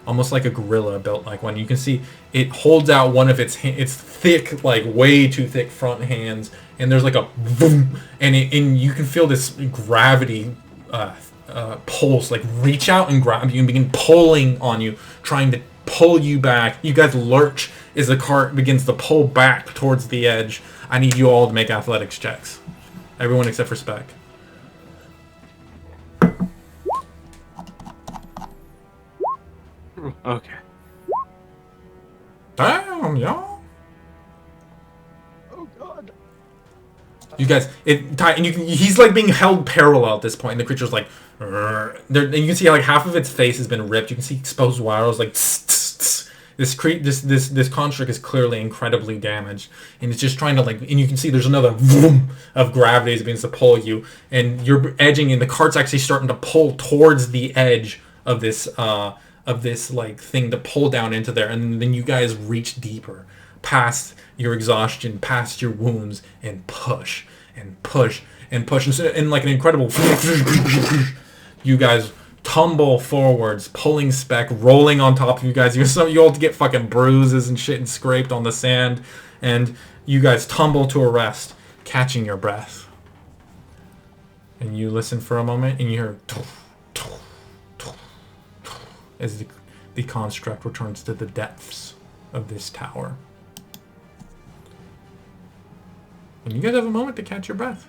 almost like a gorilla built like one. You can see it holds out one of its thick, like way too thick front hands, and there's like a boom, and you can feel this gravity pulse, like reach out and grab you and begin pulling on you, trying to pull you back. You guys lurch as the cart begins to pull back towards the edge. I need you all to make athletics checks. Everyone except for Spec. Okay. Damn, y'all. Oh god. You guys, and he's like being held parallel at this point, and the creature's like, and you can see like half of its face has been ripped. You can see exposed wires, like this construct is clearly incredibly damaged, and it's just trying to like, and you can see there's another vroom of gravity that begins to pull you, and you're edging, and the cart's actually starting to pull towards the edge of this like thing to pull down into there, and then you guys reach deeper past your exhaustion, past your wounds, and push and push and push, and so, in like an incredible you guys tumble forwards, pulling Spec, rolling on top of you guys. You all get fucking bruises and shit and scraped on the sand, and you guys tumble to a rest, catching your breath. And you listen for a moment, and you hear as the construct returns to the depths of this tower. And you guys have a moment to catch your breath.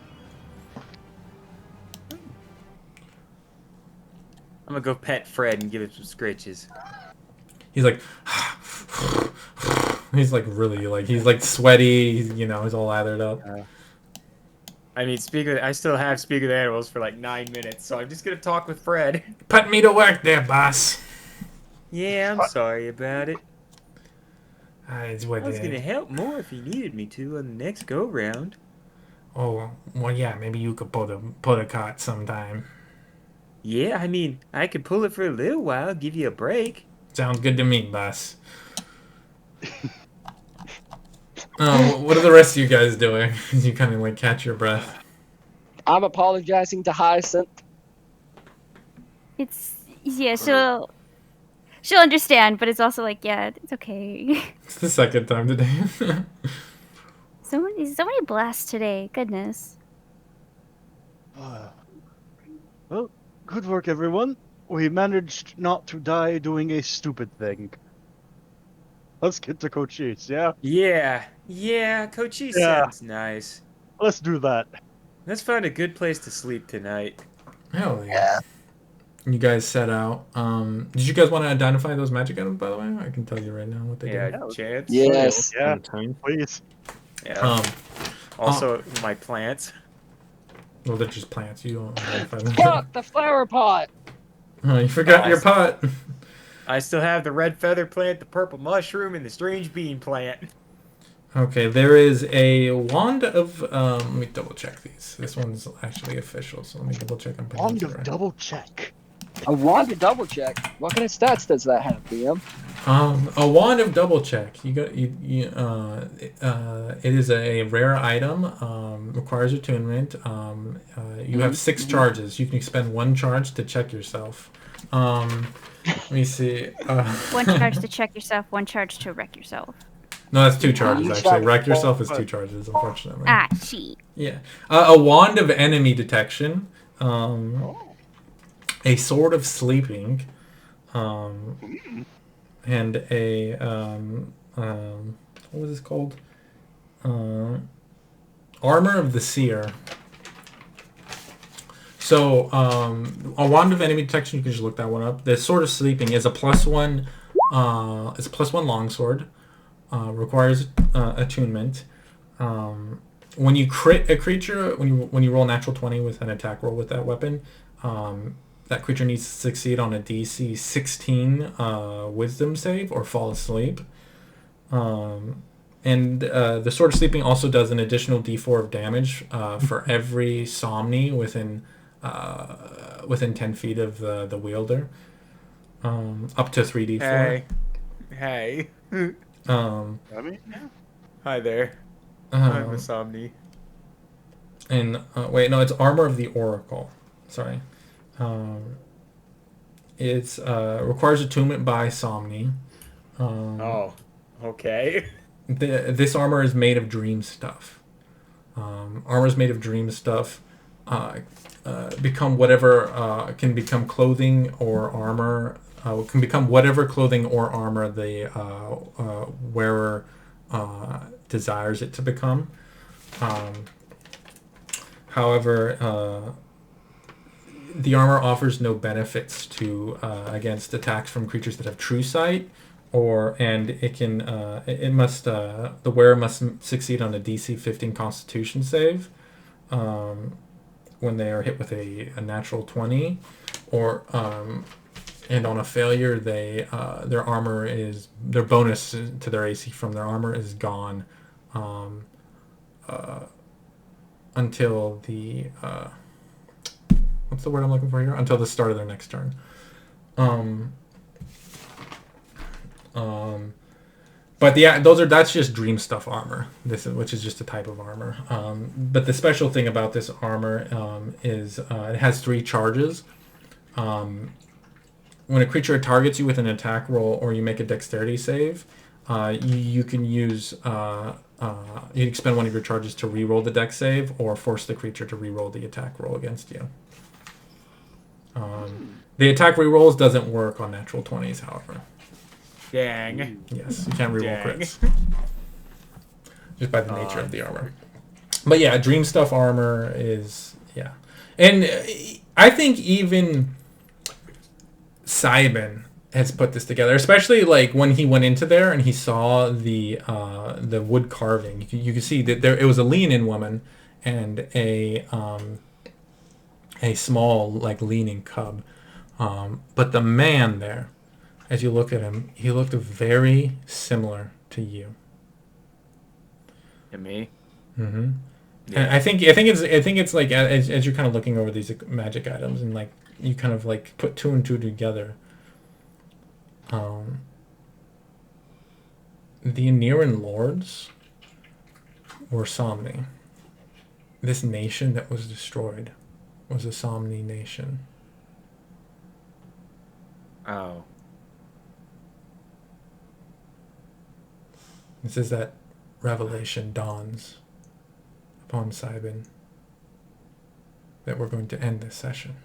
I'm gonna go pet Fred and give him some scratches. He's like, he's like really like, he's like sweaty. He's all lathered up. I mean, I still have Speak of the Animals for like 9 minutes, so I'm just gonna talk with Fred. Put me to work there, boss. Yeah, I'm sorry about it. I was gonna help more if you needed me to on the next go round. Oh, well, yeah, maybe you could pull a cart sometime. Yeah, I mean, I could pull it for a little while, give you a break. Sounds good to me, boss. What are the rest of you guys doing as you kind of like catch your breath? I'm apologizing to Hyacinth. She'll understand, but it's also like, yeah, it's okay. It's the second time today. so many blasts today. Goodness. Well, good work, everyone. We managed not to die doing a stupid thing. Let's get to Cochise, yeah? Yeah, Cochise Yeah. sounds nice. Let's do that. Let's find a good place to sleep tonight. Hell yeah. You guys set out. Did you guys want to identify those magic items, by the way? I can tell you right now what they Yeah, do. Chance. Yes. Yeah, please. Yeah. Also, my plants. Well, they're just plants. You don't identify them. Fuck the flower pot. Oh, you forgot your pot. I still have the red feather plant, the purple mushroom, and the strange bean plant. Okay, there is a wand of. Let me double check these. This one's actually official, so let me double check. Wand of double check. A wand to double check. What kind of stats does that have, DM? A wand of double check. It is a rare item. Requires attunement. You have 6 charges. You can spend 1 charge to check yourself. Let me see. 1 charge to check yourself, 1 charge to wreck yourself. No, that's 2 charges actually. Wreck yourself is 2 charges, unfortunately. Ah, cheat. Yeah. A wand of enemy detection. A sword of sleeping. And a what was this called? Armor of the Seer. So a wand of enemy detection, you can just look that one up. The sword of sleeping is a +1. It's a +1 longsword. Requires attunement. When you crit a creature, when you roll natural 20 with an attack roll with that weapon, that creature needs to succeed on a DC 16 Wisdom save or fall asleep. And the Sword of Sleeping also does an additional D4 of damage for every Somni within 10 feet of the wielder. Up to 3d4. Hey. Hi there. I'm a Somni. And wait, no, it's Armor of the Oracle. Sorry. It's requires attunement by Somni. Okay. This armor is made of dream stuff. Armor is made of dream stuff. Become whatever can become clothing or armor. Can become whatever clothing or armor the wearer desires it to become. However, the armor offers no benefits to against attacks from creatures that have true sight, and it can the wearer must succeed on a DC 15 Constitution save when they are hit with a natural 20, or and on a failure their armor is their bonus to their AC from their armor is gone until the what's the word I'm looking for here? Until the start of their next turn. But that's just dream stuff armor. Which is just a type of armor. But the special thing about this armor is it has 3 charges. When a creature targets you with an attack roll or you make a dexterity save, you can use you can spend 1 of your charges to re-roll the dex save or force the creature to re-roll the attack roll against you. The attack re-rolls doesn't work on natural 20s, however. Dang. Yes, you can't re-roll crits. Just by the nature of the armor. But yeah, dream stuff armor is, yeah. And I think even Cybin has put this together, especially like when he went into there and he saw the wood carving. You can see that it was a lean-in woman and a small like leaning cub, but the man there, as you look at him, he looked very similar to you. To me. Mm-hmm. Yeah. And I think it's like as you're kind of looking over these magic items and like you kind of like put 2 and 2 together. The Aniran lords were Somni. This nation that was destroyed was a Somni nation. Oh. This is that revelation dawns upon Cybin that we're going to end this session.